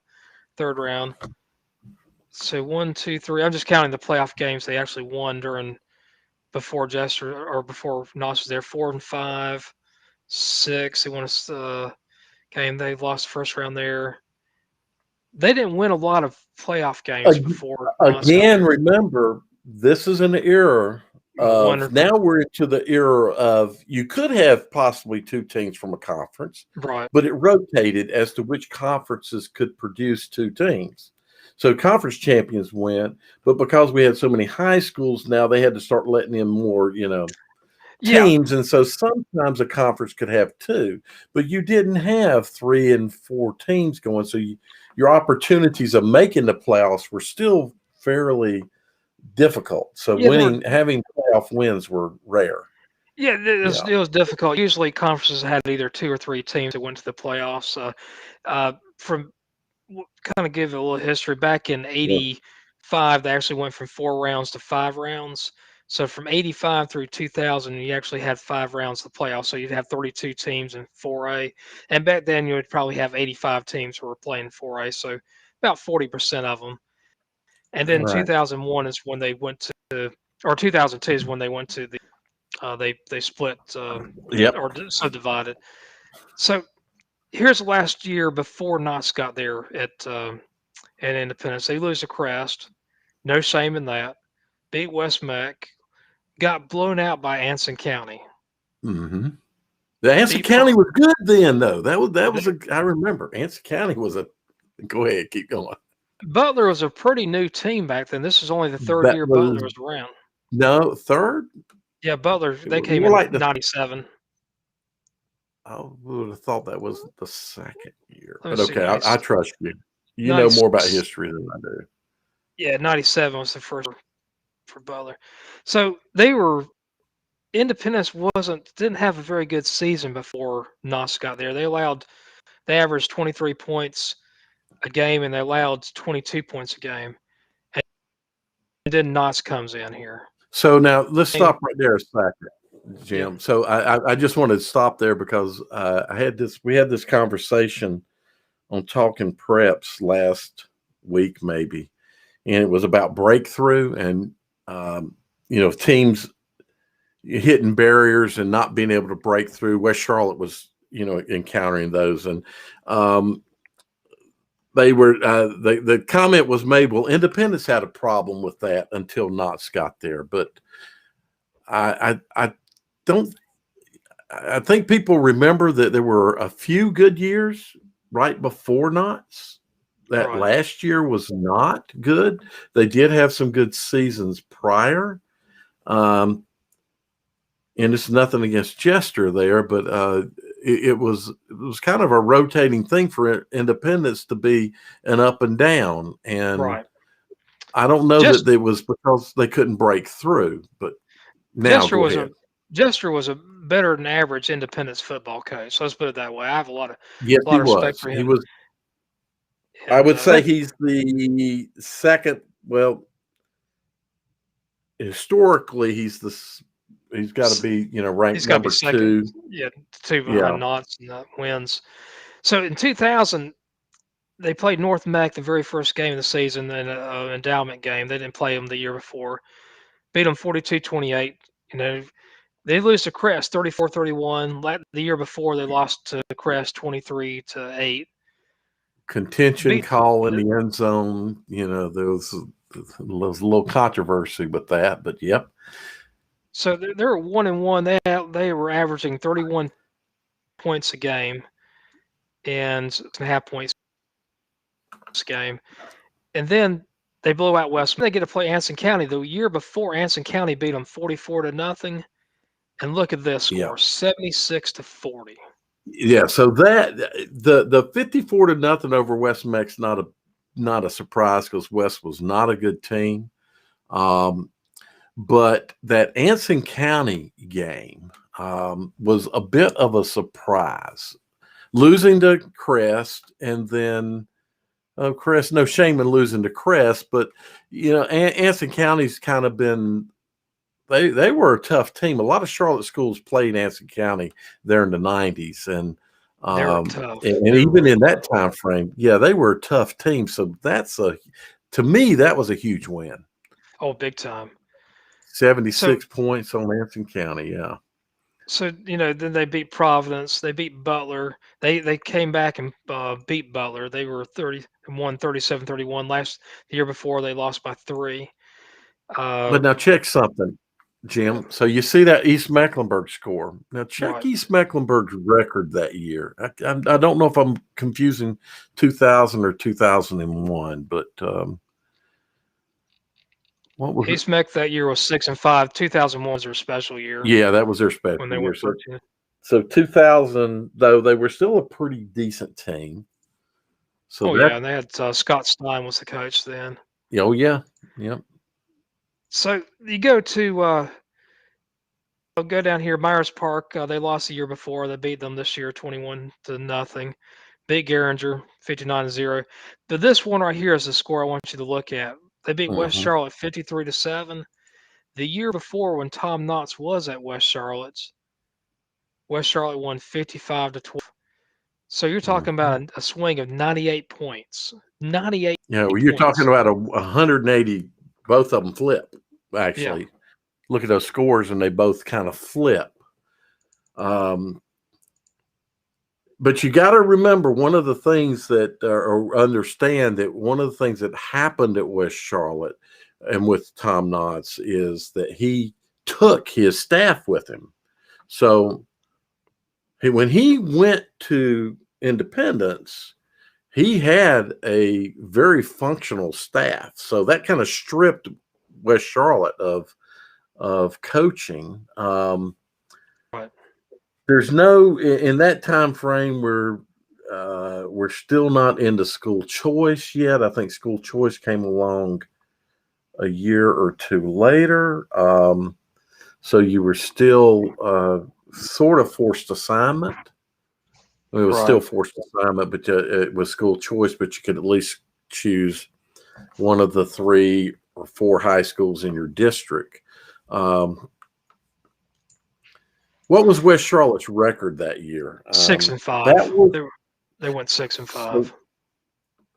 third round. So 1, 2, 3. I'm just counting the playoff games they actually won before Jester or before Knox was there. 4 and 5, 6. They won a game. They lost the first round there. They didn't win a lot of playoff games before. Again, remember, this is an era of now we're into the era of you could have possibly 2 teams from a conference, right? But it rotated as to which conferences could produce 2 teams. So conference champions went, but because we had so many high schools now, they had to start letting in more, teams. And so sometimes a conference could have 2, but you didn't have 3 and 4 teams going. So your opportunities of making the playoffs were still fairly difficult. So having playoff wins were rare. Yeah, it was difficult. Usually conferences had either 2 or 3 teams that went to the playoffs. From kind of give a little history, back in '85, they actually went from 4 rounds to 5 rounds. So from '85 through 2000, you actually had 5 rounds of the playoffs. So you'd have 32 teams in 4A. And back then, you would probably have 85 teams who were playing 4A. So about 40% of them. And then 2001 is when they went to, or 2002 is when they went to the, they split or subdivided. So here's the last year before Knox got there at Independence. They lose to Crest. No shame in that. Beat West Meck. Got blown out by Anson County. Mm-hmm. The Anson County was good then, though. I remember Anson County was a. Go ahead, keep going. Butler was a pretty new team back then. This was only the third year Butler was around. No, third. Yeah, Butler. They came in like '97. I would have thought that was the second year. But see, okay, I trust you. You know more about history than I do. Yeah, '97 was the first for Butler. So Independence didn't have a very good season before Knox got there. They averaged 23 points a game and they allowed 22 points a game. And then Knox comes in here. So now let's stop right there a second, Jim. Yeah. So I just wanted to stop there because we had this conversation on Talking Preps last week, maybe, and it was about breakthrough and teams hitting barriers and not being able to break through. West Charlotte was encountering those, and they were the comment was made, well, Independence had a problem with that until Knox got there, but I think people remember that there were a few good years right before Knox. That last year was not good. They did have some good seasons prior. And it's nothing against Jester there, but it was kind of a rotating thing for Independence to be an up and down. And I don't know that it was because they couldn't break through, but now Jester was a better than average Independence football coach. So let's put it that way. I have a lot of respect for him. He was. I would say he's the second. Well, historically, he's got to be ranked number 2. Yeah, 2 behind Knox and wins. So in 2000, they played North Meck the very first game of the season in an endowment game. They didn't play them the year before. Beat them 42-28. They lose to Crest 34-31. The year before, they lost to Crest 23-8. Contention call in the end zone. There was a little controversy with that, but yep. So they were 1-1. They were averaging 31 points a game and 6.5 points a game. And then they blew out West. They get to play Anson County. The year before, Anson County beat them 44-0. And look at this Yeah. score, 76-40. Yeah, so that the 54-0 over West Mex not a surprise because West was not a good team. But that Anson County game was a bit of a surprise. Losing to Crest, and then Crest, no shame in losing to Crest, but Anson County's kind of been they were a tough team. A lot of Charlotte schools played Anson County there in the 90s, and They were tough. and even in that time frame, yeah, they were a tough team. So to me, that was a huge win. Oh, big time. 76 points on Anson County, yeah. So, then they beat Providence. They beat Butler. They came back and beat Butler. They were 37-31. The year before, they lost by 3. But now check something, Jim. So you see that East Mecklenburg score. Now check Right. East Mecklenburg's record that year. I don't know if I'm confusing 2000 or 2001, but what was East Mech that year was 6-5. 2001 was their special year. Yeah, that was their special when they year. went 13. So 2000, though, they were still a pretty decent team. So yeah, and they had Scott Stein was the coach then. Oh yeah, yep. So you go to go down here, Myers Park. They lost the year before. They beat them this year, 21-0. Beat Garinger, 59-0. But this one right here is the score I want you to look at. They beat West Charlotte 53-7. The year before, when Tom Knotts was at West Charlotte won 55-12. So you're talking about a swing of 98 points. 98. Yeah, well, you're talking about 180. Both of them flip. Actually, Yeah. Look at those scores, and they both kind of flip. But you got to remember one of the things that, or understand that one of the things that happened at West Charlotte and with Tom Knotts is that he took his staff with him. So when he went to Independence, he had a very functional staff. So that kind of stripped West Charlotte of coaching. Right. There's no in that time frame we're still not into school choice yet. I think school choice came along a year or two later. So you were still sort of forced assignment. It was still forced assignment, but it was school choice. But you could at least choose one of the 3 or 4 high schools in your district. What was West Charlotte's record that year? 6-5. They went 6-5.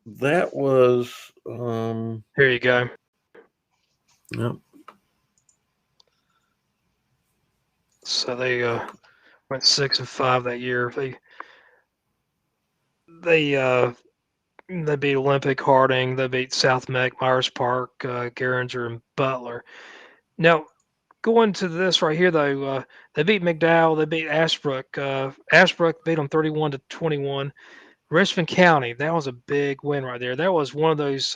That was here you go. Yep. So they went 6-5 that year. They beat Olympic, Harding. They beat South Meck, Myers Park, Garinger, and Butler. Now, going to this right here, though, they beat McDowell. They beat Ashbrook. Ashbrook beat them 31-21. Richmond County, that was a big win right there. That was one of those,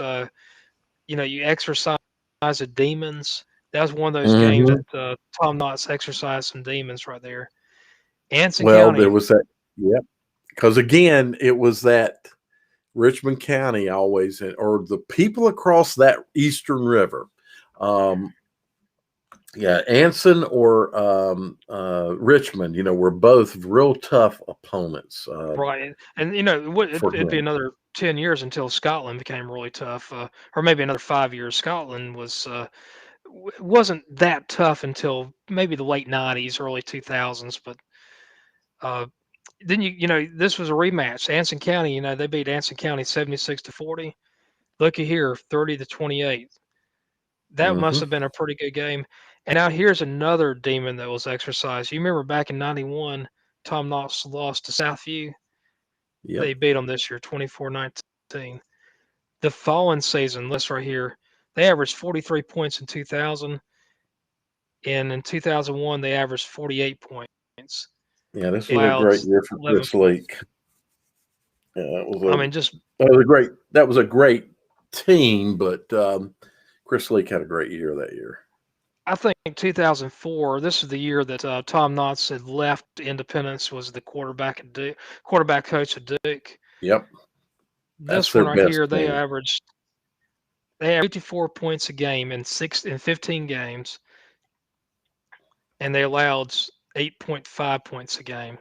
you exercise the demons. That was one of those games that Tom Knotts exercised some demons right there. Anson County. There was that. Yep. Because again, it was that Richmond County always, or the people across that Eastern River. Anson or Richmond, were both real tough opponents. Right. And, it'd be another 10 years until Scotland became really tough, or maybe another 5 years. Scotland wasn't that tough until maybe the late 90s, early 2000s. But then, this was a rematch. Anson County, they beat Anson County 76-40. Looky here, 30-28. That must have been a pretty good game. And now here's another demon that was exercised. You remember back in 91, Tom Knotts lost to Southview? Yep. They beat them this year, 24-19. The following season, this right here, they averaged 43 points in 2000. and in 2001 they averaged 48 points. Yeah, this was a Allowed great year for 11. Chris Leak. Yeah, that was a great team, but Chris Leak had a great year that year. I think 2004. This is the year that Tom Knotts had left Independence. Was the quarterback coach at Duke. Yep, This one right here, they averaged 54 points a game in 15 games, and they allowed 8.5 points a game.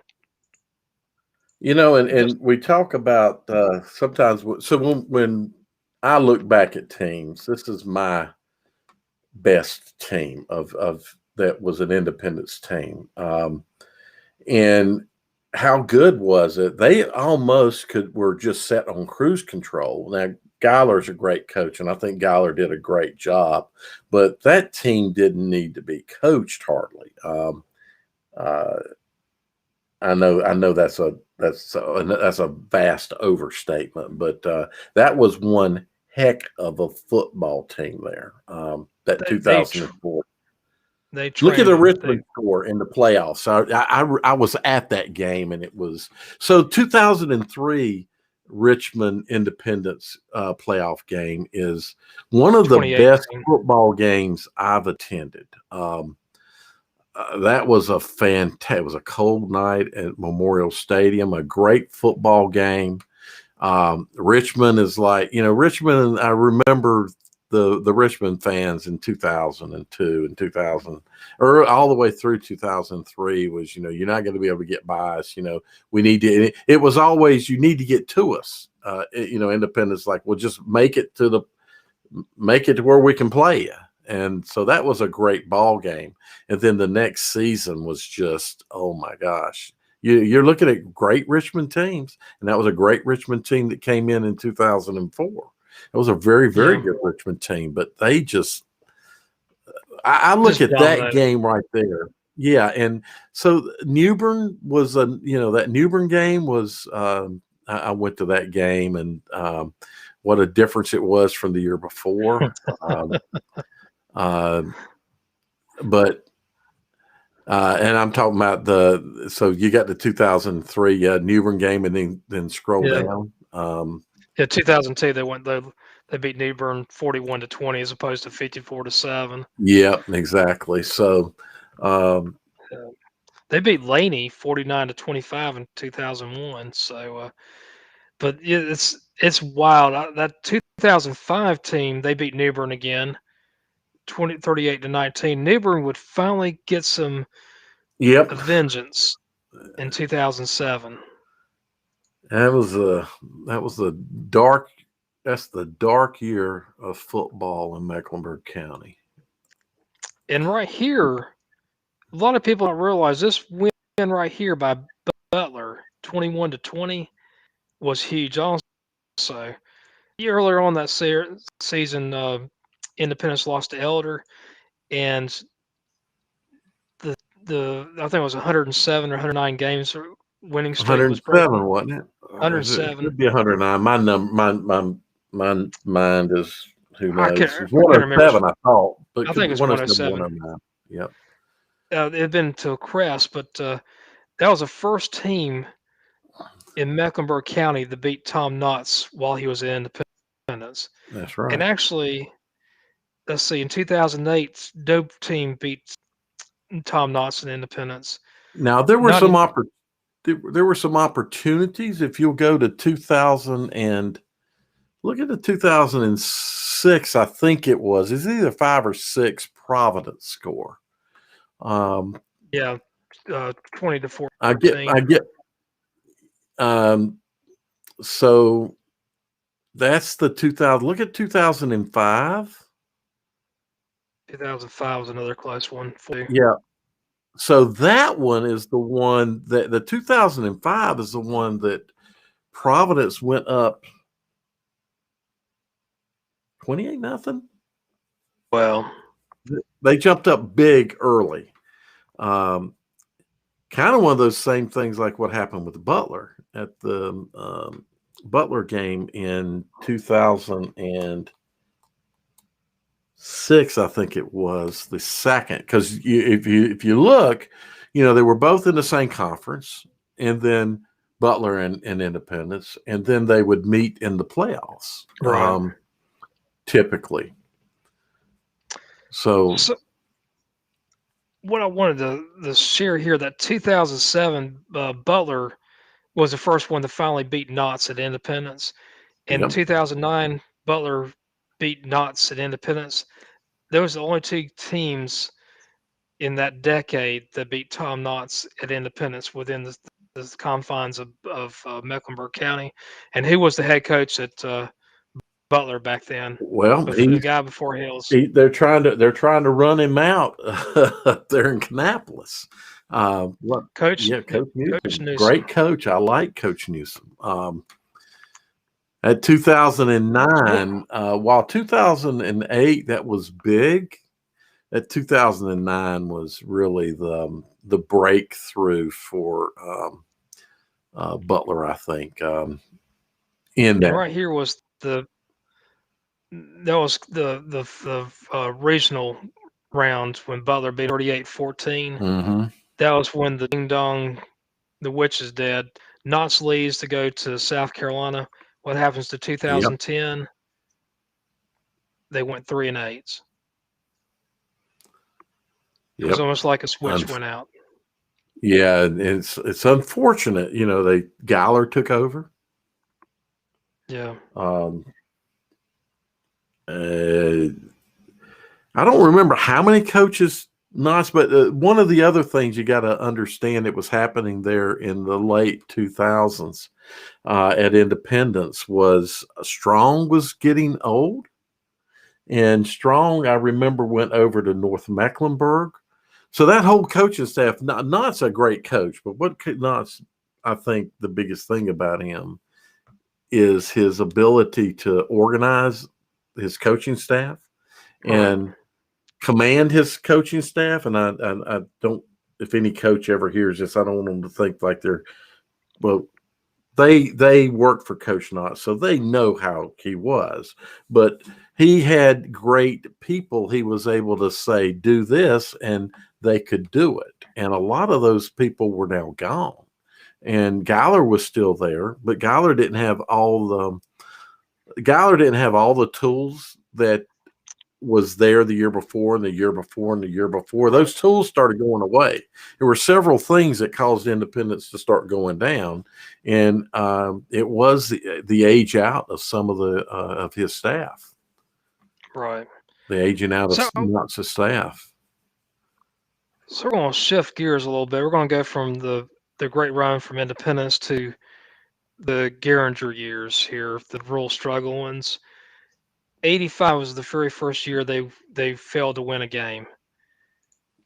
You know, and we talk about sometimes. So when I look back at teams, this is my best team of that was an Independence team. And how good was it? They almost were just set on cruise control. Now, Geiler's a great coach, and I think Geiler did a great job, but that team didn't need to be coached hardly. I know that's a vast overstatement, but that was one heck of a football team there. That 2004. Look at the Richmond score in the playoffs. I was at that game, and it was so 2003 Richmond Independence playoff game is one of the best football games I've attended. That was it was a cold night at Memorial Stadium, a great football game. Richmond is Richmond. I remember the Richmond fans in 2002 and 2000, or all the way through 2003 was, you're not going to be able to get by us. We need to, it was always, you need to get to us. Independence, like, we'll just make it to where we can play you. And so that was a great ball game. And then the next season was just, oh my gosh, you're looking at great Richmond teams. And that was a great Richmond team that came in 2004. It was a very, very good Richmond team, but they just, I look at that game right there. Yeah. And so Newbern was that Newbern game was, I went to that game, and what a difference it was from the year before. But and I'm talking about so you got the 2003 Newbern game, and then scroll down. 2002 they beat Newbern 41-20 as opposed to 54-7. Yeah, exactly. So they beat Laney 49-25 in 2001. So, but it's wild. That 2005 team, they beat Newbern again 38-19. Newbern would finally get some vengeance in 2007. That's the dark year of football in Mecklenburg County. And right here, a lot of people don't realize this win right here by Butler, 21-20, was huge. Also, earlier on that season, Independence lost to Elder, and the I think it was 107 or 109 games winning streak was broken. 107, wasn't it? 107. It could be 109. My mind is, who knows? It's 107, I thought. But I think it was 107. 109. Yep. It had been to a crest, but that was the first team in Mecklenburg County to beat Tom Knotts while he was in Independence. That's right. And actually, let's see, in 2008, Dope team beat Tom Knotts in Independence. Now there were some opportunities. If you'll go to 2000 and look at the 2006, I think it was. It's either 5 or 6 Providence score. 20-14. I get. So that's the 2000. Look at 2005. 2005 was another close one. Yeah. So that one is the one that the 2005 is the one that Providence went up 28-0. Well, they jumped up big early. Kind of one of those same things like what happened with Butler at the Butler game in 2006. 2006, I think it was the second, because if you look, they were both in the same conference, and then Butler and Independence, and then they would meet in the playoffs, Right. Typically. So what I wanted to share here, that 2007 Butler was the first one to finally beat Knott's at Independence. In yep. 2009, Butler beat Knott's at Independence. Those are the only two teams in that decade that beat Tom Knott's at Independence within the confines of Mecklenburg County. And who was the head coach at Butler back then? Well, The guy before Hills. They're trying to run him out up there in Kannapolis. Coach Newsom. Coach Newsom. Great coach. I like Coach Newsom. At 2009, while 2008 that was big, that 2009 was really the breakthrough for Butler, I think. In that, right here was the regional rounds when Butler beat 38-14. mm-hmm. That was when the ding dong, the witch is dead. Knott's leaves to go to South Carolina. What happens to 2010? Yep. They went 3-8. It was almost like a switch went out. Yeah, it's unfortunate. Galler took over. Yeah. I don't remember how many coaches Knott's, but one of the other things you got to understand that was happening there in the late 2000s at Independence was Strong was getting old. And Strong, I remember, went over to North Mecklenburg. So that whole coaching staff, Knott's a great coach, but what Knott's, I think the biggest thing about him is his ability to organize his coaching staff and command his coaching staff. And I don't, if any coach ever hears this, I don't want them to think like they work for Coach Knott, so they know how he was. But he had great people. He was able to say, do this, and they could do it. And a lot of those people were now gone. And Galler was still there, but Galler didn't have all the tools that was there the year before and the year before and the year before. Those tools started going away. There were several things that caused Independence to start going down, and it was the age out of some of of his staff. Right. The aging out of Knott's staff. So we're going to shift gears a little bit. We're going to go from the great run from Independence to the Geringer years here, the real struggle ones. 85 was the very first year they failed to win a game.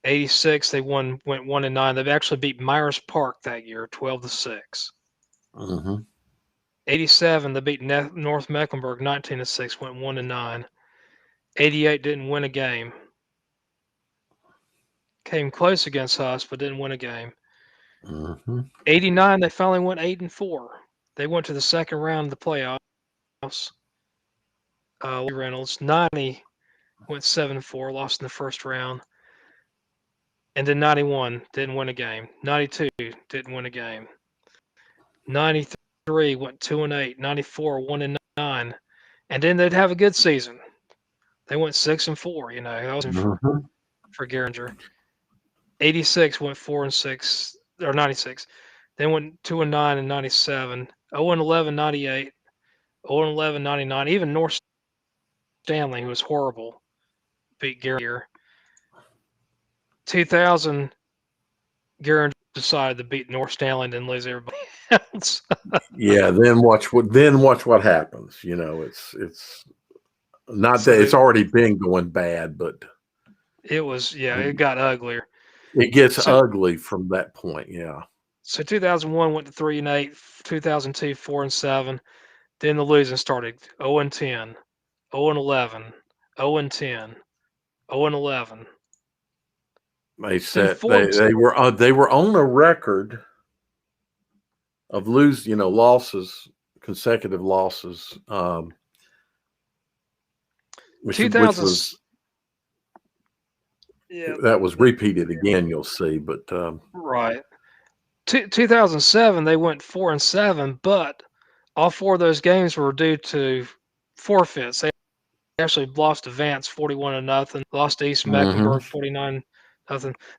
86 they went 1-9. They've actually beat Myers Park that year 12-6. Mm-hmm. 87 they beat North Mecklenburg 19-6, went 1-9. 88 didn't win a game. Came close against us, but didn't win a game. Mm-hmm. 89 they finally went 8-4. They went to the second round of the playoffs. Reynolds. 90 went 7-4, lost in the first round. And then 91 didn't win a game. 92 didn't win a game. 93 went 2-8. 94 1-9, and then they'd have a good season. They went 6-4. That was for Geringer. 86 went 4-6, or 96. They went 2-9 in 97. 0-11 98. 0-11 99. Even North Stanley, who was horrible, beat Geringer. 2000, Geringer decided to beat North Stanley and lose everybody else. Yeah, then watch what happens. It's not that it's already been going bad, but it was it got uglier. It gets ugly from that point. Yeah. So 2001 went to 3-8. 2002 4-7. Then the losing started 0-10, 0-11, 0-10, 0-11. They said they were on a record of losses, consecutive losses, which was Yeah. that was repeated again. You'll see, but Right. 2007, they went 4-7, but all 4 of those games were due to forfeits. They actually lost to Vance 41-0, lost to East Mecklenburg 49-0.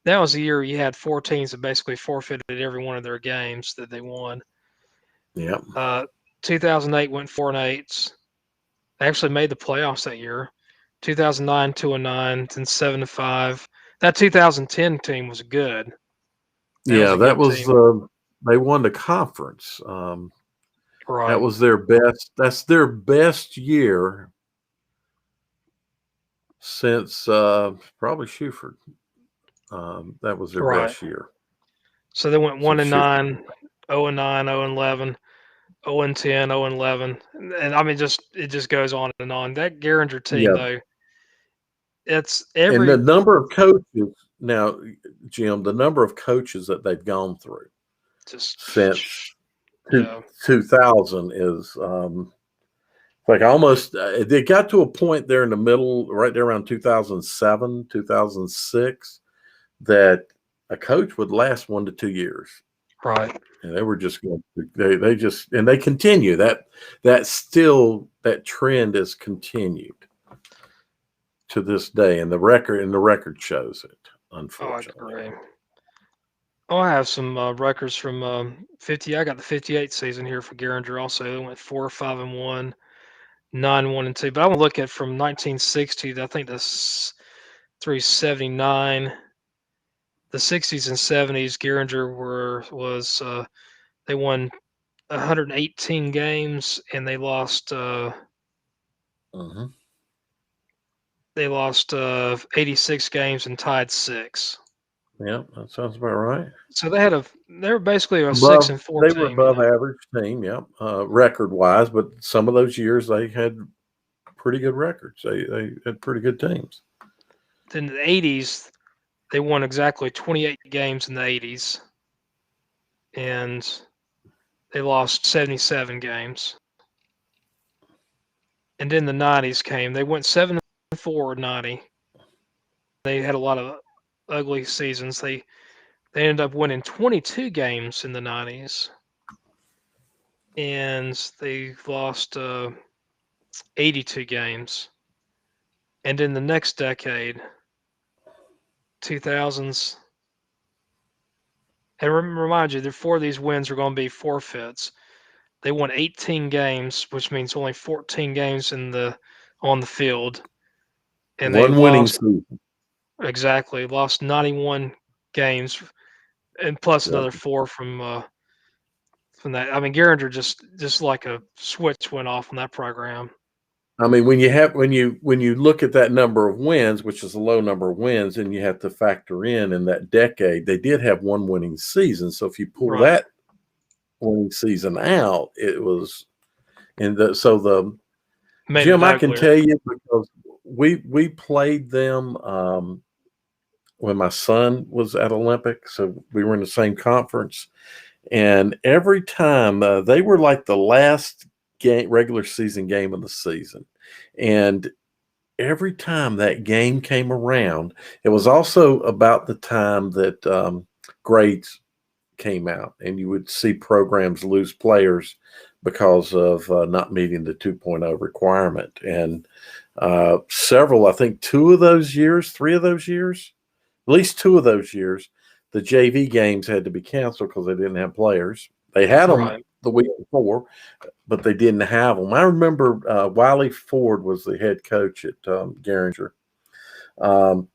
That was the year you had 4 teams that basically forfeited every one of their games that they won. yeah, 2008 went 4-8. They actually made the playoffs that year. 2009 2-9, then 7-5. That 2010 team was good. that was team. they won the conference. Right. That was their best. That's their best year since probably Schuford. That was their best year. So they went 1-9, 0-9, 0-11, 0-10, 0-11, and I mean, it just goes on and on. That Garinger team, though, it's and the number of coaches now, Jim, the number of coaches that they've gone through since 2000 is like almost. They got to a point there in the middle, right there around 2007, 2006, that a coach would last 1 to 2 years. Right. And they were just going. They just and they continue that trend is continued to this day, and the record shows it. Unfortunately. I have some records from 50. I got the 58 season here for Garinger also. They went 4-5-1, 9-1-2. But I want to look at from 1960 to I think that's 379. The 60s and 70s, Garinger they won 118 games and they lost. They lost 86 games and tied 6. Yeah, that sounds about right. So they were basically a 6-4 team. They were above average team, record wise. But some of those years they had pretty good records. They had pretty good teams. Then in the 80s, they won exactly 28 games in the 80s, and they lost 77 games. And then the 90s came. They went 7-4 in 90. They had a lot of ugly seasons. They ended up winning 22 games in the 90s, and they lost 82 games. And in the next decade, 2000s, and remind you, 4 of these wins are going to be forfeits. They won 18 games, which means only 14 games on the field, and they winning season. Exactly, lost 91 games, and plus another 4 from that. I mean, Garinger just like a switch went off on that program. I mean, when you look at that number of wins, which is a low number of wins, and you have to factor in that decade, they did have 1 winning season. So if you pull that winning season out, it was Jim, I can tell you because we played them when my son was at Olympic, so we were in the same conference, and every time they were like the last regular season game of the season, and every time that game came around, it was also about the time that grades came out, and you would see programs lose players because of not meeting the 2.0 requirement. And several, I think 2 of those years, 3 of those years, at least 2 of those years, the JV games had to be canceled because they didn't have players. They had them the week before, but they didn't have them. I remember Wiley Ford was the head coach at Garinger. And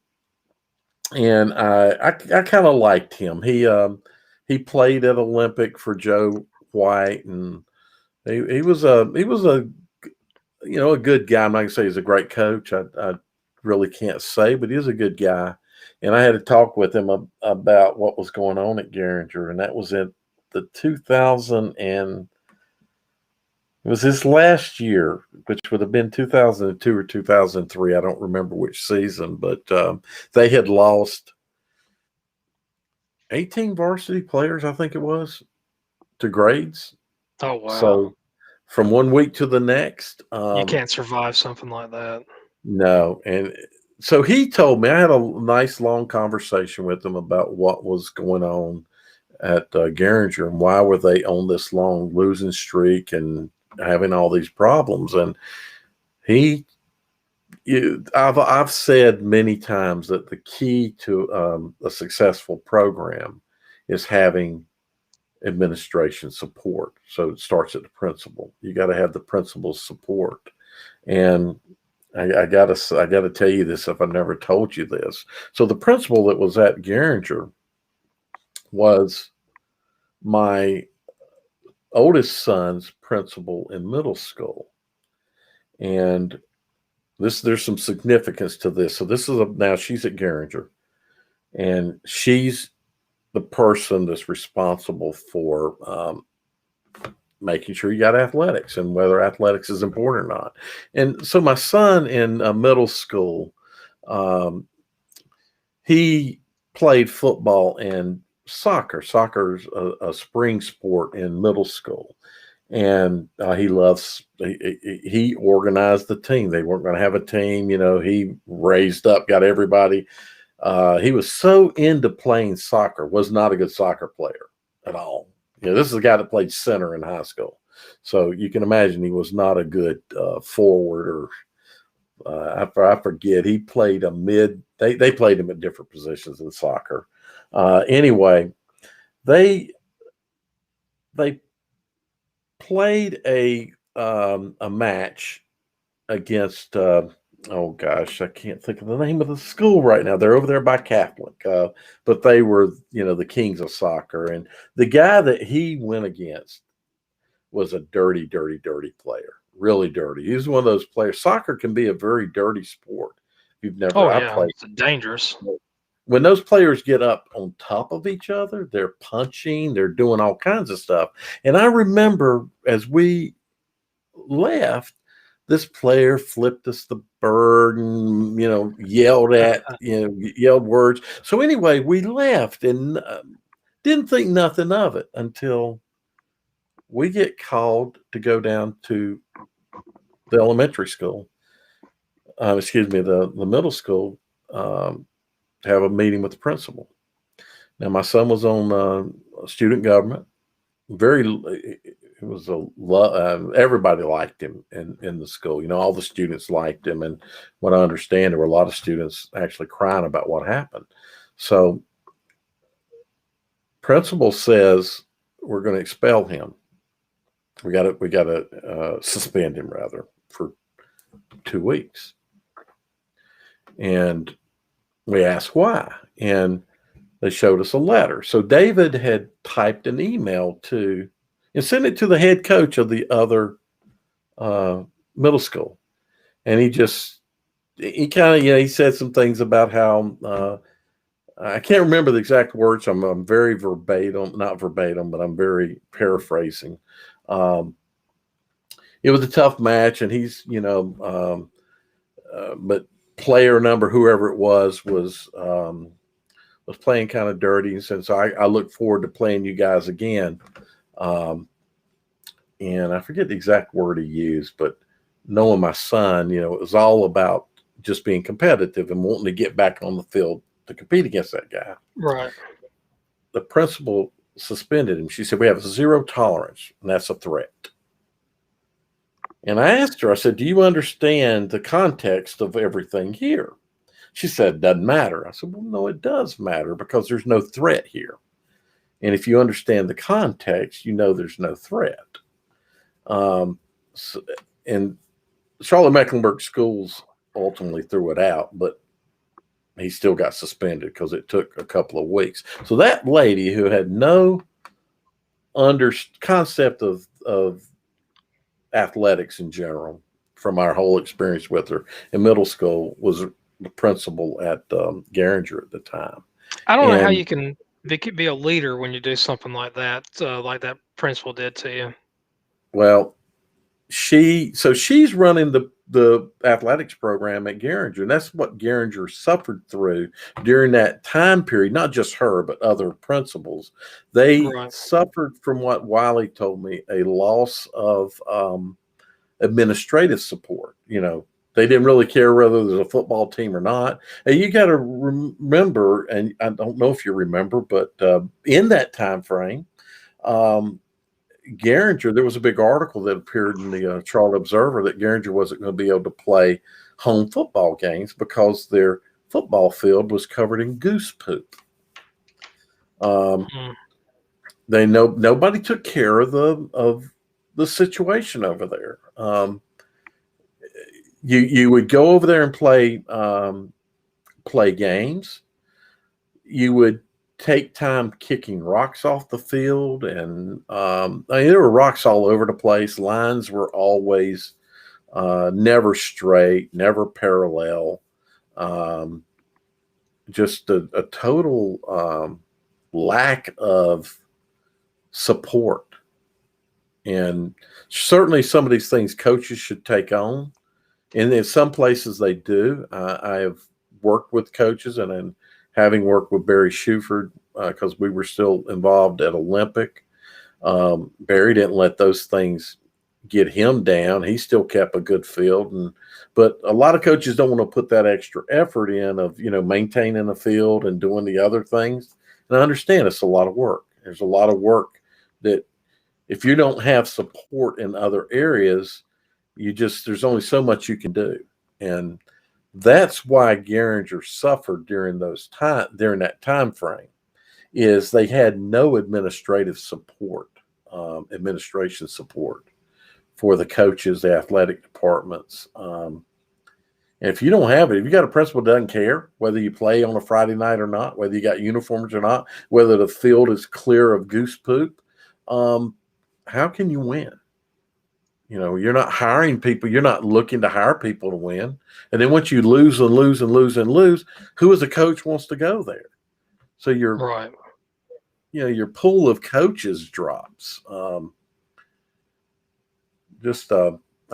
I kind of liked him. He played at Olympic for Joe White, and he was a good guy. I'm not gonna say he's a great coach. I really can't say, but he's a good guy. And I had to talk with him about what was going on at Garinger, and that was in the 2000 and it was his last year, which would have been 2002 or 2003. I don't remember which season, but they had lost 18 varsity players, I think it was, to grades. Oh, wow. So from one week to the next. You can't survive something like that. No. And so he told me, I had a nice long conversation with him about what was going on at Garinger and why were they on this long losing streak and having all these problems. And I've said many times that the key to a successful program is having administration support. So it starts at the principal. You got to have the principal's support. And I gotta tell you this if I never told you this. So the principal that was at Garinger was my oldest son's principal in middle school, and there's some significance to this. So now she's at Garinger, and she's the person that's responsible for making sure you got athletics and whether athletics is important or not. And so my son in middle school, he played football and soccer. Soccer's a spring sport in middle school. And he organized the team. They weren't going to have a team. He raised up, got everybody. He was so into playing soccer, was not a good soccer player at all. This is a guy that played center in high school. So you can imagine he was not a good forward or I forget. He played a mid. They played him at different positions in soccer. Anyway, they played a match against oh gosh, I can't think of the name of the school right now. They're over there by Catholic, but they were the kings of soccer. And the guy that he went against was a dirty player, really dirty. He was one of those players. Soccer can be a very dirty sport. You've never played. It's dangerous. When those players get up on top of each other, they're punching, they're doing all kinds of stuff. And I remember as we left, this player flipped us the bird and, yelled words. So anyway, we left and didn't think nothing of it until we get called to go down to the elementary school, the middle school, to have a meeting with the principal. Now, my son was on student government. Everybody liked him in the school. All the students liked him. And what I understand, there were a lot of students actually crying about what happened. So principal says, we're going to expel him. We got to suspend him rather for 2 weeks. And we asked why. And they showed us a letter. So David had typed an email and sent it to the head coach of the other middle school. And he said some things about how, I can't remember the exact words. I'm very not verbatim, but I'm very paraphrasing. It was a tough match, and he's, but player number, whoever it was playing kind of dirty. And since I look forward to playing you guys again. And I forget the exact word he used, but knowing my son, it was all about just being competitive and wanting to get back on the field to compete against that guy. Right. The principal suspended him. She said, we have 0 tolerance, and that's a threat. And I asked her, I said, do you understand the context of everything here? She said, it doesn't matter. I said, well, no, it does matter because there's no threat here. And if you understand the context, there's no threat. And Charlotte-Mecklenburg schools ultimately threw it out, but he still got suspended because it took a couple of weeks. So that lady who had no concept of athletics in general from our whole experience with her in middle school was the principal at Garinger at the time. I don't know how you can be a leader when you do something like that principal did to you. Well, she's running the athletics program at Garinger, and that's what Garinger suffered through during that time period. Not just her, but other principals. They suffered from what Wiley told me, a loss of administrative support. They didn't really care whether there's a football team or not. And you got to remember, and I don't know if you remember, but in that time frame, Garinger, there was a big article that appeared in the Charlotte Observer that Garinger wasn't going to be able to play home football games because their football field was covered in goose poop. Nobody took care of the situation over there. You would go over there and play games. You would take time kicking rocks off the field, and there were rocks all over the place. Lines were always never straight, never parallel. Just a total lack of support. And certainly some of these things coaches should take on. And in some places they do. I have worked with coaches, and then having worked with Barry Shuford, because we were still involved at Olympic. Barry didn't let those things get him down. He still kept a good field. But a lot of coaches don't want to put that extra effort in of, maintaining the field and doing the other things. And I understand it's a lot of work. There's a lot of work that if you don't have support in other areas, there's only so much you can do. And that's why Garinger suffered during that time frame, is they had no administration support for the coaches, the athletic departments. And if you don't have it, if you got a principal that doesn't care whether you play on a Friday night or not, whether you got uniforms or not, whether the field is clear of goose poop, how can you win? You're not hiring people. You're not looking to hire people to win. And then once you lose and lose and lose and lose, who as a coach wants to go there? So your pool of coaches drops. I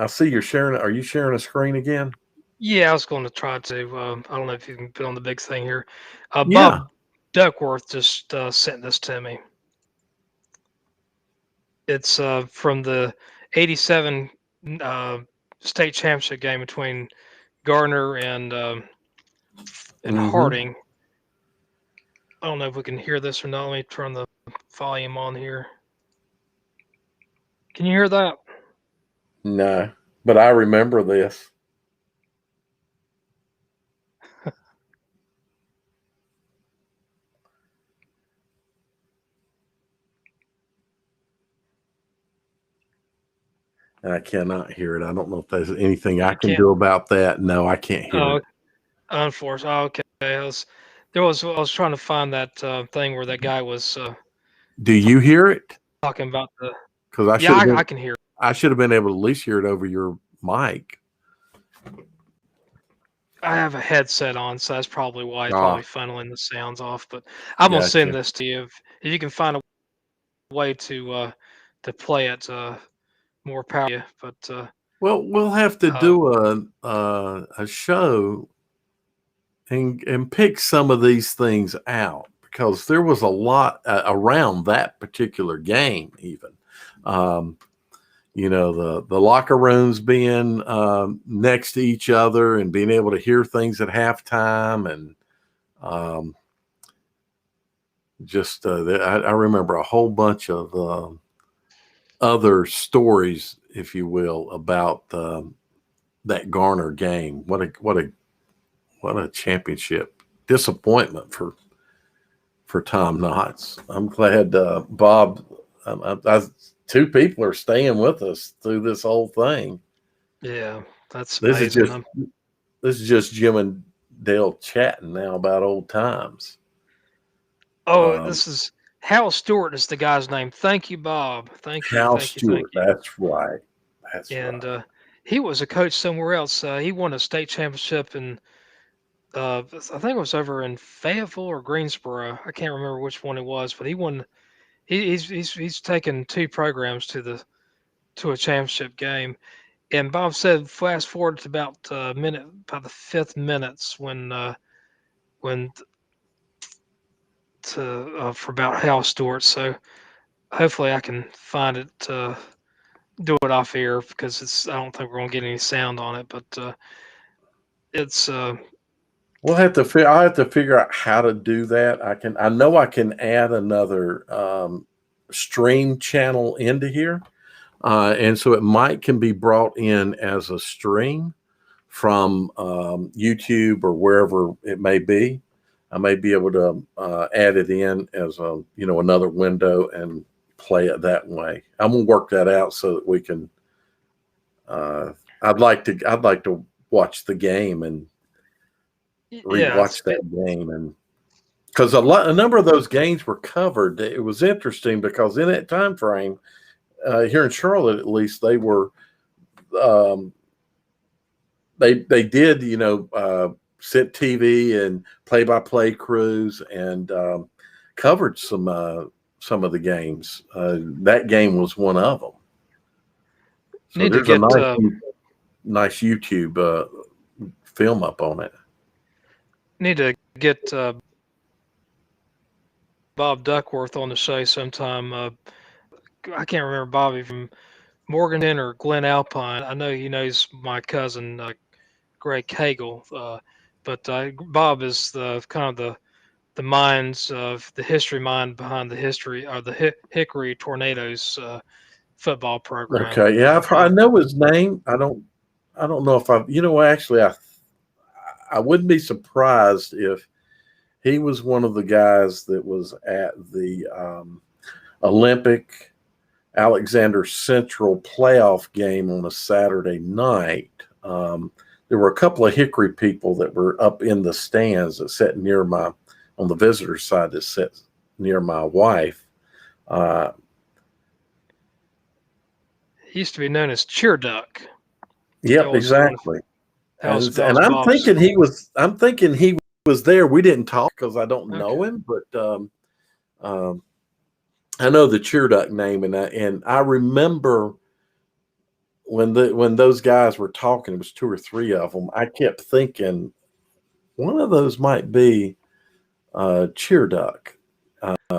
see you're sharing. Are you sharing a screen again? Yeah, I was going to try to. I don't know if you can put on the big thing here. Yeah. Bob Duckworth just sent this to me. It's from the '87 state championship game between Gardner and Harding. I don't know if we can hear this or not. Let me turn the volume on here. Can you hear that? No, but I remember this. I cannot hear it. I don't know if there's anything I can do about that. No, I can't hear it. Unfortunately. Okay. I was trying to find that thing where that guy was. Do you hear it? Talking about the. Because I can hear it. I should have been able to at least hear it over your mic. I have a headset on, so that's probably why it's probably funneling the sounds off. But I'm gonna send this to you if you can find a way to play it more powerful. But we'll have to do a show and pick some of these things out, because there was a lot around that particular game. Even the locker rooms being next to each other and being able to hear things at halftime, and I remember a whole bunch of other stories, if you will, about that Garner game. What a championship disappointment for Tom Knotts. I'm glad Bob. Two people are staying with us through this whole thing. Yeah, that's amazing. This is just Jim and Dale chatting now about old times. Oh, this is Hal Stewart is the guy's name. Thank you, Bob. Thank you. Hal Stewart. That's right. He was a coach somewhere else. He won a state championship in, I think it was over in Fayetteville or Greensboro. I can't remember which one it was, but he won. He's taken two programs to a championship game. And Bob said, fast forward to about the 5th minutes for about Hal Stewart. So hopefully I can find it, do it off air, because I don't think we're gonna get any sound on it. But it's I'll have to figure out how to do that. I know I can add another stream channel into here, and so it can be brought in as a stream from YouTube or wherever it may be. I may be able to add it in as another window and play it that way. I'm gonna work that out so that we can. I'd like to watch the game and rewatch that game, and because a number of those games were covered. It was interesting because in that time frame, here in Charlotte at least, they were they did sent TV and play-by-play crews and covered some of the games. That game was one of them. So need there's to get a nice YouTube film up on it. Need to get Bob Duckworth on the show sometime. I can't remember Bobby from Morganton or Glen Alpine. I know he knows my cousin Greg Cagle, but Bob is the kind of the minds of the history mind behind the history or the Hickory Tornadoes football program. Okay, yeah, I know his name. I don't know if actually I wouldn't be surprised if he was one of the guys that was at the Olympic Alexander Central playoff game on a Saturday night. There were a couple of Hickory people that were up in the stands that sat on the visitor side that sat near my wife. He used to be known as Cheer Duck. Yep, exactly. And I'm Bob's. thinking he was there. We didn't talk because I don't know him, but I know the Cheer Duck name, and I remember when those guys were talking. It was two or three of them. I kept thinking one of those might be Cheer Duck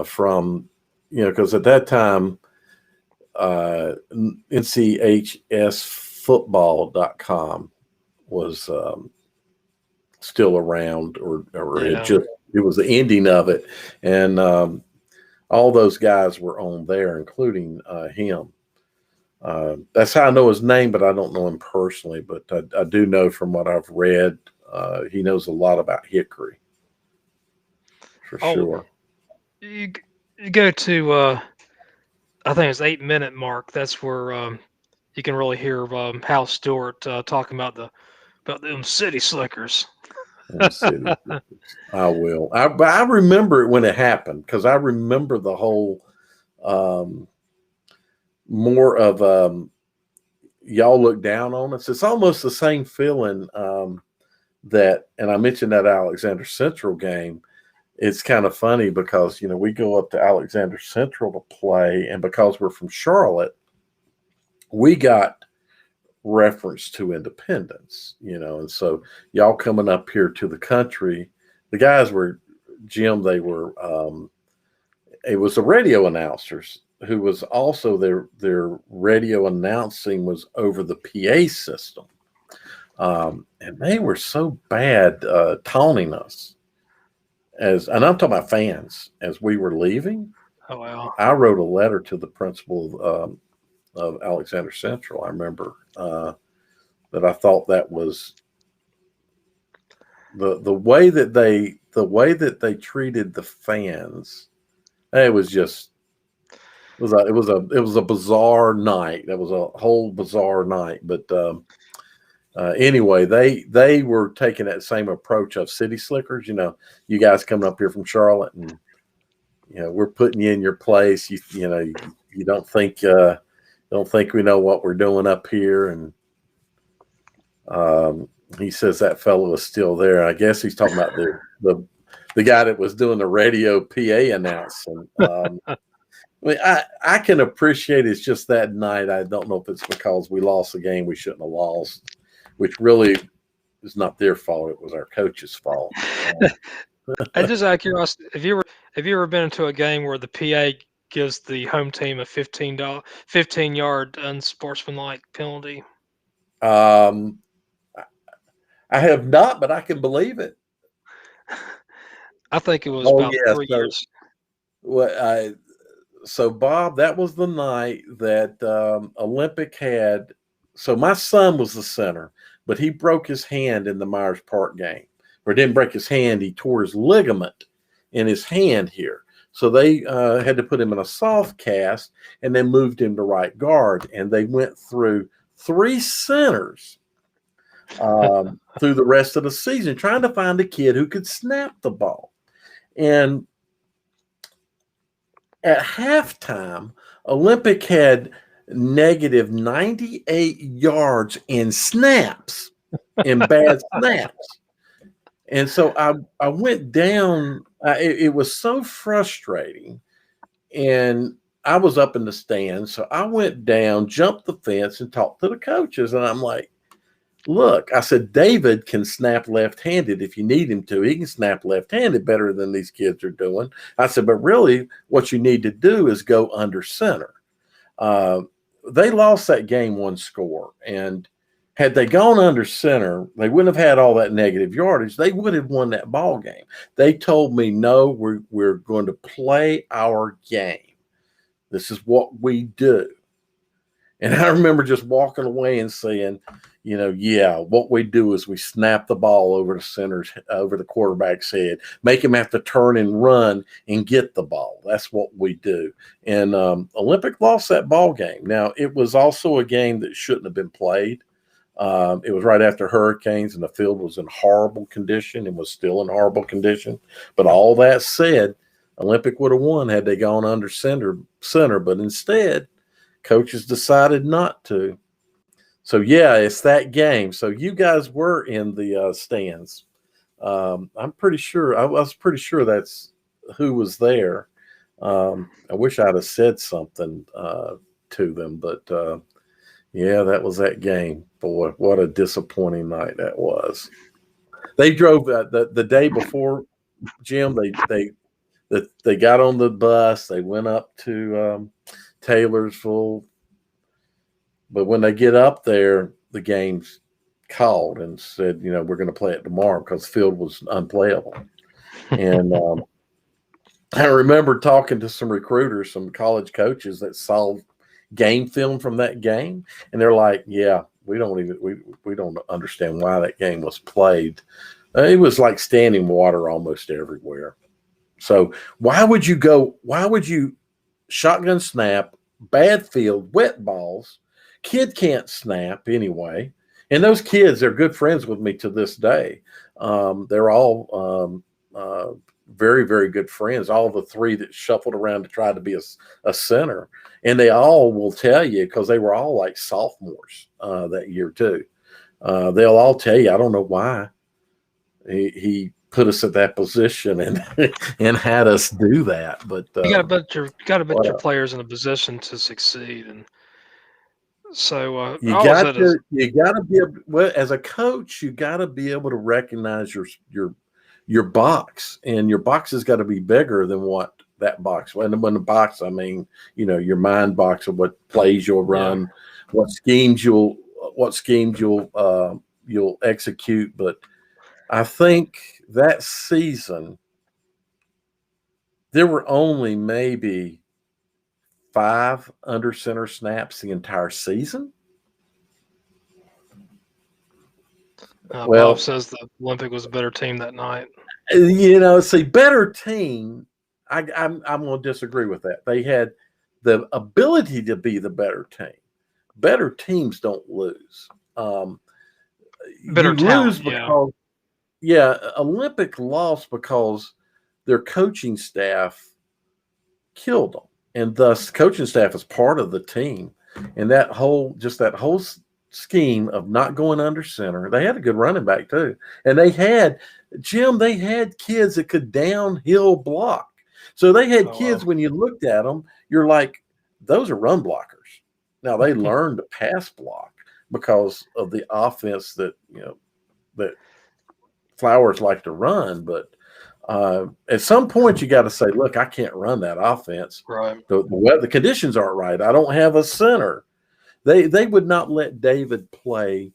from because at that time NCHSfootball.com was still around, or it was the ending of it, and all those guys were on there, including him. That's how I know his name, but I don't know him personally. But I do know from what I've read, he knows a lot about Hickory for sure. You go to I think it's 8-minute mark. That's where you can really hear Hal Stewart talking about them city slickers. I will. I remember it when it happened because I remember the whole more of y'all look down on us. It's almost the same feeling and I mentioned that Alexander Central game. It's kind of funny because, we go up to Alexander Central to play, and because we're from Charlotte, we got reference to independence, and so y'all coming up here to the country, the guys were, Jim, they were, it was the radio announcers who was also their radio announcing was over the PA system. And they were so bad taunting us. And I'm talking about fans, as we were leaving. Oh, wow. I wrote a letter to the principal of Alexander Central. I remember that I thought that was the way that they treated the fans. It was a bizarre night. That was a whole bizarre night. But anyway, they were taking that same approach of city slickers. You guys coming up here from Charlotte, and we're putting you in your place. You don't think we know what we're doing up here. And he says that fellow is still there. I guess he's talking about the guy that was doing the radio PA announcing. I can appreciate it's just that night. I don't know if it's because we lost a game we shouldn't have lost, which really is not their fault. It was our coach's fault. I just out of curiosity, have you ever been into a game where the PA gives the home team a 15-yard unsportsmanlike penalty? I have not, but I can believe it. I think it was Oh about yeah. 3 years. So Bob, that was the night that Olympic had. So my son was the center, but he broke his hand in the Myers Park game. Or didn't break his hand, he tore his ligament in his hand here. So they had to put him in a soft cast and then moved him to right guard. And they went through 3 centers through the rest of the season trying to find a kid who could snap the ball. And at halftime, Olympic had negative 98 yards in snaps, in bad snaps. And so I went down. It was so frustrating. And I was up in the stands. So I went down, jumped the fence, and talked to the coaches. And I'm like, look, I said, David can snap left-handed if you need him to. He can snap left-handed better than these kids are doing. I said, but really what you need to do is go under center. They lost that game 1 score. And had they gone under center, they wouldn't have had all that negative yardage. They would have won that ball game. They told me, no, we're going to play our game. This is what we do. And I remember just walking away and saying, yeah, what we do is we snap the ball over the quarterback's head, make him have to turn and run and get the ball. That's what we do. And Olympic lost that ball game. Now, it was also a game that shouldn't have been played. It was right after hurricanes, and the field was in horrible condition and was still in horrible condition. But all that said, Olympic would have won had they gone under center, but instead, coaches decided not to. So, yeah, it's that game. So you guys were in the stands. I'm pretty sure. I was pretty sure that's who was there. I wish I'd have said something to them. But, yeah, that was that game. Boy, what a disappointing night that was. They drove the day before, Jim, they got on the bus. They went up to Taylorsville. But when they get up there, the game's called and said, we're going to play it tomorrow because the field was unplayable. And I remember talking to some recruiters, some college coaches that saw game film from that game. And they're like, yeah, we don't understand why that game was played. It was like standing water almost everywhere. So why would you shotgun snap, bad field, wet balls? Kid can't snap anyway. And those kids are good friends with me to this day. They're all very, very good friends, all the 3 that shuffled around to try to be a center. And they all will tell you, because they were all like sophomores that year too. They'll all tell you, I don't know why he put us at that position and had us do that. But you got to put your players in a position to succeed. And so you got to be able, as a coach, you got to be able to recognize your box, and your box has got to be bigger than what that box. And when the box, I mean, your mind box of what plays you'll run, what schemes you'll execute. But I think that season there were only maybe 5 under center snaps the entire season. Bob says the Olympic was a better team that night. Better team. I'm going to disagree with that. They had the ability to be the better team. Better teams don't lose. Better talent, because, Olympic lost because their coaching staff killed them. And thus, coaching staff is part of the team. And that whole scheme of not going under center, they had a good running back too. And they had kids that could downhill block. So they had kids, when you looked at them, you're like, those are run blockers. Now they learned to pass block because of the offense that Flowers like to run. But at some point, you got to say, look, I can't run that offense. Right. The conditions aren't right. I don't have a center. They would not let David play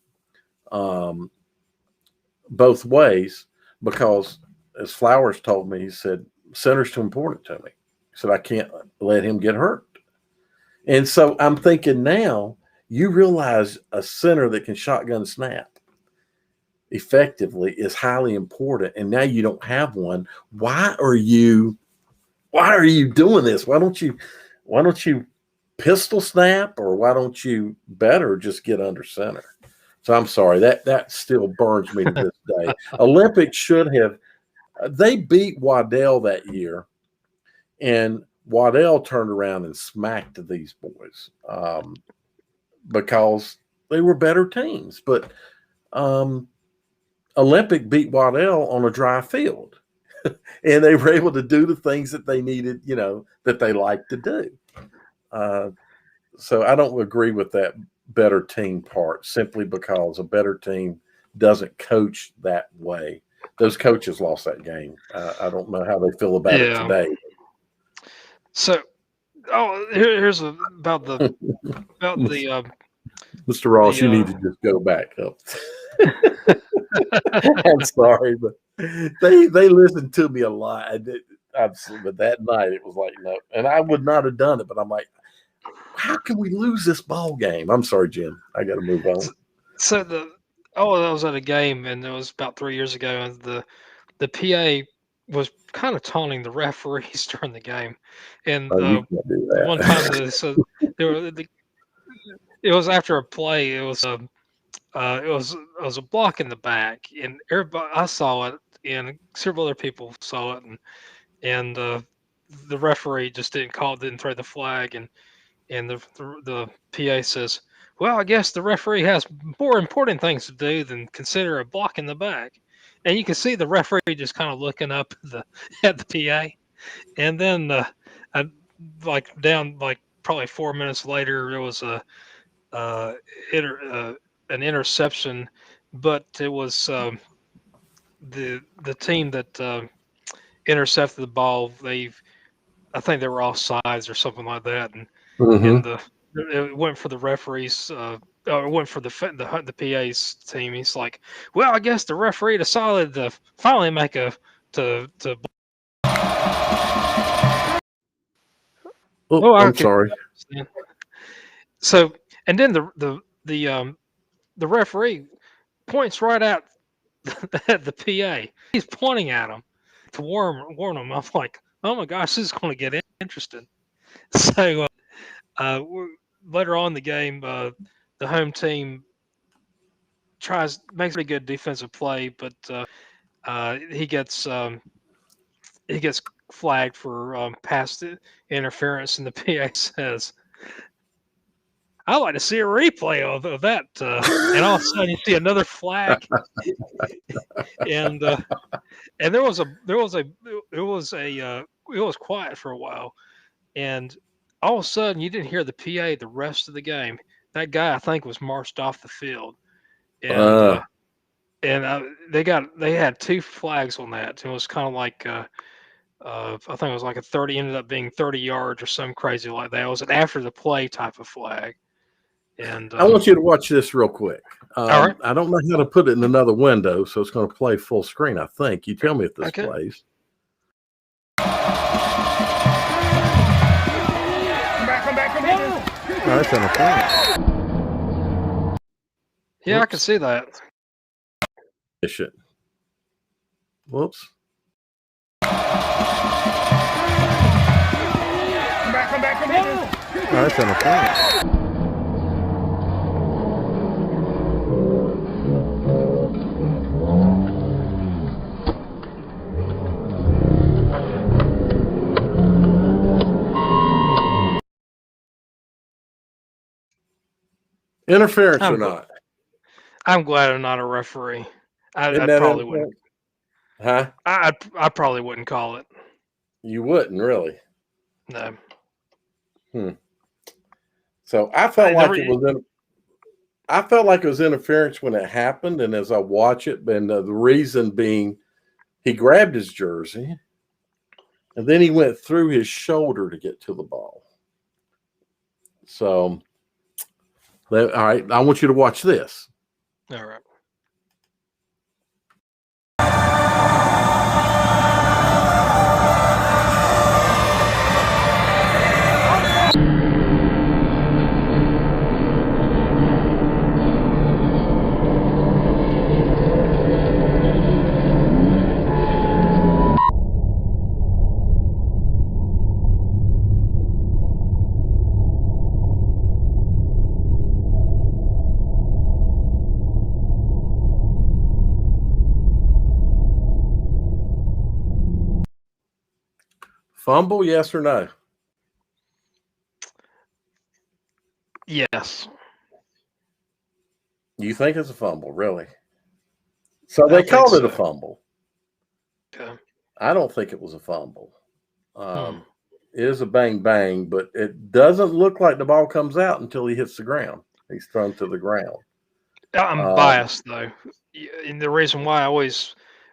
both ways because, as Flowers told me, he said, center's too important to me. He said, I can't let him get hurt. And so I'm thinking now, you realize a center that can shotgun snap effectively is highly important. And now you don't have one. Why are you doing this? Why don't you pistol snap, or why don't you better just get under center? So I'm sorry, that still burns me to this day. Olympics should have, they beat Waddell that year, and Waddell turned around and smacked these boys because they were better teams. But Olympic beat Waddell on a dry field, and they were able to do the things that they needed, that they like to do. So I don't agree with that better team part, simply because a better team doesn't coach that way. Those coaches lost that game. I don't know how they feel about it today. So, here's about the Mr. Ross, you need to just go back up. I'm sorry, but they listened to me a lot. But that night it was like, no, and I would not have done it. But I'm like, how can we lose this ball game? I'm sorry, Jim. I got to move on. So I was at a game, and it was about 3 years ago, and the PA was kind of taunting the referees during the game. And one time, it was after a play. It was a block in the back, and everybody, I saw it, and several other people saw it, and the referee just didn't throw the flag, and the PA says, well, I guess the referee has more important things to do than consider a block in the back. And you can see the referee just kind of looking up at the PA. And then probably 4 minutes later, there was an interception, but it was the team that intercepted the ball. I think they were offsides or something like that, and it went for the referees. Or it went for the PA's team. He's like, well, I guess the referee decided to finally make to. I'm sorry. So, and then the referee points right at the PA. He's pointing at him to warn him. I'm like, oh my gosh, this is going to get interesting. So later on in the game, the home team makes a pretty good defensive play, but he gets flagged for pass interference, and the PA says, I'd like to see a replay of that. And all of a sudden, you see another flag, and it was quiet for a while, and all of a sudden, you didn't hear the PA the rest of the game. That guy, I think, was marched off the field, and they had 2 flags on that. It was kind of like I think it was like ended up being 30 yards or something crazy like that. It was an after the play type of flag. And I want you to watch this real quick. All right. I don't know how to put it in another window, so it's going to play full screen, I think. You tell me if this plays. Come back. Oh, that's interference. Yeah, I can see that. Whoops. Come back. Oh, that's interference. Interference or not? I'm glad I'm not a referee. I probably wouldn't. Huh? I probably wouldn't call it. You wouldn't, really? No. So I felt like it was interference when it happened, and as I watch it, and the reason being, he grabbed his jersey, and then he went through his shoulder to get to the ball. So, all right, I want you to watch this. All right. Fumble, yes or no? Yes. You think it's a fumble, really? So I they think called it a so. fumble. Okay. I don't think it was a fumble. Hmm. It is a bang bang, but it doesn't look like the ball comes out until he hits the ground. He's thrown to the ground. I'm biased though, and the reason why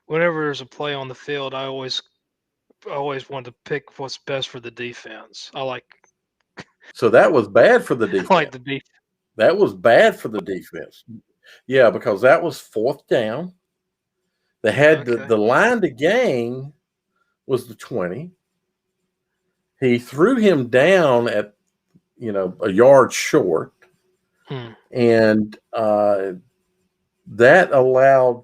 whenever there's a play on the field, I always want to pick what's best for the defense. So that was bad for the I defense. like the defense. That was bad for the defense. Yeah, because that was 4th down. They had the line to gain was the 20. He threw him down at a yard short, and that allowed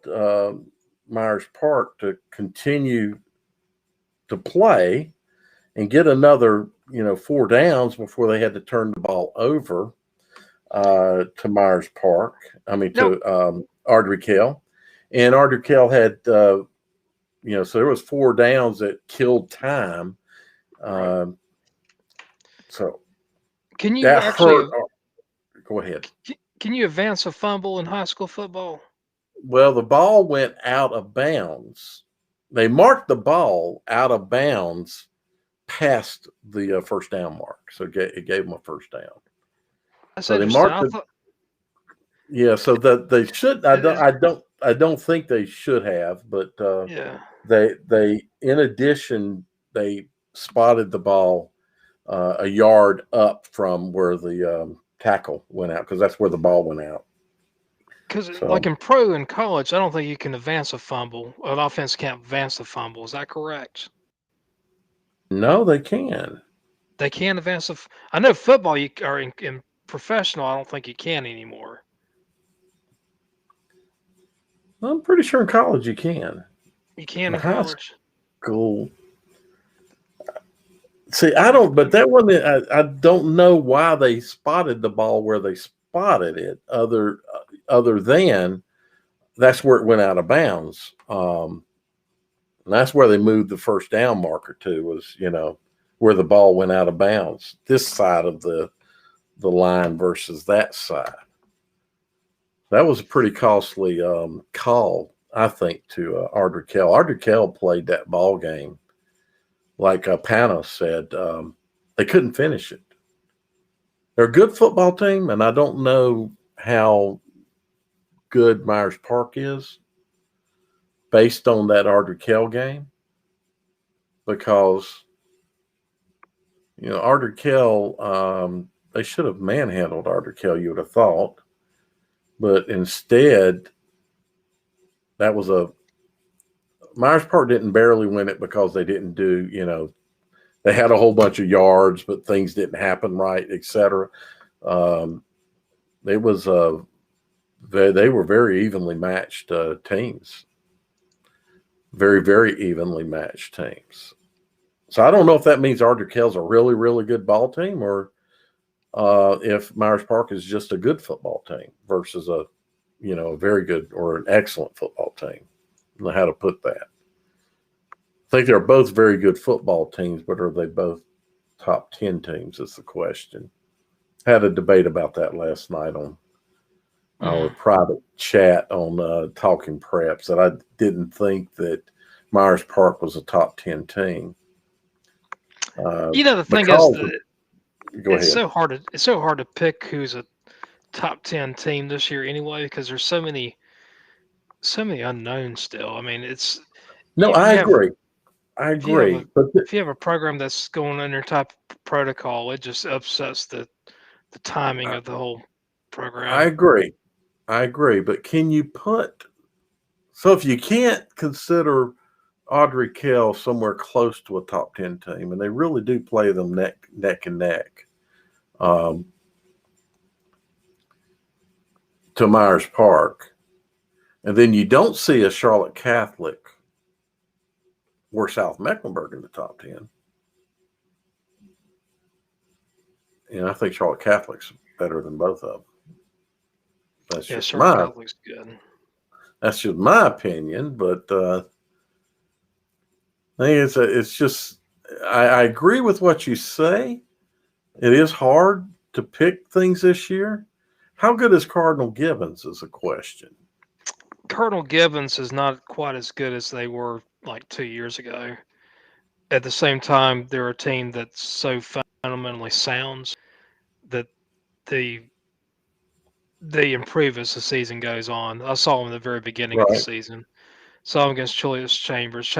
Myers Park to continue to play and get another 4 downs before they had to turn the ball over to Myers Park. I mean to Ardrey-Kell, and Ardrey-Kell had so there was 4 downs that killed time. So Can you that actually hurt. Go ahead. Can you advance a fumble in high school football? Well, the ball went out of bounds. They marked the ball out of bounds past the first down mark, so it gave them a first down. That's so they interesting. marked Yeah, so that they should. I don't think they should have, but yeah. They in addition they spotted the ball a yard up from where the tackle went out, because that's where the ball went out. Because like in pro and college, I don't think you can advance a fumble. An offense can't advance the fumble. Is that correct? No, they can. They can advance I know football or in professional, I don't think you can anymore. I'm pretty sure in college you can. You can in college. School. See, I don't, but that one, I don't know why they spotted the ball where they spotted it, other than that's where it went out of bounds. And that's where they moved the first down marker to, was, where the ball went out of bounds, this side of the line versus that side. That was a pretty costly call, I think, to Ardrey-Kell. Ardrey-Kell played that ball game. Like Panos said, they couldn't finish it. They're a good football team, and I don't know how good Myers Park is based on that Ardrey-Kell game, because Ardrey-Kell, they should have manhandled Ardrey-Kell, you would have thought, but instead that was Myers Park didn't barely win it because they didn't do, they had a whole bunch of yards, but things didn't happen right, etc. They were very evenly matched teams. Very, very evenly matched teams. So I don't know if that means Ardrey-Kell's a really, really good ball team, or if Myers Park is just a good football team versus a very good or an excellent football team. I don't know how to put that. I think they're both very good football teams, but are they both top 10 teams is the question. Had a debate about that last night on our private chat on Talking Preps, that I didn't think that Myers Park was a top 10 team. The thing is, it's so hard to pick who's a top 10 team this year anyway, because there's so many unknowns still. I mean, I agree. If you have a program that's going under type of protocol, it just upsets the timing of the whole program. I agree. But can you if you can't consider Ardrey-Kell somewhere close to a top 10 team, and they really do play them neck and neck, to Myers Park, and then you don't see a Charlotte Catholic or South Mecklenburg in the top 10. I think Charlotte Catholic's better than both of them. Charlotte Catholic's good. That's just my opinion, but I think it's just I agree with what you say. It is hard to pick things this year. How good is Cardinal Gibbons is a question. Colonel Gibbons is not quite as good as they were like 2 years ago. At the same time, they're a team that's so fundamentally sound that the they improve as the season goes on. I saw them in the very beginning of the Right. season. Saw them against Julius Chambers.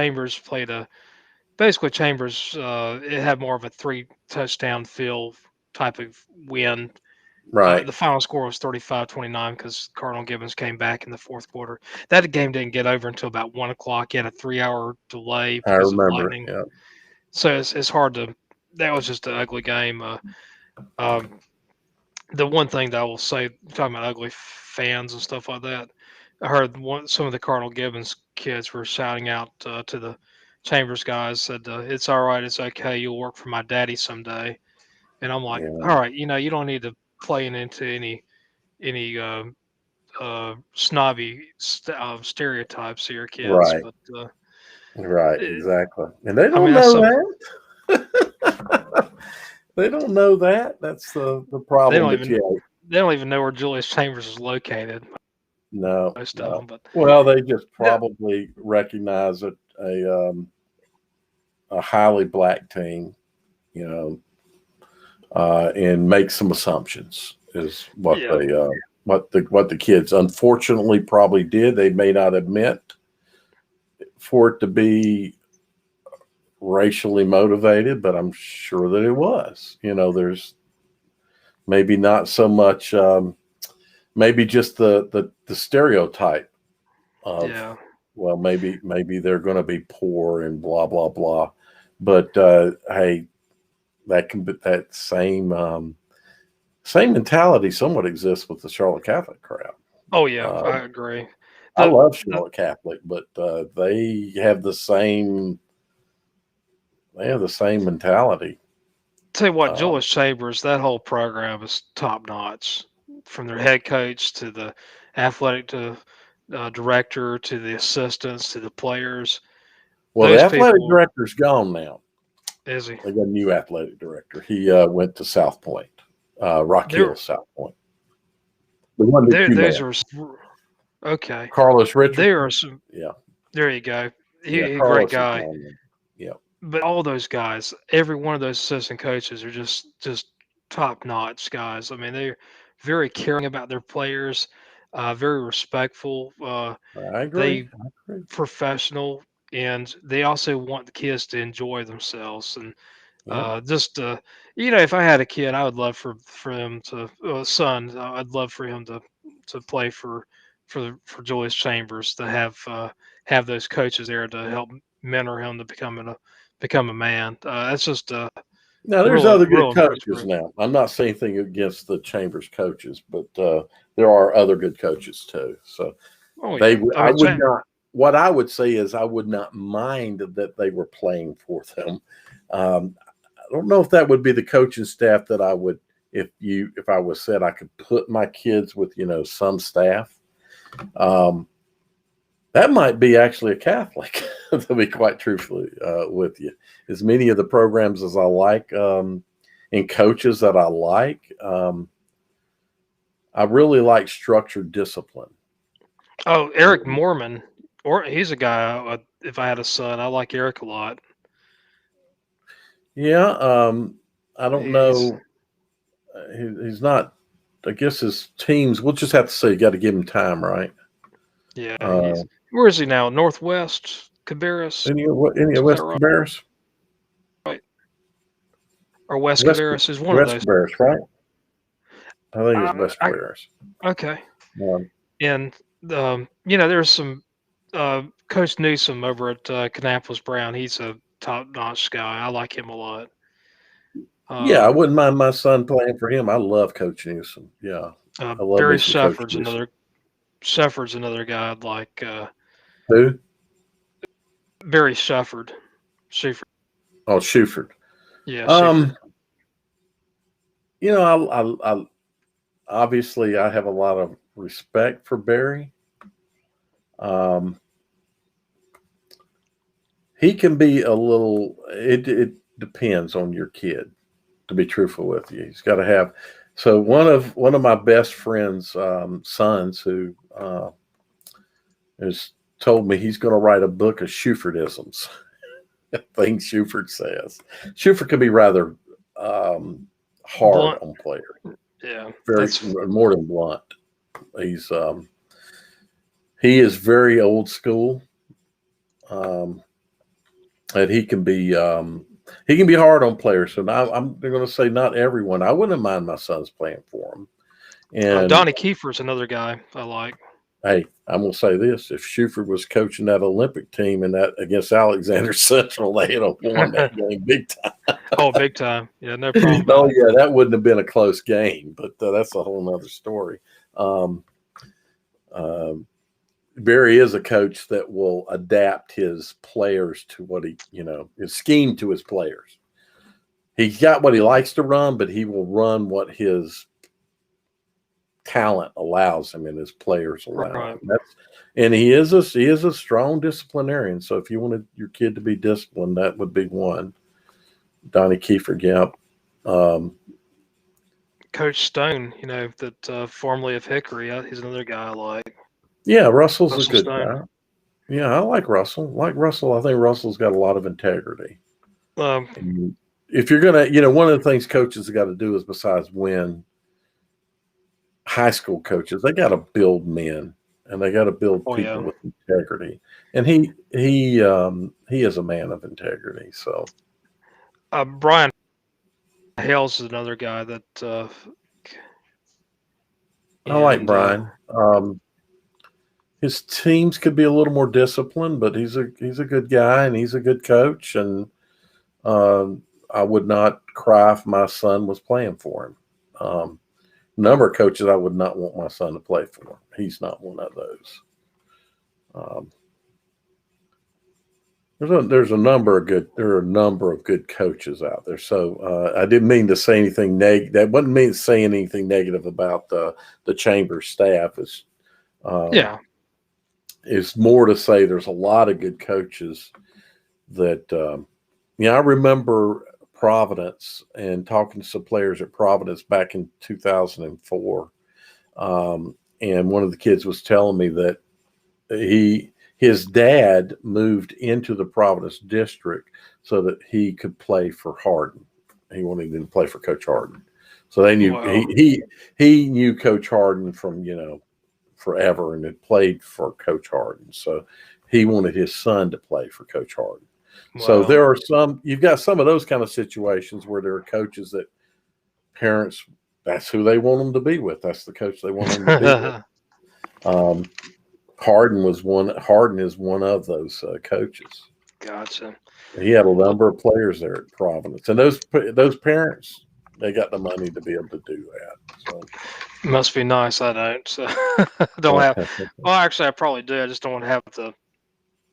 Basically Chambers. It had more of a 3 touchdown feel type of win. Right. The final score was 35-29 because Cardinal Gibbons came back in the fourth quarter. That game didn't get over until about 1 o'clock. He had a 3-hour delay I because of remember it. lightning. Yeah. So it's hard to. That was just an ugly game. Um, the one thing that I will say, talking about ugly fans and stuff like that, I heard some of the Cardinal Gibbons kids were shouting out to the Chambers guys, said, "It's all right, it's okay. You'll work for my daddy someday." And I'm like, Yeah. "All right, you don't need to play into any snobby stereotypes of your kids, Right. but Right. Exactly. And they I don't mean that's know some that. They don't know that. That's the they problem. don't But even yeah, they don't even know where Julius Chambers is located. no, Most of no. them, but Well, they just yeah, probably recognize a highly black team, you know, and make some assumptions is what yeah, they what the kids unfortunately probably did. They may not have meant for it to be racially motivated, but I'm sure that it was. You know, there's maybe not so much, maybe just the stereotype of, yeah, well, maybe they're going to be poor and blah blah blah, but hey, that can be that same mentality somewhat exists with the Charlotte Catholic crowd. oh yeah, Uh, I agree. I The love the Charlotte Catholic, but they have the same mentality. tell you what, Um, Julius Chambers, that whole program is top notch, from their head coach to the athletic director to the assistants to the players. well, the Those athletic people, director's gone now. is he? They got a new athletic director. He went to South Point, Rock Hill, There, South Point. The one that you those met, are okay. Carlos There Richardson. are some. Yeah, There you go. yeah, He a great Carlos is guy. gone now. Yeah, But all those guys, every one of those assistant coaches are just top notch guys. I mean, they're very caring about their players, very respectful. I agree. They I agree. professional, and they also want the kids to enjoy themselves. And Yeah. just if I had a kid, I would love for him to son. I'd love for him to play for Julius Chambers, to have those coaches there to help mentor him to become a man. That's just Now, there's real other good real coaches encouragement. now. I'm not saying anything against the Chambers coaches, but there are other good coaches too. So Oh yeah, I I mean, would not. What I would say is I would not mind that they were playing for them. I don't know if that would be the coaching staff that I would, if I was said I could put my kids with, some staff. Um, that might be actually a Catholic, to be quite truthfully with you. As many of the programs as I like, and coaches that I like, I really like structured discipline. oh, Eric Mormon, or he's a guy. If I had a son, I like Eric a lot. Yeah, I don't He's know. He's not. I guess his teams. We'll just have to say, you got to give him time, right? Yeah, Uh, where is he now? Northwest Cabarrus, any of is that West right? Cabarrus? Or West West Cabarrus is one of West those. Cabarrus, right? I think it's West I Cabarrus. okay. Um, And there's some Coach Newsom over at Kannapolis Brown. He's a top-notch guy. I like him a lot. yeah, I Um, wouldn't mind my son playing for him. I love Coach Newsom. Yeah, I love me Barry some Coach Newsom. Shefford's another guy I'd like. Who? Barry Shefford. Shefford. Oh, Shuford. Yeah, Shefford. Um, I obviously I have a lot of respect for Barry. Um, he can be a little. It depends on your kid. To be truthful with you, he's got to have. So one of my best friends' sons who has told me he's going to write a book of Shufordisms, things Shuford says. Shuford can be rather hard Blunt. on players. Yeah, Very more than blunt. He is very old school, and he can be hard on players. And I'm going to say not everyone. I wouldn't mind my sons playing for him. And Donnie Kiefer's another guy I like. hey, I'm going to say this: if Shuford was coaching that Olympic team and that against Alexander Central, they'd have won that game big time. Oh, big time! Yeah, no problem. Oh yeah, that wouldn't have been a close game, but that's a whole nother story. Barry is a coach that will adapt his players to what his scheme to his players. He's got what he likes to run, but he will run what his talent allows him and his players allow him. And he is a strong disciplinarian. So if you wanted your kid to be disciplined, that would be one. Donnie Kiefer, Coach Stone, that formerly of Hickory, he's another guy I like. Yeah, Russell's a good Stone. guy. Yeah, I like Russell. I think Russell's got a lot of integrity. If you're gonna, one of the things coaches have got to do is, besides win, high school coaches, they got to build men and they got to build people with integrity. And he is a man of integrity. So, Brian Hales is another guy that I like Brian. His teams could be a little more disciplined, but he's a good guy and he's a good coach. And I would not cry if my son was playing for him. Number of coaches I would not want my son to play for. He's not one of those. There are a number of good coaches out there. So I didn't mean to say anything negative. That wasn't mean saying anything negative about the Chambers staff. It's more to say there's a lot of good coaches that I remember Providence and talking to some players at Providence back in 2004. And one of the kids was telling me that his dad moved into the Providence district so that he could play for Hardin. He wanted him to play for Coach Hardin. So they knew he knew Coach Hardin from, forever and had played for Coach Hardin. So he wanted his son to play for Coach Hardin. Wow. So you've got some of those kind of situations where there are coaches that parents, that's who they want them to be with. That's the coach they want them to be with. Hardin is one of those coaches. Gotcha. He had a number of players there at Providence, and those parents, they got the money to be able to do that. So. Must be nice. I don't. So don't have. Well, actually, I probably do. I just don't want to have the.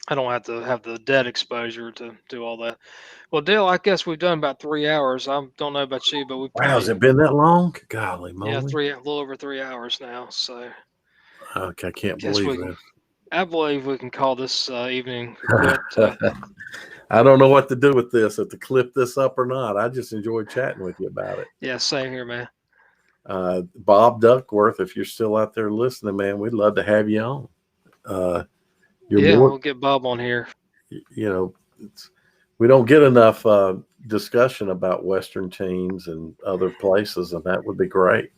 I don't have to have the debt exposure to do all that. Well, Dale, I guess we've done about 3 hours. I don't know about you, but we. Wow, has it been that long? Golly moly! Yeah, a little over 3 hours now. So. Okay, I can't believe this. I believe we can call this evening quit. I don't know what to do with this, if to clip this up or not. I just enjoyed chatting with you about it. Yeah, same here, man. Bob Duckworth, if you're still out there listening, man, we'd love to have you on. We'll get Bob on here. We don't get enough discussion about Western teams and other places, and that would be great.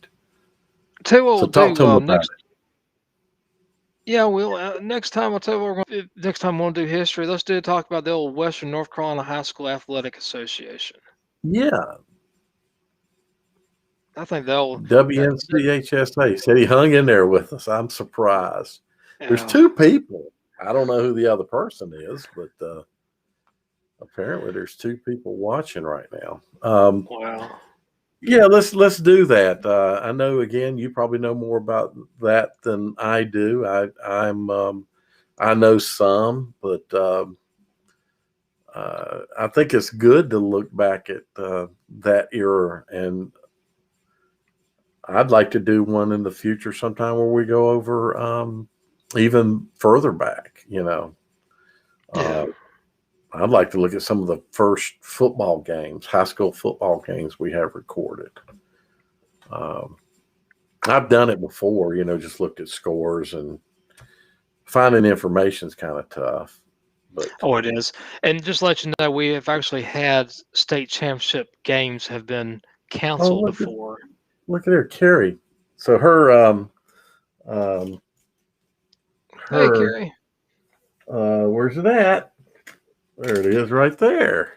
Tell you what we'll talk to him about it. Yeah, we'll next time. I'll tell you what we're going to do. Next time we'll do history. Let's talk about the old Western North Carolina High School Athletic Association. Yeah. I think they'll WNCHSA said he hung in there with us. I'm surprised. Yeah. There's two people. I don't know who the other person is, but apparently there's two people watching right now. Wow. Yeah, let's do that. I know, again, you probably know more about that than I do. I know some, but I think it's good to look back at that era, and I'd like to do one in the future sometime where we go over even further back. I'd like to look at some of the first football games, high school football games we have recorded. I've done it before, just looked at scores, and finding information is kind of tough. But it is. And just to let you know, we have actually had state championship games have been canceled before. Look at her, Carrie. So her, Hey, Carrie. Where's it at? There it is, right there.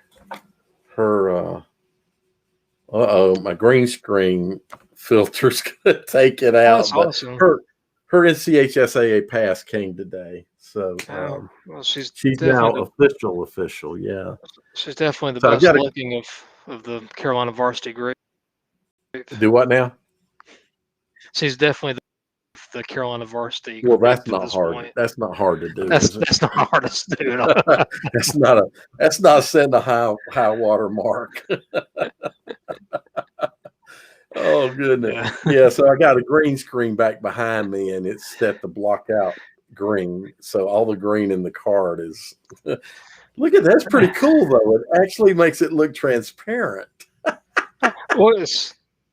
Her, my green screen filter's gonna take it out. That's awesome. Her NCHSAA pass came today, so well, she's now official. Yeah, she's definitely the best looking of the Carolina varsity group. Do what now? She's definitely the Carolina varsity. Well, that's not hard. Point. That's not hard to do. That's not hard to do at all. That's not setting a high water mark. Oh goodness. Yeah. So I got a green screen back behind me, and it's set to block out green. So all the green in the card is. Look at that's pretty cool though. It actually makes it look transparent. Well,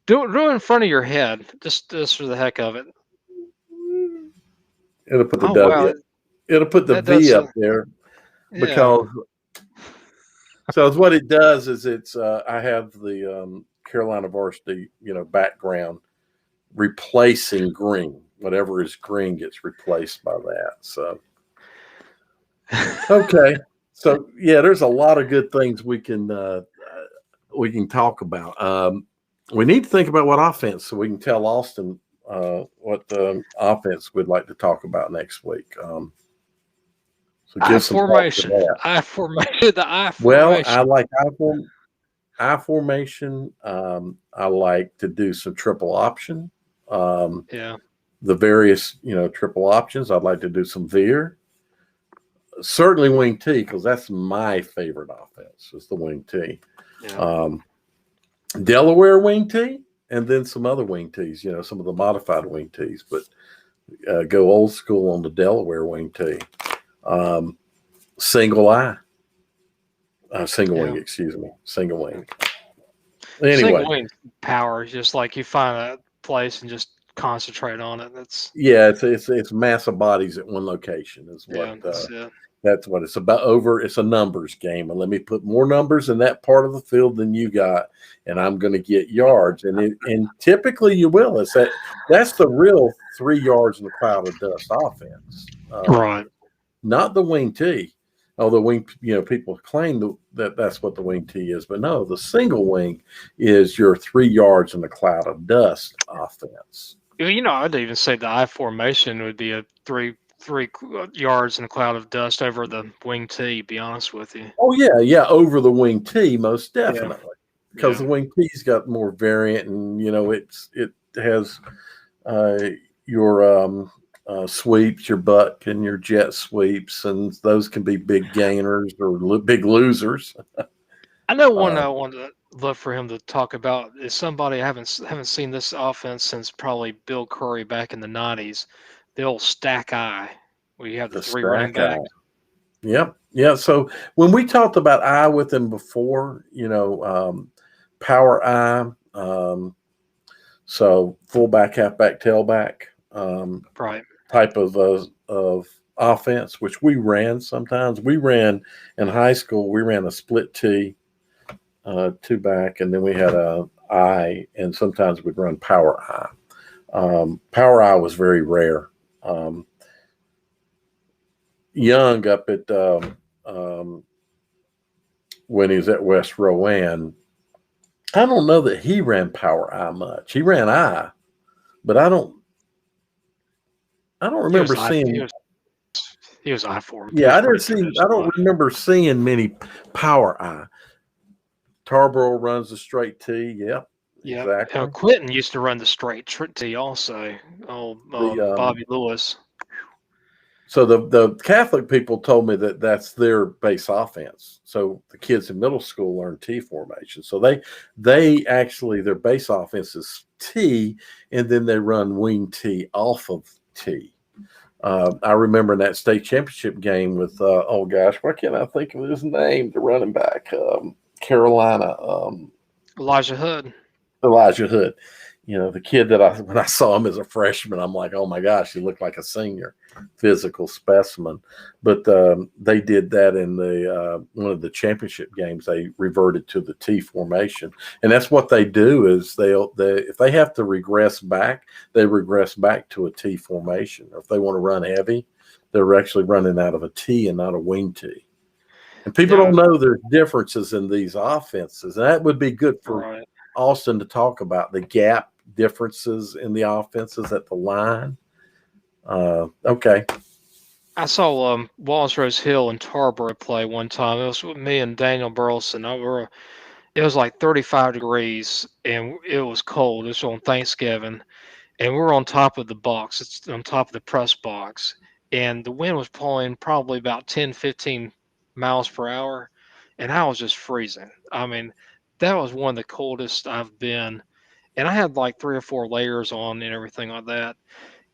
do it in front of your head, just for the heck of it. It'll put the W. Wow. It'll put the V up there because. So what it does is it's I have the Carolina Varsity background replacing green. Whatever is green gets replaced by that. So okay. So yeah, there's a lot of good things we can talk about. We need to think about what offense, so we can tell Austin what offense we'd like to talk about next week. So give some formation. I formation. The I formation. Well, I like I formation. I like to do some triple option. The various triple options. I'd like to do some veer. Certainly wing T, because that's my favorite offense. Is the wing T. Yeah. Delaware wing T, and then some other wing Ts, some of the modified wing Ts, but go old school on the Delaware wing T. Single wing, single wing. Anyway. Single wing power, just like you find a place and just concentrate on it. It's mass of bodies at one location is what that's what it's about. It's a numbers game, and let me put more numbers in that part of the field than you got, and I'm going to get yards. And typically you will. That's the real 3 yards in a cloud of dust offense, right? Not the wing T. Although wing, people claim that's what the wing T is, but no, the single wing is your 3 yards in a cloud of dust offense. I'd even say the I formation would be a 3 yards in a cloud of dust over the wing T, be honest with you. Oh yeah, over the wing T, most definitely. Because the wing T's got more variant, and it has your sweeps, your buck, and your jet sweeps, and those can be big gainers or big losers. I know one I want to love for him to talk about is somebody I haven't seen this offense since probably Bill Curry back in the 90s. The old stack eye, where you have the 3 running backs. Yep. Yeah. So when we talked about eye with him before, power eye, so fullback, halfback, tailback, right, type of offense, which we ran sometimes. We ran in high school. We ran a split T, 2 back, and then we had a I, and sometimes we'd run power I. Power I was very rare. Young up at when he was at West Rowan, I don't know that he ran power I much. He ran I, but I don't remember seeing. He was I for him. Yeah, I don't remember seeing many power I. Tarboro runs the straight T. Yep. Yeah, exactly. Quentin used to run the straight T also. Bobby Lewis. So the Catholic people told me that that's their base offense. So the kids in middle school learn T formation. So they actually their base offense is T, and then they run wing T off of T. I remember in that state championship game with oh gosh, why can't I think of his name? The running back, Carolina, Elijah Hood. Elijah Hood. You know, the kid that when I saw him as a freshman, I'm like, oh my gosh, he looked like a senior, physical specimen. But they did that in the one of the championship games. They reverted to the T formation, and that's what they do. Is if they have to regress back, they regress back to a T formation. Or if they want to run heavy, they're actually running out of a T and not a wing T. And people don't know there's differences in these offenses, and that would be good for Austin to talk about the gap differences in the offenses at the line. Okay. I saw Wallace Rose Hill and Tarboro play one time. It was with me and Daniel Burleson. It was like 35 degrees and it was cold. It was on Thanksgiving, and we were on top of the box. It's on top of the press box, and the wind was blowing probably about 10, 15 miles per hour, and I was just freezing. I mean, that was one of the coldest I've been. And I had like 3 or 4 layers on and everything like that.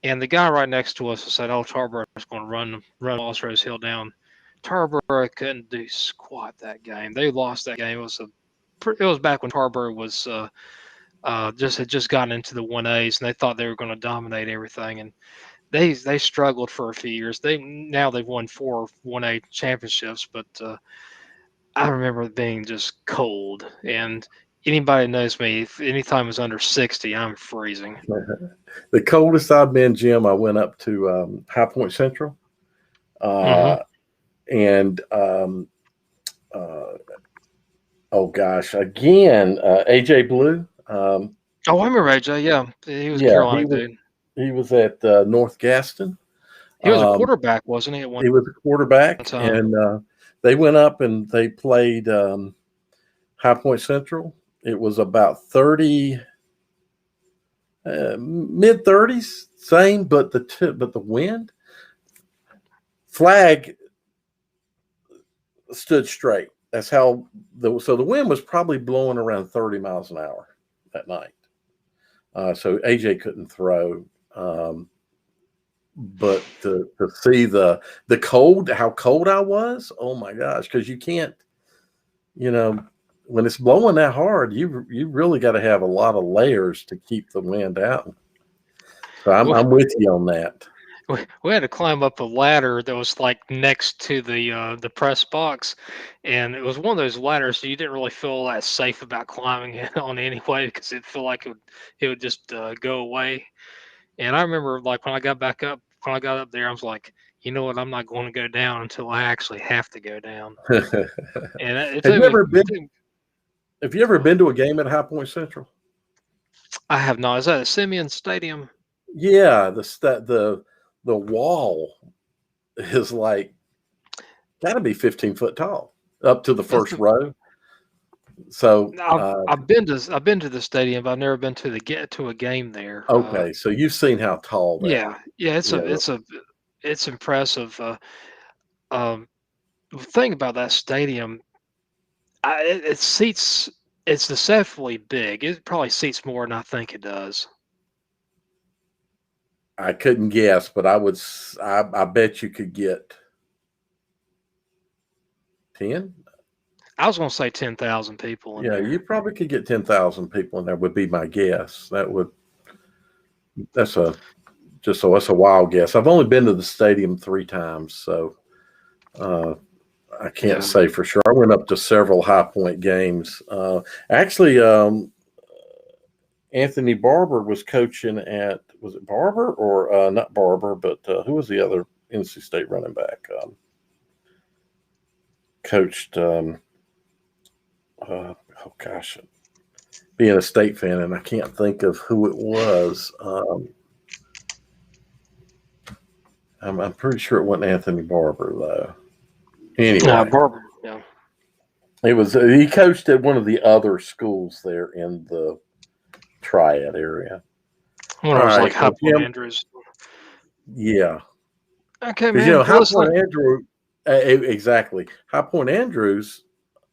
And the guy right next to us said, "Oh, Tarboro is going to run Lost Rose Hill down." Tarboro couldn't do squat that game. They lost that game. It was back when Tarboro was had just gotten into the 1As, and they thought they were going to dominate everything. And they struggled for a few years. Now they've won 4 1A championships, but I remember it being just cold. And anybody knows me, if anytime it's under 60, I'm freezing. The coldest I've been, Jim, I went up to High Point Central. And oh gosh, again, AJ Blue. I remember AJ. Yeah, he was Carolina dude. He was at North Gaston. He was a quarterback, wasn't he? He was a quarterback, and they went up and they played High Point Central. It was about 30, mid 30s, same, but the wind flag stood straight. That's how so the wind was probably blowing around 30 miles an hour that night. So AJ couldn't throw. But to see the cold, how cold I was, oh my gosh, because you can't, when it's blowing that hard, you really got to have a lot of layers to keep the wind out. So I'm with you on that. We had to climb up a ladder that was like next to the press box, and it was one of those ladders so you didn't really feel that safe about climbing it on anyway, because it felt like it would just go away. And I remember, like, when I got up there, I was like, you know what, I'm not going to go down until I actually have to go down. And have you ever been to a game at High Point Central? I have not. Is that a Simeon Stadium? Yeah, the wall is like got to be 15 foot tall up to the first row. So I've been to the stadium, but I've never been to a game there. Okay, so you've seen how tall that it's impressive. The thing about that stadium, it's deceptively big. It probably seats more than I think it does. I couldn't guess, but I bet you could get 10. I was going to say 10,000 people in there. You probably could get 10,000 people in there, would be my guess. That's a wild guess. I've only been to the stadium 3 times, so I can't say for sure. I went up to several High Point games. Actually, Anthony Barber was coaching at, was it Barber or not Barber, but who was the other NC State running back? Coached, oh gosh, being a State fan, and I can't think of who it was. I'm pretty sure it wasn't Anthony Barber, though. Anyway, Barber, yeah. It was. He coached at one of the other schools there in the Triad area. When I was like High Point Andrews. Yeah. Okay, man. High Point Andrews, exactly. High Point Andrews,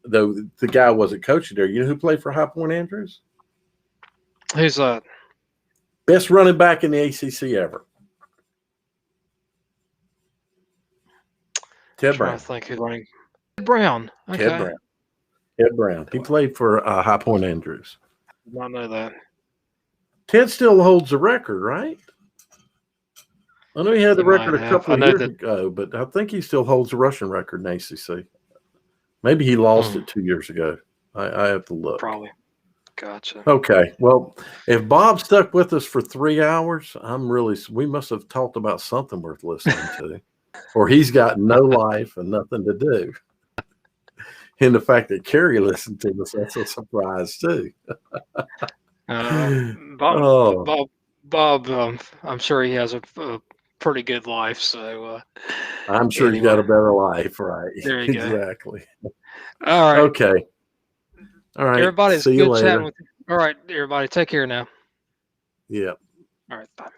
though the guy wasn't coaching there. You know who played for High Point Andrews? Who's that? Best running back in the ACC ever. Ted Trying Brown. to think who's running. Brown. Okay. Ted Brown. Ted Brown. He played for High Point Andrews. Did not know that. Ted still holds the record, right? I know he had the He record might a have. couple I of know years that- ago, but I think he still holds the rushing record in ACC. Maybe he lost Hmm. it 2 years ago. I have to look. Probably. Gotcha. Okay. Well, if Bob stuck with us for 3 hours, we must have talked about something worth listening to, or he's got no life and nothing to do. And the fact that Carrie listened to us, that's a surprise too. Bob, I'm sure he has a pretty good life. So I'm sure he's got a better life, right? There you go. Exactly. All right. Okay. All right. Everybody's See you good later. chatting with you. All right, everybody. Take care now. Yeah. All right. Bye.